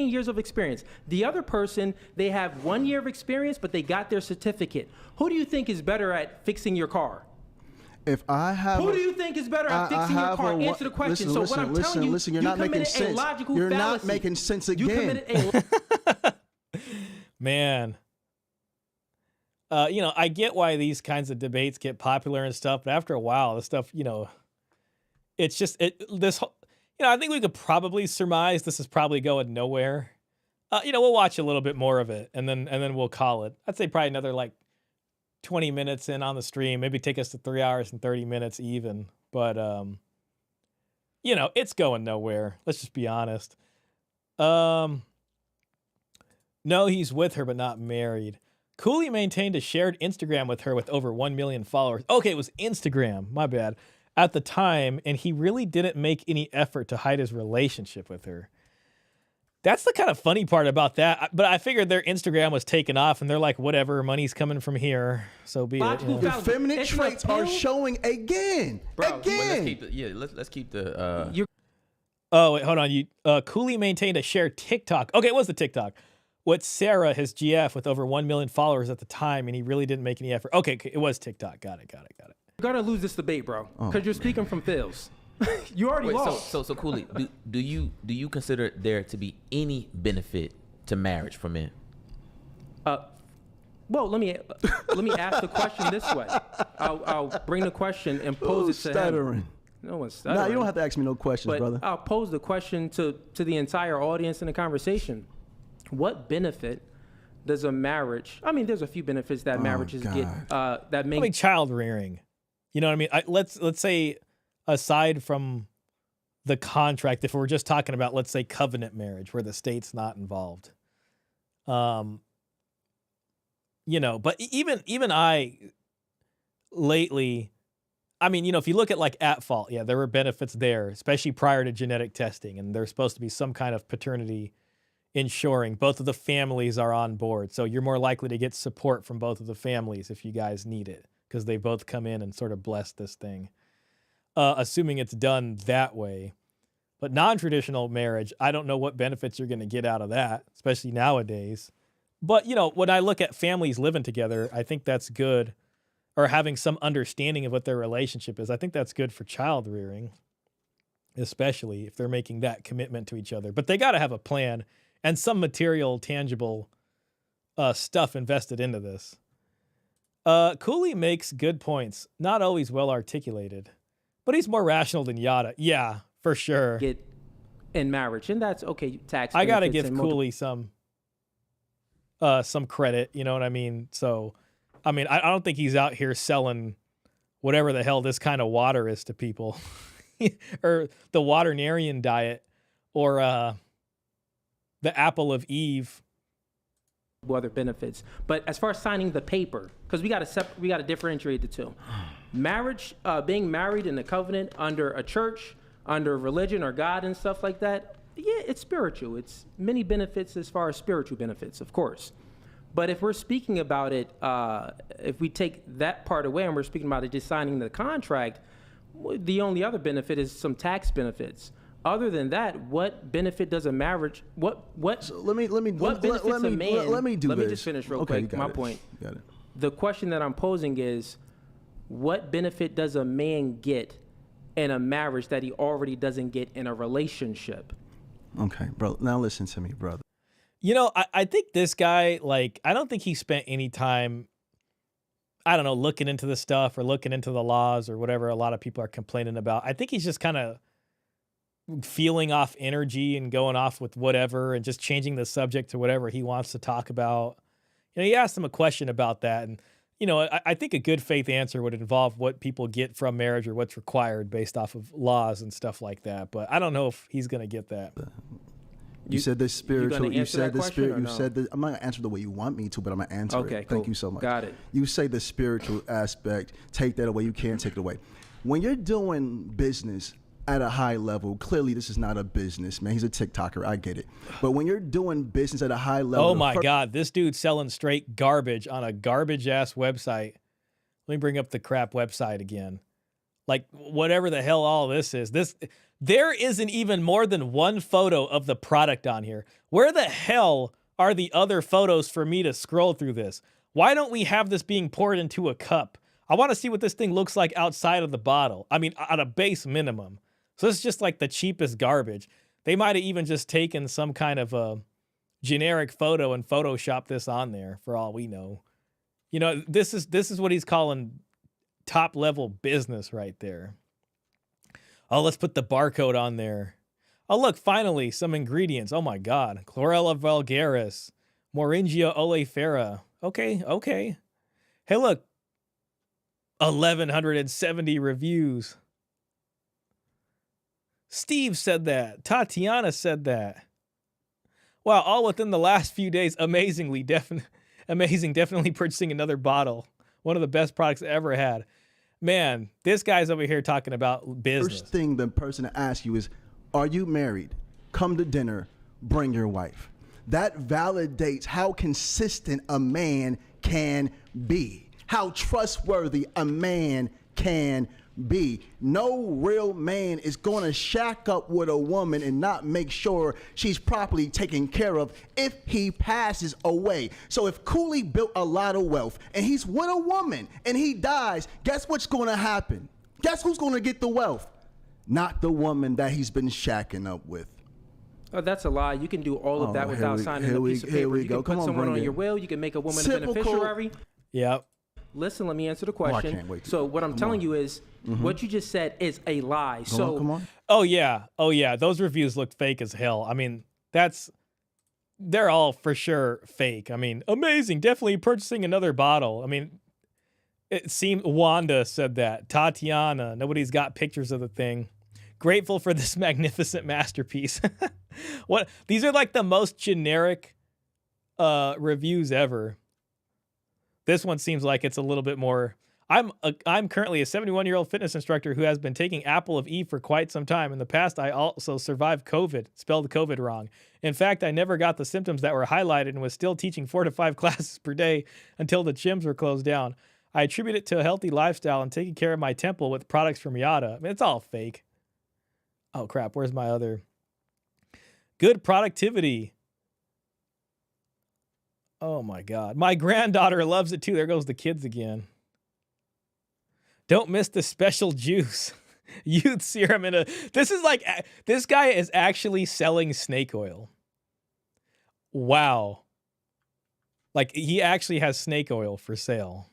years of experience. The other person, they have 1 year of experience, but they got their certificate. Who do you think is better at fixing your car? If I have Who do you think is better at fixing your car? Answer the question. So what I'm telling you, you're not making sense. You're not making sense again. Man. I get why these kinds of debates get popular and stuff, but after a while, this stuff, it's just I think we could probably surmise this is probably going nowhere. We'll watch a little bit more of it and then we'll call it. I'd say probably another 20 minutes in on the stream, maybe take us to 3 hours and 30 minutes even. But it's going nowhere. Let's just be honest. No, he's with her but not married. Cooley maintained a shared Instagram with her with over 1 million followers. Okay, it was Instagram, my bad, at the time, and he really didn't make any effort to hide his relationship with her. That's the kind of funny part about that. But I figured their Instagram was taken off, and they're like, whatever, money's coming from here, so be it. The feminine traits are showing again. Bro, again. Let's keep the. Oh, wait, hold on. Cooley maintained a shared TikTok. Okay, it was the TikTok. With Sarah, his GF, with over 1 million followers at the time, and he really didn't make any effort. Okay, it was TikTok. Got it. You're gonna lose this debate, bro, because you're speaking from feels. You already lost. So Cooley, do you consider there to be any benefit to marriage for men? Well, let me ask the question this way. I'll bring the question and pose it to stuttering? him. No one's stuttering. No, you don't have to ask me no questions, but brother. I'll pose the question to the entire audience in the conversation. What benefit does a marriage? I mean, there's a few benefits that marriages get. That make child rearing. You know what I mean? Let's say, aside from the contract, if we're just talking about, let's say, covenant marriage where the state's not involved. But even I lately, I mean, if you look at At Fault, yeah, there were benefits there, especially prior to genetic testing, and there's supposed to be some kind of paternity ensuring both of the families are on board. So you're more likely to get support from both of the families if you guys need it, because they both come in and sort of bless this thing, assuming it's done that way. But non-traditional marriage, I don't know what benefits you're going to get out of that, especially nowadays. But, when I look at families living together, I think that's good, or having some understanding of what their relationship is. I think that's good for child rearing, especially if they're making that commitment to each other. But they got to have a plan and some material, tangible stuff invested into this. Cooley makes good points, not always well articulated, but he's more rational than Yada. Yeah, for sure. Get in marriage, and that's okay. Tax. I gotta benefits give and Cooley some credit. You know what I mean? So, I mean, I don't think he's out here selling whatever the hell this kind of water is to people, or the Waternarian diet, or the apple of Eve. Other benefits, but as far as signing the paper, because we got to differentiate the two. Marriage, being married in a covenant under a church, under religion or God and stuff like that, yeah, it's spiritual. It's many benefits as far as spiritual benefits, of course. But if we're speaking about it, if we take that part away and we're speaking about it just signing the contract, the only other benefit is some tax benefits. Other than that, what benefit does a marriage? What? So let me do this. Let me just finish real quick. My point. Got it. The question that I'm posing is, what benefit does a man get in a marriage that he already doesn't get in a relationship? Okay, bro. Now listen to me, brother. You know, I think this guy, like, I don't think he spent any time, I don't know, looking into the stuff or looking into the laws or whatever a lot of people are complaining about. I think he's just kind of feeling off energy and going off with whatever and just changing the subject to whatever he wants to talk about. You know, he asked him a question about that. And, you know, I think a good faith answer would involve what people get from marriage or what's required based off of laws and stuff like that. But I don't know if he's going to get that. You said the spiritual. You said the spirit. You no? said the. I'm not gonna answer the way you want me to, but I'm gonna answer it. Okay, Thank cool. you so much. Got it. You say the spiritual aspect. Take that away. You can't take it away. When you're doing business at a high level, clearly this is not a business, man. He's a TikToker. I get it. But when you're doing business at a high level, oh my God, this dude's selling straight garbage on a garbage ass website. Let me bring up the crap website again. Like whatever the hell all this is. There isn't even more than one photo of the product on here. Where the hell are the other photos for me to scroll through this? Why don't we have this being poured into a cup? I want to see what this thing looks like outside of the bottle. I mean, at a base minimum. So it's just like the cheapest garbage. They might have even just taken some kind of a generic photo and photoshopped this on there for all we know. You know, this is what he's calling top level business right there. Oh, let's put the barcode on there. Oh, look, finally, some ingredients. Oh, my God. Chlorella vulgaris. Moringia oleifera. Okay. Hey, look. 1,170 reviews. Steve said that. Tatiana said that. Wow, all within the last few days. Amazing. Definitely purchasing another bottle. One of the best products I ever had. Man, this guy's over here talking about business. First thing the person to ask you is, are you married? Come to dinner, bring your wife. That validates how consistent a man can be, how trustworthy a man can be. No real man is going to shack up with a woman and not make sure she's properly taken care of if he passes away. So if Cooley built a lot of wealth and he's with a woman and he dies, guess what's going to happen? Guess who's going to get the wealth? Not the woman that he's been shacking up with. Oh, that's a lie. You can do all of that without signing a piece of paper. You can put someone on your will. You can make a woman a beneficiary. Yep. Listen, let me answer the question. I can't wait. So what I'm telling you is, what you just said is a lie. Come on. Oh yeah. Those reviews looked fake as hell. I mean, they're all for sure fake. I mean, amazing. Definitely purchasing another bottle. I mean, it seemed Wanda said that. Tatiana. Nobody's got pictures of the thing. Grateful for this magnificent masterpiece. What? These are like the most generic reviews ever. This one seems like it's a little bit more. I'm currently a 71-year-old fitness instructor who has been taking Apple of Eve for quite some time. In the past, I also survived COVID, spelled COVID wrong. In fact, I never got the symptoms that were highlighted and was still teaching 4 to 5 classes per day until the gyms were closed down. I attribute it to a healthy lifestyle and taking care of my temple with products from Yada. I mean, it's all fake. Oh, crap. Where's my other? Good productivity. Oh, my God. My granddaughter loves it, too. There goes the kids again. Don't miss the special juice. Youth serum this guy is actually selling snake oil. Wow. Like, he actually has snake oil for sale.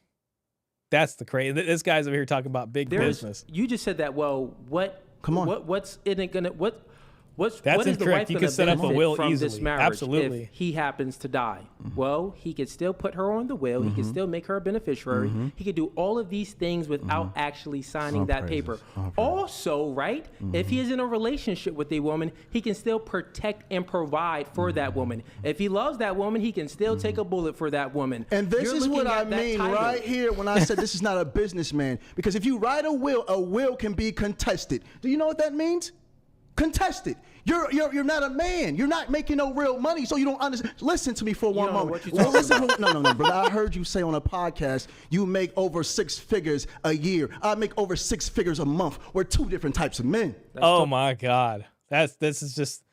That's the crazy. This guy's over here talking about big business. You just said that. Well, what? Come on. What's it gonna? What is That's the incorrect. wife You gonna could set up a benefit will from this easily. marriage Absolutely. if he happens to die? Well, he could still put her on the will. He could still make her a beneficiary. He could do all of these things without actually signing that paper. Also, right? If he is in a relationship with a woman, he can still protect and provide for that woman. If he loves that woman, he can still take a bullet for that woman. And this You're is what looking I at that mean title. right here when I said this is not a businessman. Because if you write a will can be contested. Do you know what that means? Contested. You're not a man. You're not making no real money, so you don't understand. Listen to me for one moment. No, brother. I heard you say on a podcast you make over 6 figures a year. I make over 6 figures a month. We're 2 different types of men. Oh my God. This is just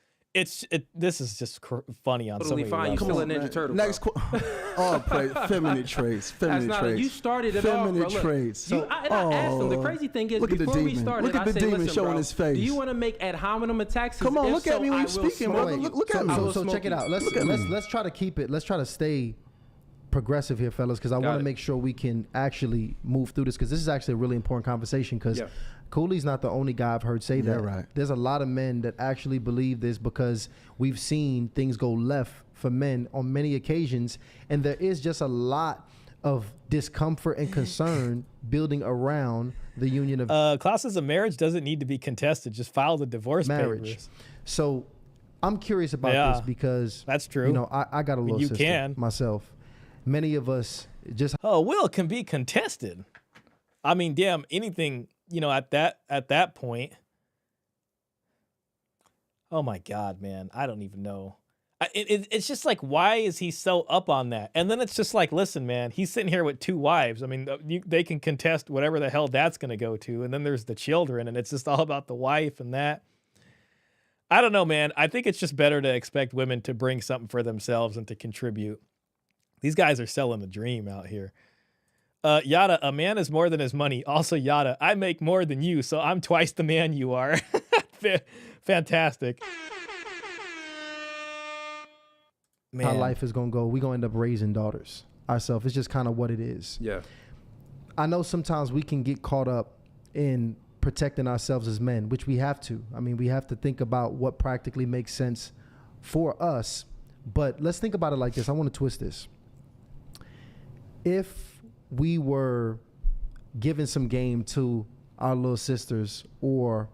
funny on so Totally many fine. levels. You're still a Ninja Turtle. Next feminine traits. Feminine traits. You started it feminine off. Bro. traits. I asked him. The crazy thing is, look at the before we demon. started, Look at the I said, demon listen, showing bro, his face. do you want to make ad hominem attacks? Come on, If look so, at me when I you're will speaking, smoke brother. you. Look at me. So check it out. Let's try to keep it. Let's try to stay progressive here, fellas, because I want to make sure we can actually move through this, because this is actually a really important conversation. Because Cooley's not the only guy I've heard say that. right. There's a lot of men that actually believe this, because we've seen things go left for men on many occasions, and there is just a lot of discomfort and concern building around the union of classes of marriage doesn't need to be contested. Just file the divorce papers. So I'm curious about this because that's true. You know, I got a little you sister can myself. Many of us just will can be contested. I mean, damn, anything, you know, at that point. Oh my God, man, I don't even know. It's just like, why is he so up on that? And then it's just like, listen, man, he's sitting here with 2 wives. I mean, they can contest whatever the hell that's going to go to. And then there's the children, and it's just all about the wife and that. I don't know, man. I think it's just better to expect women to bring something for themselves and to contribute. These guys are selling the dream out here. Yada, a man is more than his money. Also, Yada, I make more than you, so I'm twice the man you are. Fantastic. Man. How life is going to go. We're going to end up raising daughters ourselves. It's just kind of what it is. Yeah. I know sometimes we can get caught up in protecting ourselves as men, which we have to. I mean, we have to think about what practically makes sense for us. But let's think about it like this. I want to twist this. If we were giving some game to our little sisters or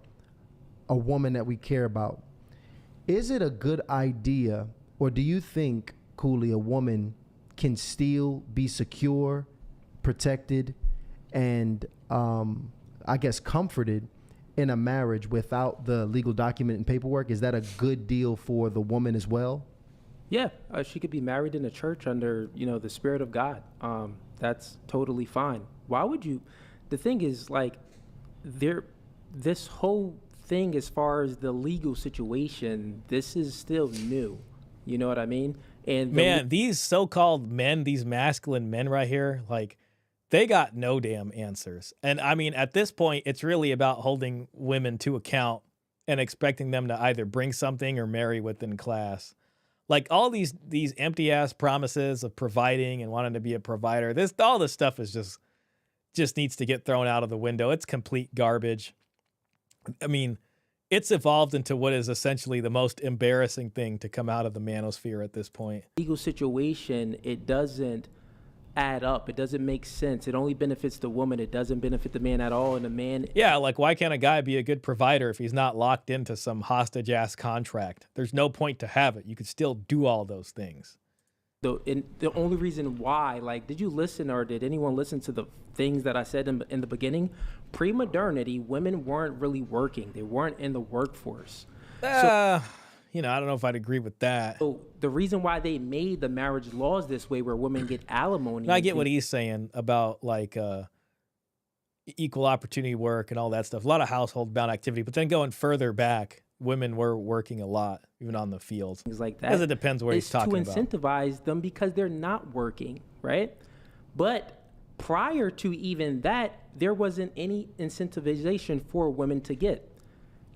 a woman that we care about, is it a good idea, or do you think, Cooley, a woman can still be secure, protected, and I guess comforted in a marriage without the legal document and paperwork? Is that a good deal for the woman as well? Yeah, she could be married in a church under, you know, the Spirit of God. That's totally fine. Why would you? The thing is, like, this whole thing as far as the legal situation, this is still new. You know what I mean? And man, these so-called men, these masculine men right here, like, they got no damn answers. And I mean, at this point, it's really about holding women to account and expecting them to either bring something or marry within class. Like, all these empty ass promises of providing and wanting to be a provider, all this stuff is just needs to get thrown out of the window. It's complete garbage. I mean, it's evolved into what is essentially the most embarrassing thing to come out of the manosphere at this point. Legal situation, it doesn't add up. It doesn't make sense. It only benefits the woman. It doesn't benefit the man at all. And the man... Yeah, like, why can't a guy be a good provider if he's not locked into some hostage-ass contract? There's no point to have it. You could still do all those things. The only reason why, like, did you listen, or did anyone listen to the things that I said in the beginning? Pre-modernity, women weren't really working. They weren't in the workforce. You know, I don't know if I'd agree with that. So the reason why they made the marriage laws this way, where women get alimony. I get what he's saying about, like, equal opportunity work and all that stuff. A lot of household bound activity. But then going further back, women were working a lot, even on the field. Things like that. Because it depends where he's talking to about. incentivize them because they're not working, right? But prior to even that, there wasn't any incentivization for women to get.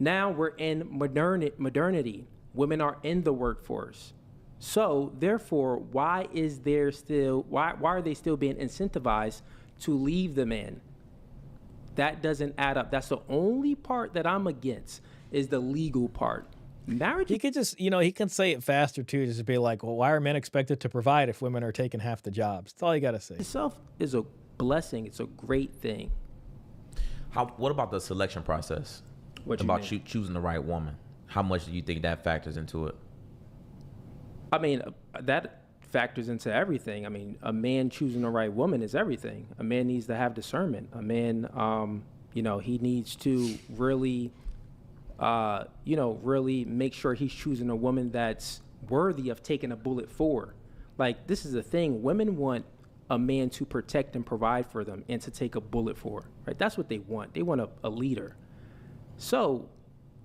Now we're in modernity. Women are in the workforce. So therefore, why are they still being incentivized to leave the man? That doesn't add up. That's the only part that I'm against, is the legal part. Marriage. He could just, he can say it faster too, just to be like, well, why are men expected to provide if women are taking half the jobs? That's all you got to say. Itself is a blessing. It's a great thing. What about the selection process? What about choosing the right woman? How much do you think that factors into it? I mean, that factors into everything. I mean, a man choosing the right woman is everything. A man needs to have discernment. A man, he needs to really, really make sure he's choosing a woman that's worthy of taking a bullet for. Like, this is the thing. Women want a man to protect and provide for them and to take a bullet for, right? That's what they want. They want a leader. So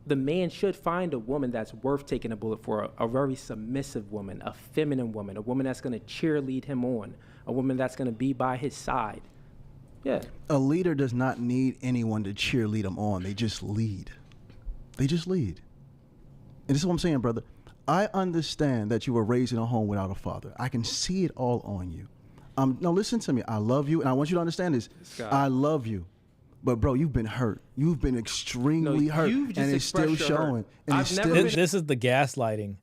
the man should find a woman that's worth taking a bullet for, a very submissive woman, a feminine woman, a woman that's going to cheerlead him on, a woman that's going to be by his side. Yeah. A leader does not need anyone to cheerlead them on. They just lead. They just lead. And this is what I'm saying, brother. I understand that you were raised in a home without a father. I can see it all on you. No, listen to me. I love you, and I want you to understand this. I love you. But, bro, you've been hurt. You've been extremely hurt, and it's still showing. And This is the gaslighting,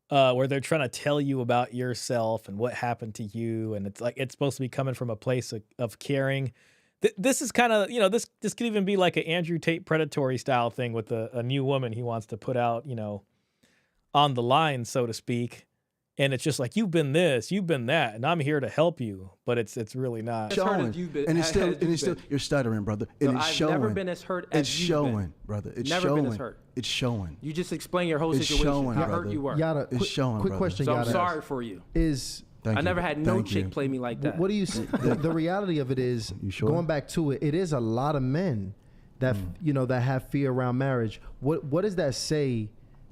where they're trying to tell you about yourself and what happened to you, and it's like it's supposed to be coming from a place of caring. This is kind of, this could even be like an Andrew Tate predatory style thing with a new woman he wants to put out, on the line, so to speak. And it's just like, you've been this, you've been that, and I'm here to help you, but it's really not. Showing. And it's still, you're stuttering, brother. And it's showing. I've never been as hurt as it's showing, brother. It's never showing. been as hurt. It's showing. You just explain your whole It's situation, showing, how brother. hurt you were. Yada, It's showing, quick brother. question, So I'm Yada. sorry for you. I never had no chick play me like that. What do you see? The reality of it is, going back to it, it is a lot of men that that have fear around marriage. What does that say?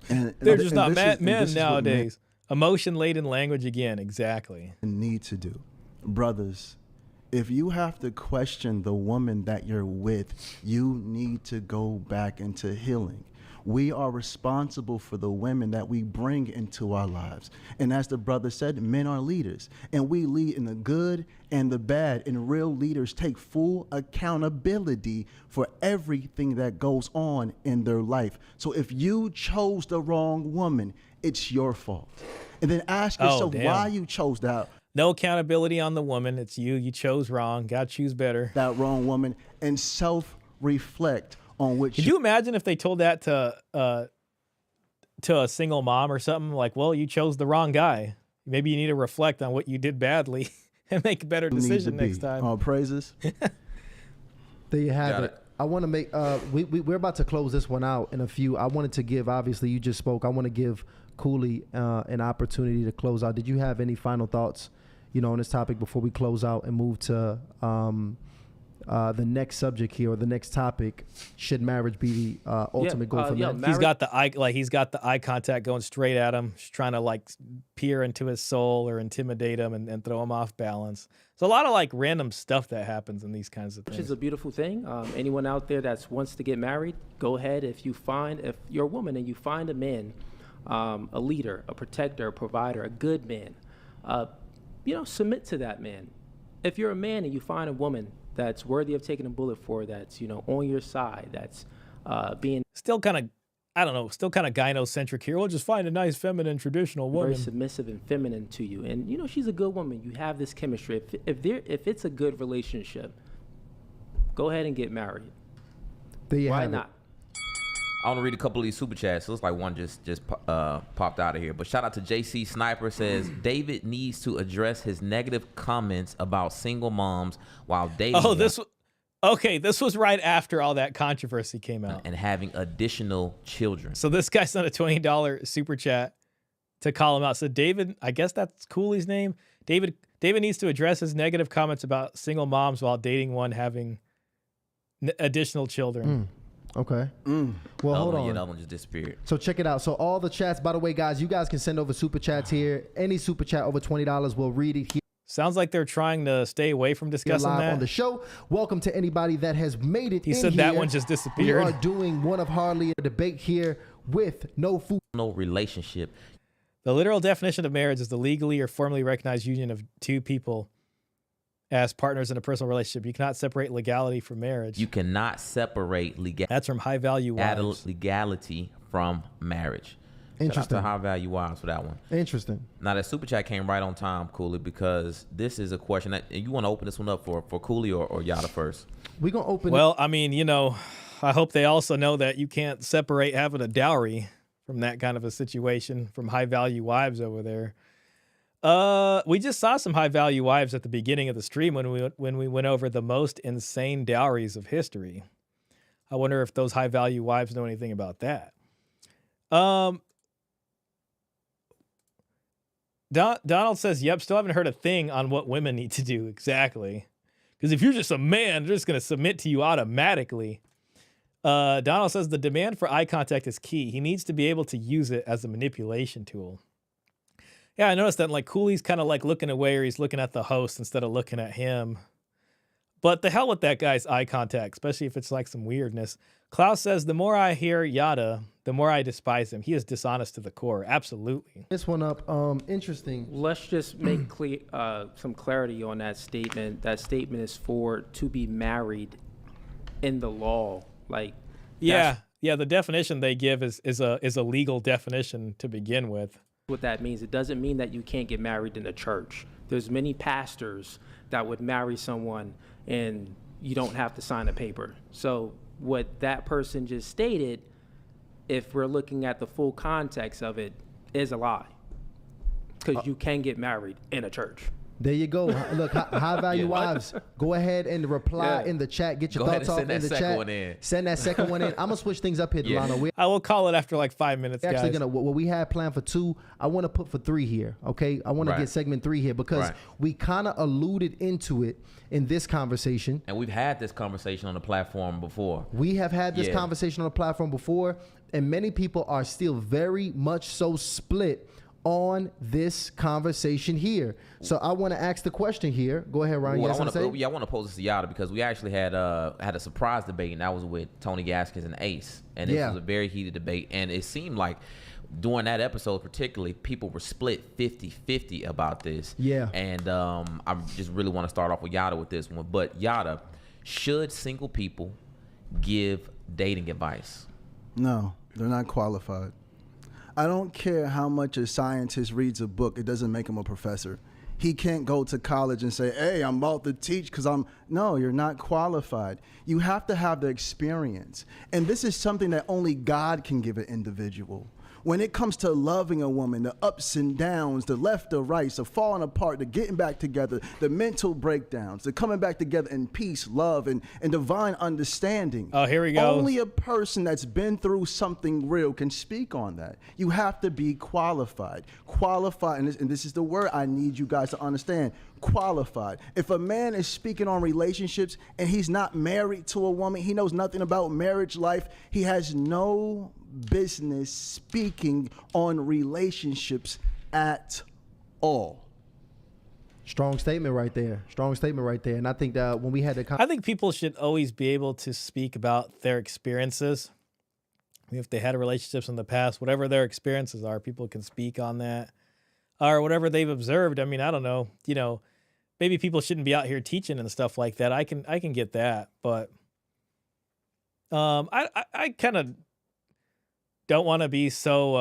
They're just not men nowadays. Emotion-laden language again, exactly. Need to do. Brothers, if you have to question the woman that you're with, you need to go back into healing. We are responsible for the women that we bring into our lives. And as the brother said, men are leaders. And we lead in the good and the bad. And real leaders take full accountability for everything that goes on in their life. So if you chose the wrong woman, it's your fault. And then ask yourself why you chose that. No accountability on the woman. It's you. You chose wrong. Gotta choose better. That wrong woman, and self-reflect on which. Could you imagine if they told that to a single mom or something? Like, well, you chose the wrong guy. Maybe you need to reflect on what you did badly and make a better decision next time. All praises. There you have it. I want to make, we're about to close this one out in a few. I wanted to give, obviously you just spoke, I want to give Cooley an opportunity to close out. Did you have any final thoughts, on this topic before we close out and move to the next subject here, or the next topic? Should marriage be the ultimate goal for men? He's got the eye contact going straight at him, just trying to peer into his soul or intimidate him and throw him off balance. So a lot of random stuff that happens in these kinds of things. Which is a beautiful thing. Anyone out there that wants to get married, go ahead. If you're a woman and you find a man, a leader, a protector, a provider, a good man, submit to that man. If you're a man and you find a woman that's worthy of taking a bullet for, that's on your side, that's being still kind of gynocentric here. We'll just find a nice, feminine, traditional woman, very submissive and feminine to you, and she's a good woman. You have this chemistry. If it's a good relationship, go ahead and get married. Why not? I want to read a couple of these super chats. It looks like one just popped out of here. But shout out to JC Sniper, says David needs to address his negative comments about single moms while dating. Oh, this was right after all that controversy came out. And having additional children. So this guy sent a $20 super chat to call him out. So David, I guess that's Cooley's name. David needs to address his negative comments about single moms while dating one having additional children. Okay. Well, hold on. That one just disappeared. So check it out. So all the chats, by the way, guys, you guys can send over super chats here. Any super chat over $20, we'll read it here. Sounds like they're trying to stay away from discussing live that on the show. Welcome to anybody that has made it. He said that one just disappeared. We are doing one of hardly a debate here with no food. No relationship. The literal definition of marriage is the legally or formally recognized union of two people as partners in a personal relationship. You cannot separate legality from marriage. You cannot separate That's from High Value Wives. legality from marriage. Interesting. Shout out to High Value Wives for that one. Interesting. Now that super chat came right on time, Cooley, because this is a question that you want to open this one up for Cooley or Yada first. We're gonna open. Well, I mean, you know, I hope they also know that you can't separate having a dowry from that kind of a situation from High Value Wives over there. We just saw some High Value Wives at the beginning of the stream when we went over the most insane dowries of history. I wonder if those High Value Wives know anything about that. Donald says, yep, still haven't heard a thing on what women need to do exactly. Because if you're just a man, they're just going to submit to you automatically. Donald says the demand for eye contact is key. He needs to be able to use it as a manipulation tool. Yeah, I noticed that like Cooley's kind of like looking away, or he's looking at the host instead of looking at him. But the hell with that guy's eye contact, especially if it's like some weirdness. Klaus says, the more I hear Yada, the more I despise him. He is dishonest to the core. Absolutely. This one up, interesting. Let's just make some clarity on that statement. That statement is for to be married in the law. Like, yeah, the definition they give is a legal definition to begin with. What that means, it doesn't mean that you can't get married in a church. There's many pastors that would marry someone and you don't have to sign a paper. So what that person just stated, if we're looking at the full context of it, is a lie. Because you can get married in a church. There you go. Look, High Value Wives, go ahead and reply in the chat. Get your thoughts off in the chat. Send that second one in. I'm going to switch things up here, Delano. I will call it after like 5 minutes, We're actually guys. what we had planned for 2, I want to put for 3 here, okay? I want to get segment 3 here because we kind of alluded into it in this conversation. And we've had this conversation on the platform before. We have had this conversation on the platform before, and many people are still very much so split on this conversation here. So I want to ask the question here. Go ahead, Ryan. I want to pose this to Yada because we actually had a surprise debate, and that was with Tony Gaskins and Ace. And it was a very heated debate. And it seemed like during that episode particularly, people were split 50-50 about this. Yeah. And I just really want to start off with Yada with this one. But Yada, should single people give dating advice? No, they're not qualified. I don't care how much a scientist reads a book, it doesn't make him a professor. He can't go to college and say, hey, I'm about to teach because no, you're not qualified. You have to have the experience. And this is something that only God can give an individual. When it comes to loving a woman, the ups and downs, the left, the right, the falling apart, the getting back together, the mental breakdowns, the coming back together in peace, love, and divine understanding. Oh, here we go. Only a person that's been through something real can speak on that. You have to be qualified. Qualified, and this is the word I need you guys to understand. Qualified. If a man is speaking on relationships and he's not married to a woman, he knows nothing about marriage life, he has no business speaking on relationships at all. Strong statement right there. And I think that when we had the I think people should always be able to speak about their experiences. If they had relationships in the past, whatever their experiences are, people can speak on that. Or whatever they've observed. I mean, I don't know. You know, maybe people shouldn't be out here teaching and stuff like that. I can get that, but I kind of don't want to be so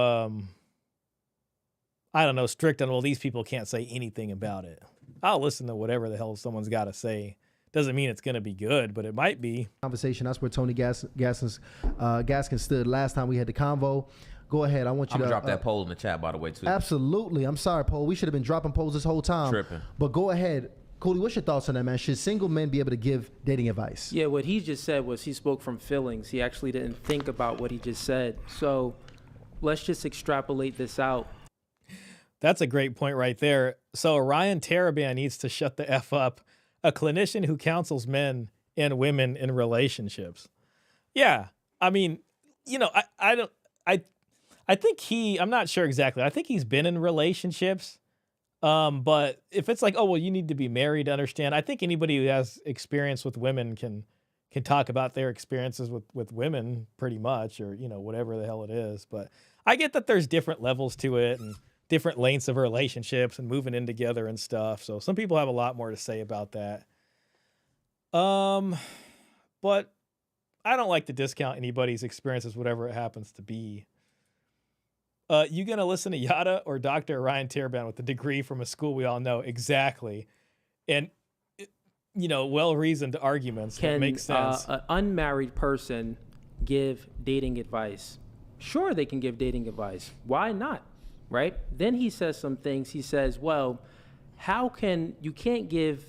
I don't know, strict on, well, these people can't say anything about it. I'll listen to whatever the hell someone's got to say. Doesn't mean it's going to be good, but it might be. Conversation. That's where Tony Gaskins stood last time we had the convo. Go ahead. I want you to drop that poll in the chat, by the way, too. Absolutely. I'm sorry, Poll. We should have been dropping polls this whole time. Tripping. But go ahead. Cooley, what's your thoughts on that, man? Should single men be able to give dating advice? Yeah, what he just said was he spoke from feelings. He actually didn't think about what he just said. So let's just extrapolate this out. That's a great point right there. So Ryan Taraban needs to shut the F up. A clinician who counsels men and women in relationships. Yeah. I mean, you know, I think I'm not sure exactly. I think he's been in relationships. But if it's like, oh, well, you need to be married to understand. I think anybody who has experience with women can talk about their experiences with women pretty much, or, you know, whatever the hell it is. But I get that there's different levels to it and different lengths of relationships and moving in together and stuff. So some people have a lot more to say about that. But I don't like to discount anybody's experiences, whatever it happens to be. You gonna listen to Yada or Dr. Ryan Teraband with a degree from a school we all know? Exactly. And, well-reasoned arguments that make sense. An unmarried person give dating advice? Sure, they can give dating advice. Why not? Right? Then he says some things. He says, well, you can't give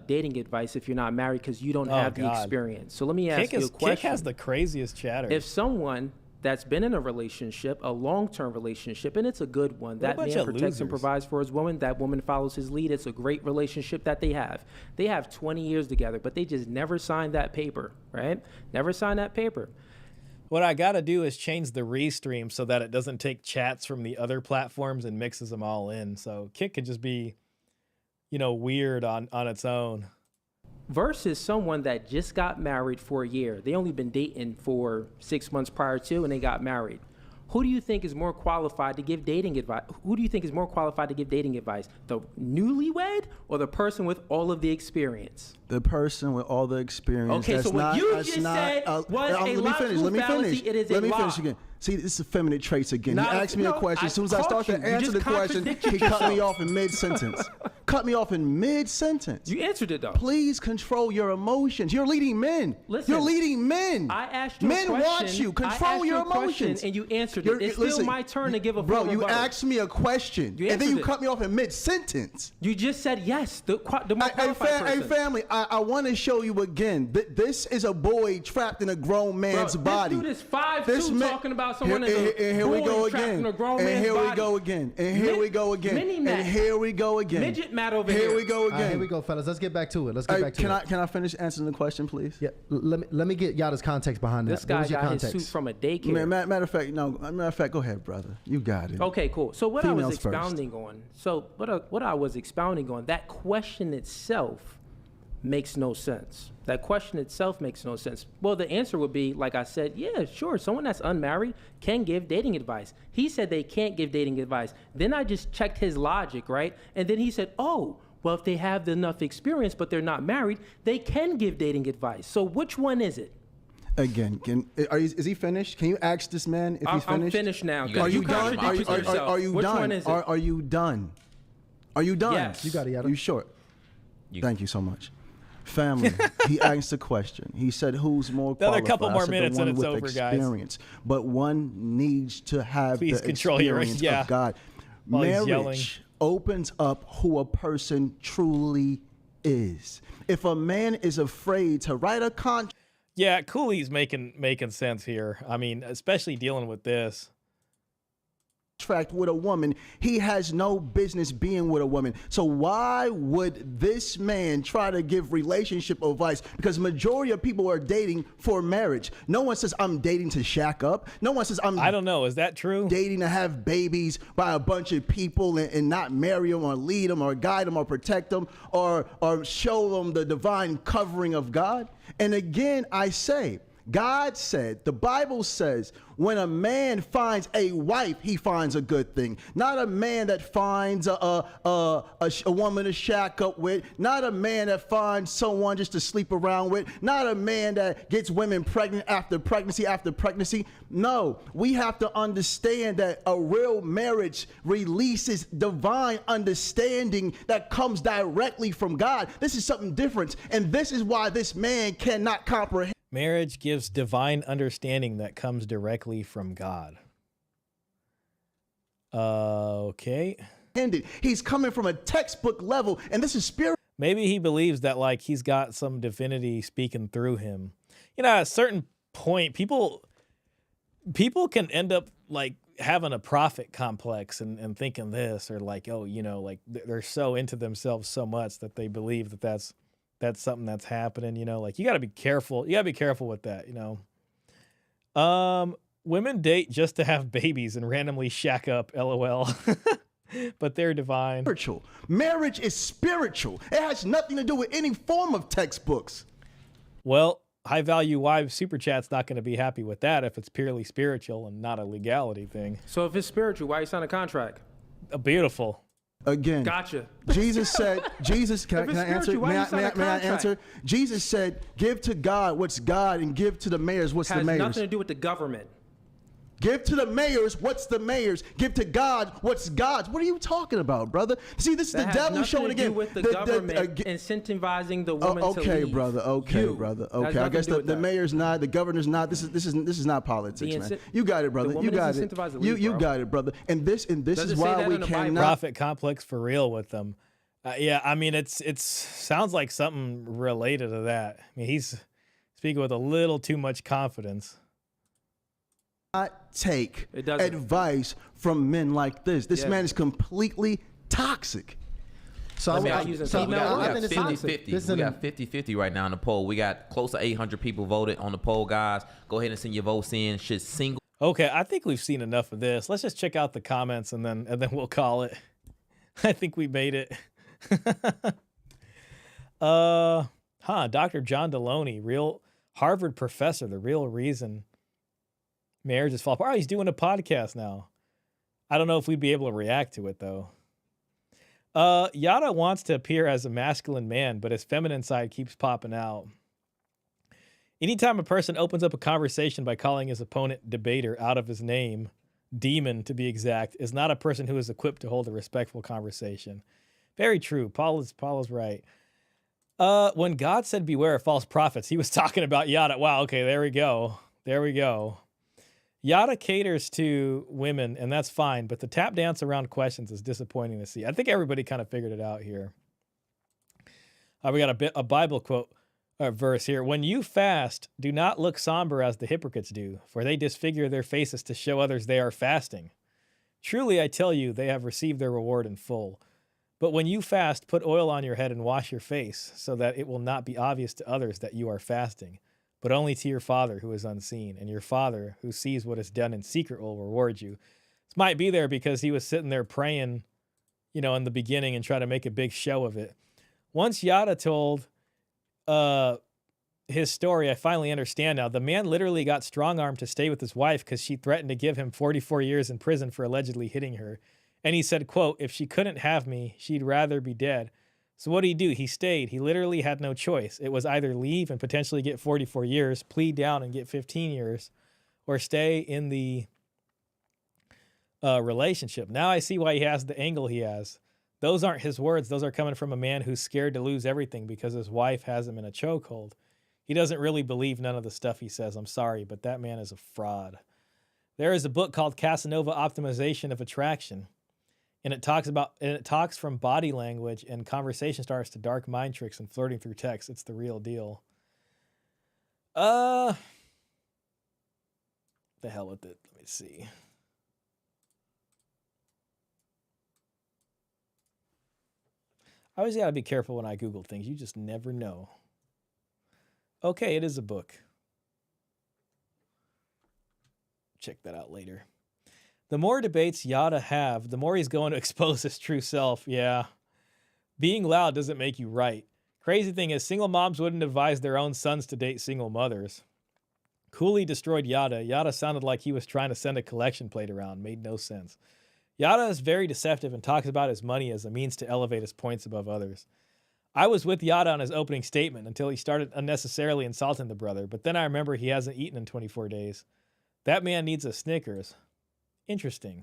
dating advice if you're not married because you don't have the experience. So let me ask you a question. Kick has the craziest chatter. If someone that's been in a relationship, a long-term relationship, and it's a good one, that man protects and provides for his woman, that woman follows his lead, it's a great relationship that they have. They have 20 years together, but they just never signed that paper, right? Never signed that paper. What I got to do is change the restream so that it doesn't take chats from the other platforms and mixes them all in. So Kick could just be, weird on its own. Versus someone that just got married for a year. They only been dating for 6 months prior to, and they got married. Who do you think is more qualified to give dating advice? Who do you think is more qualified to give dating advice? The newlywed or the person with all of the experience? The person with all the experience. Okay, so what you just said was a logical fallacy. It is a lie. Let me finish again. See, this is feminine traits again. He asked me a question. As soon as I start to answer the question, he cut me off in mid-sentence. Cut me off in mid-sentence. You answered it, though. Please control your emotions. You're leading men. Listen, you're leading men. I asked you men a question. watch you. Control your emotions. And you answered it. It's still my turn to give a bro, full you rebuttal. asked me a question, and then you cut me off in mid-sentence. You just said yes. The more qualified person. Hey, family, I want to show you again. This is a boy trapped in a grown man's body. This dude is 5'2", talking about someone as a here we go trapped again. in a grown And man's here body. we go again. And here we go again. And here we go again. Midget Matt over here. Here we go again. Here we go, fellas. Let's get back to it. Let's get back to it. Can I finish answering the question, please? Yeah. Let me get Yada's context behind this that. Guy what was your got context? his suit from a daycare. Matter of fact, go ahead, brother. You got it. Okay, cool. So what Females I was expounding on. So what I was expounding on, that question itself makes no sense. That question itself makes no sense. Well, the answer would be, like I said, yeah, sure, someone that's unmarried can give dating advice. He said they can't give dating advice. Then I just checked his logic, right? And then he said, oh, well, if they have enough experience but they're not married, they can give dating advice. So which one is it? Again, is he finished? Can you ask this man if he's finished? I'm finished now. Are you done? Are you Which done? one is it? Are you done? Are you done? Yes. You got it, Yada. You sure? Thank you so much. Family, he asked a question. He said, who's more qualified? Another couple more I said, minutes the one and it's with over, guys. experience. But one needs to have Please the control your experience of God. While he's yelling. Marriage opens up who a person truly is. If a man is afraid to write a contract. Yeah, Cooley's making sense here. I mean, especially dealing with this. With a woman, he has no business being with a woman. So why would this man try to give relationship advice? Because majority of people are dating for marriage. No one says I'm dating to shack up. No one says I don't know. Is that true? Dating to have babies by a bunch of people and not marry them or lead them or guide them or protect them or show them the divine covering of God. And again, I say, God said, the Bible says, when a man finds a wife, he finds a good thing. Not a man that finds a woman to shack up with. Not a man that finds someone just to sleep around with. Not a man that gets women pregnant after pregnancy after pregnancy. No, we have to understand that a real marriage releases divine understanding that comes directly from God. This is something different. And this is why this man cannot comprehend. Marriage gives divine understanding that comes directly from God. Okay. He's coming from a textbook level, and this is spirit. Maybe he believes that like he's got some divinity speaking through him. You know, at a certain point, people can end up like having a prophet complex and thinking this, or like, oh, you know, like they're so into themselves so much that they believe that that's something that's happening, you know, like you got to be careful. You got to be careful with that, you know. Women date just to have babies and randomly shack up, LOL. But they're divine. Spiritual. Marriage is spiritual. It has nothing to do with any form of textbooks. Well, High Value Wives Super Chat's not going to be happy with that if it's purely spiritual and not a legality thing. So if it's spiritual, why you sign a contract? Beautiful. Again, Gotcha. Jesus said, can I answer? Why May you I sign a contract? answer? Jesus said, give to God what's God and give to the mayors what's Has the mayors. nothing to do with the government. Give to the mayors what's the mayors. Give to God what's God's. What are you talking about, brother? See, this is That the has devil nothing showing to do again. with the government incentivizing the woman to okay, leave. brother. Okay, You. brother. That has Okay, I nothing guess to do with the that. mayor's not, the governor's not. This is not politics, man. You got it, brother. The You woman got is it. incentivized to You leave, bro. got it, brother. And this Does is it say why that we in the Bible? cannot. Profit complex for real with them. Yeah, I mean, it's sounds like something related to that. I mean, he's speaking with a little too much confidence. Not take It doesn't. advice from men like this. This Yeah. man is completely toxic. So Let me I ask you so something. We I got think it's 50-50. this We is got 50-50 right now in the poll. We got close to 800 people voted on the poll, guys. Go ahead and send your votes in. Shit, single. Okay, I think we've seen enough of this. Let's just check out the comments and then we'll call it. I think we made it. Dr. John Deloney, real Harvard professor, the real reason marriages fall apart. Oh, he's doing a podcast now. I don't know if we'd be able to react to it though. Yada wants to appear as a masculine man, but his feminine side keeps popping out. Anytime a person opens up a conversation by calling his opponent debater out of his name, demon to be exact, is not a person who is equipped to hold a respectful conversation. Very true. Paul is right. When God said beware of false prophets, he was talking about Yada. Wow, okay, there we go. Yada caters to women, and that's fine, but the tap dance around questions is disappointing to see. I think everybody kind of figured it out here. We got a Bible quote verse here. When you fast, do not look somber as the hypocrites do, for they disfigure their faces to show others they are fasting. Truly, I tell you, they have received their reward in full. But when you fast, put oil on your head and wash your face, so that it will not be obvious to others that you are fasting, but only to your Father who is unseen. And your Father who sees what is done in secret will reward you. This might be there because he was sitting there praying, in the beginning and try to make a big show of it. Once Yada told his story, I finally understand now. The man literally got strong-armed to stay with his wife because she threatened to give him 44 years in prison for allegedly hitting her. And he said, quote, if she couldn't have me, she'd rather be dead. So what did he do? He stayed. He literally had no choice. It was either leave and potentially get 44 years, plead down and get 15 years, or stay in the relationship. Now I see why he has the angle he has. Those aren't his words. Those are coming from a man who's scared to lose everything because his wife has him in a chokehold. He doesn't really believe none of the stuff he says. I'm sorry, but that man is a fraud. There is a book called Casanova Optimization of Attraction. And it talks from body language and conversation starts to dark mind tricks and flirting through text. It's the real deal. The hell with it. Let me see. I always gotta be careful when I Google things. You just never know. Okay, it is a book. Check that out later. The more debates Yada have, the more he's going to expose his true self. Yeah. Being loud doesn't make you right. Crazy thing is, single moms wouldn't advise their own sons to date single mothers. Cooley destroyed Yada. Yada sounded like he was trying to send a collection plate around. Made no sense. Yada is very deceptive and talks about his money as a means to elevate his points above others. I was with Yada on his opening statement until he started unnecessarily insulting the brother, but then I remember he hasn't eaten in 24 days. That man needs a Snickers. Interesting.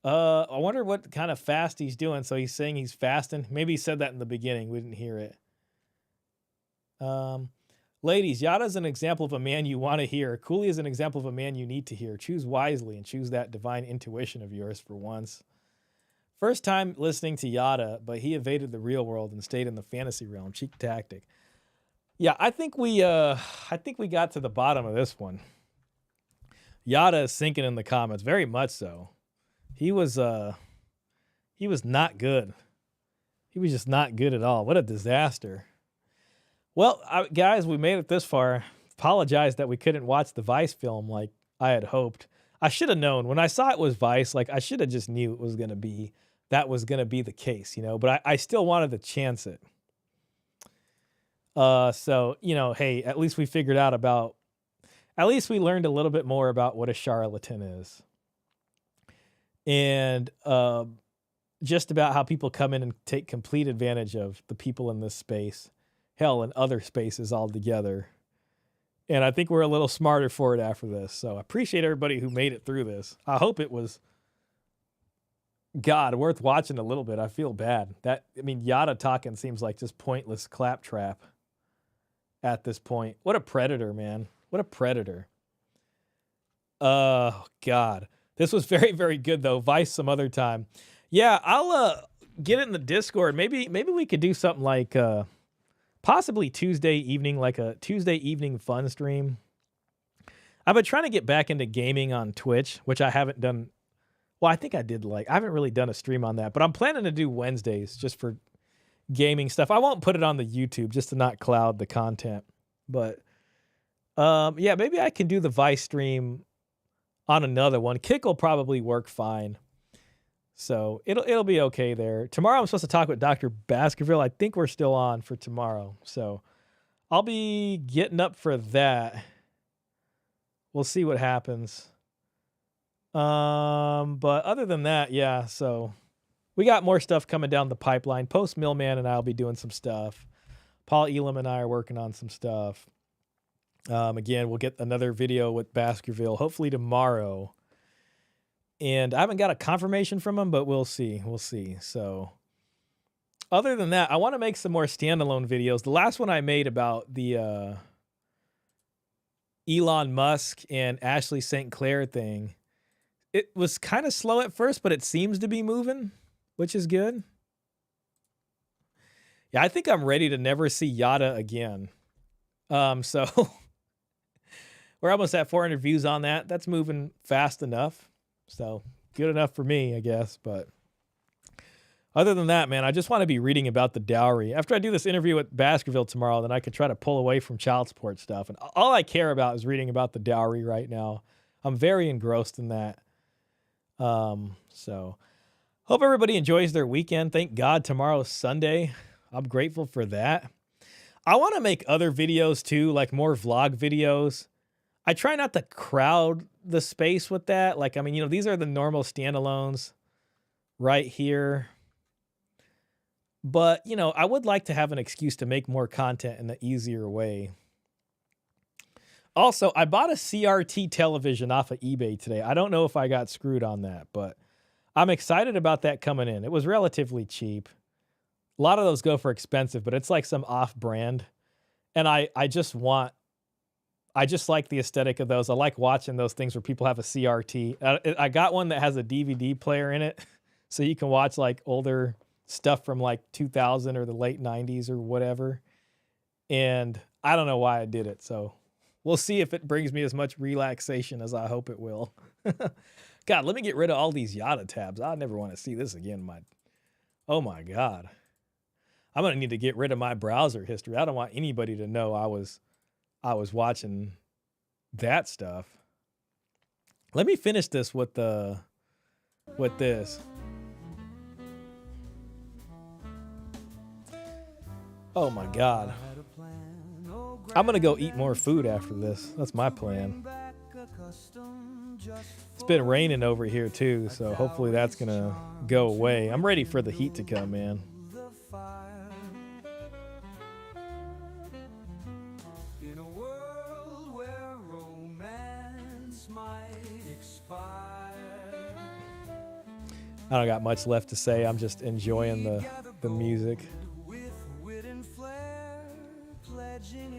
I wonder what kind of fast he's doing. So he's saying he's fasting. Maybe he said that in the beginning. We didn't hear it. Ladies, Yada's an example of a man you want to hear. Cooley is an example of a man you need to hear. Choose wisely and choose that divine intuition of yours for once. First time listening to Yada, but he evaded the real world and stayed in the fantasy realm. Cheap tactic. Yeah, I think we got to the bottom of this one. Yada is sinking in the comments, very much so. He was not good. He was just not good at all. What a disaster. Well, guys, we made it this far. Apologize that we couldn't watch the Vice film like I had hoped. I should have known. When I saw it was Vice, I should have just knew that was gonna be the case, but I still wanted to chance it. So, hey, at least we figured out at least we learned a little bit more about what a charlatan is. and just about how people come in and take complete advantage of the people in this space, hell, and other spaces altogether. And I think we're a little smarter for it after this. So I appreciate everybody who made it through this. I hope it was, God, worth watching a little bit. I feel bad. Yada talking seems like just pointless claptrap at this point. What a predator, man. What a predator. Oh, God. This was very, very good, though. Vice some other time. Yeah, I'll get it in the Discord. Maybe we could do something like possibly Tuesday evening, like a Tuesday evening fun stream. I've been trying to get back into gaming on Twitch, which I haven't done. Well, I think I did I haven't really done a stream on that, but I'm planning to do Wednesdays just for gaming stuff. I won't put it on the YouTube just to not cloud the content. But yeah, maybe I can do the Vice stream on another one. Kick will probably work fine. So it'll be okay there. Tomorrow I'm supposed to talk with Dr. Baskerville. I think we're still on for tomorrow. So I'll be getting up for that. We'll see what happens. But other than that, yeah, so we got more stuff coming down the pipeline. Post Millman and I'll be doing some stuff. Paul Elam and I are working on some stuff. Again, we'll get another video with Baskerville hopefully tomorrow. And I haven't got a confirmation from him, but we'll see. We'll see. So other than that, I want to make some more standalone videos. The last one I made about the Elon Musk and Ashley St. Clair thing, it was kind of slow at first, but it seems to be moving, which is good. Yeah, I think I'm ready to never see Yada again. So we're almost at 400 views on that. That's moving fast enough. So good enough for me, I guess. But other than that, man, I just want to be reading about the dowry. After I do this interview with Baskerville tomorrow, then I could try to pull away from child support stuff. And all I care about is reading about the dowry right now. I'm very engrossed in that. So hope everybody enjoys their weekend. Thank God tomorrow's Sunday. I'm grateful for that. I want to make other videos too, like more vlog videos. I try not to crowd the space with that. Like, I mean, these are the normal standalones right here. But, I would like to have an excuse to make more content in an easier way. Also, I bought a CRT television off of eBay today. I don't know if I got screwed on that, but I'm excited about that coming in. It was relatively cheap. A lot of those go for expensive, but it's like some off-brand. And I just like the aesthetic of those. I like watching those things where people have a CRT. I got one that has a DVD player in it, so you can watch like older stuff from like 2000 or the late 90s or whatever. And I don't know why I did it, so we'll see if it brings me as much relaxation as I hope it will. God, let me get rid of all these Yada tabs. I never want to see this again. Oh my God. I'm going to need to get rid of my browser history. I don't want anybody to know I was watching that stuff. Let me finish this with this. Oh my God. I'm gonna go eat more food after this. That's my plan. It's been raining over here too, so hopefully that's gonna go away. I'm ready for the heat to come, man. I don't got much left to say. I'm just enjoying the music.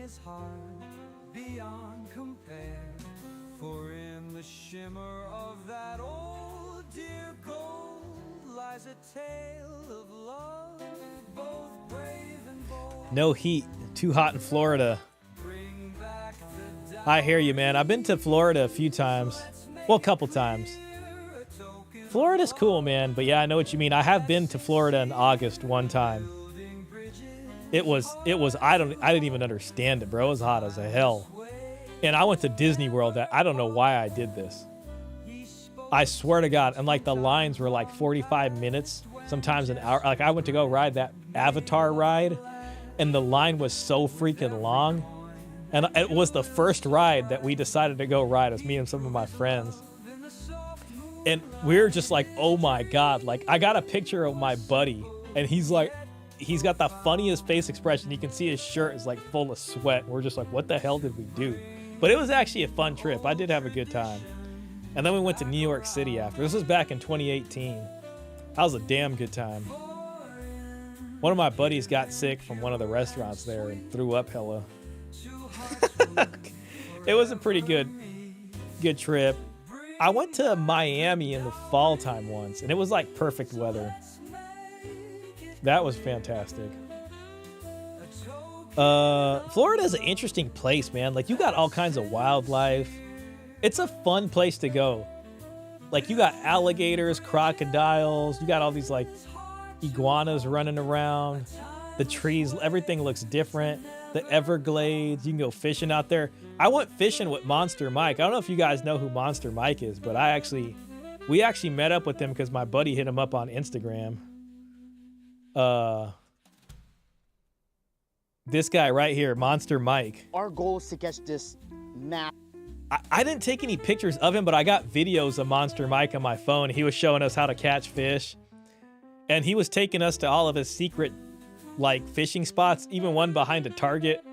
His heart beyond compare, for in the shimmer of that old dear gold lies a tale of love, both brave and bold. No heat, too hot in Florida. I hear you, man. I've been to Florida a few times. Well, a couple times. Florida's cool, man. But yeah, I know what you mean. I have been to Florida in August one time. It was I didn't even understand it, bro. It was hot as hell. And I went to Disney World. I don't know why I did this. I swear to God. And like the lines were like 45 minutes, sometimes an hour. Like I went to go ride that Avatar ride and the line was so freaking long. And it was the first ride that we decided to go ride. It was me and some of my friends. And we're just like, oh my God. Like, I got a picture of my buddy, and he's like, he's got the funniest face expression. You can see his shirt is like full of sweat. We're just like, what the hell did we do? But it was actually a fun trip. I did have a good time. And then we went to New York City after. This was back in 2018. That was a damn good time. One of my buddies got sick from one of the restaurants there and threw up hella. It was a pretty good trip. I went to Miami in the fall time once, and it was like perfect weather. That was fantastic. Florida is an interesting place, man. Like, you got all kinds of wildlife. It's a fun place to go. Like, you got alligators, crocodiles. You got all these, like, iguanas running around. The trees, everything looks different. The Everglades, you can go fishing out there. I went fishing with Monster Mike. I don't know if you guys know who Monster Mike is, but we actually met up with him because my buddy hit him up on Instagram. This guy right here, Monster Mike. Our goal is to catch this map. I didn't take any pictures of him, but I got videos of Monster Mike on my phone. He was showing us how to catch fish. And he was taking us to all of his secret, like, fishing spots, even one behind a Target.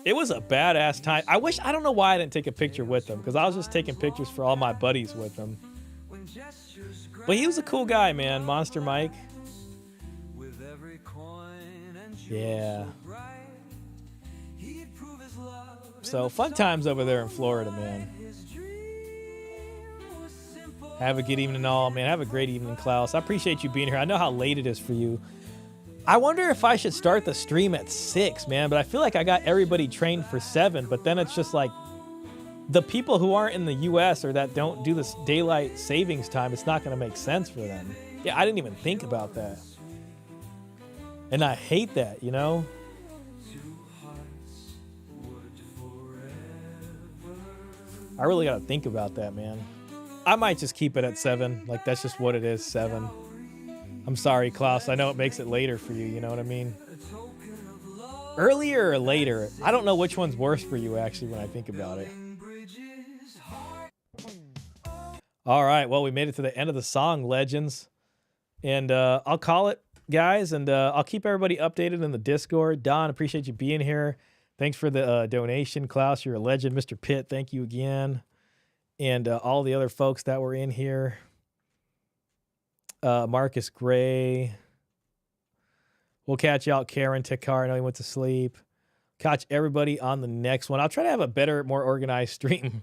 It was a badass time. I don't know why I didn't take a picture with him, because I was just taking pictures for all my buddies with him. But he was a cool guy, man, Monster Mike. Yeah. So, fun times over there in Florida, man. Have a good evening, all, man. Have a great evening, Klaus. I appreciate you being here. I know how late it is for you. I wonder if I should start the stream at 6, man, but I feel like I got everybody trained for 7, but then it's just like the people who aren't in the U.S. or that don't do this daylight savings time, it's not going to make sense for them. Yeah, I didn't even think about that. And I hate that, you know? I really got to think about that, man. I might just keep it at 7. Like, that's just what it is, 7. I'm sorry, Klaus. I know it makes it later for you. You know what I mean? Earlier or later? I don't know which one's worse for you, actually, when I think about it. All right. Well, we made it to the end of the song, Legends. And I'll call it, guys. And I'll keep everybody updated in the Discord. Don, appreciate you being here. Thanks for the donation. Klaus, you're a legend. Mr. Pitt, thank you again. And all the other folks that were in here. Marcus Gray. We'll catch y'all. Karen Tekar, I know he went to sleep. Catch everybody on the next one. I'll try to have a better, more organized stream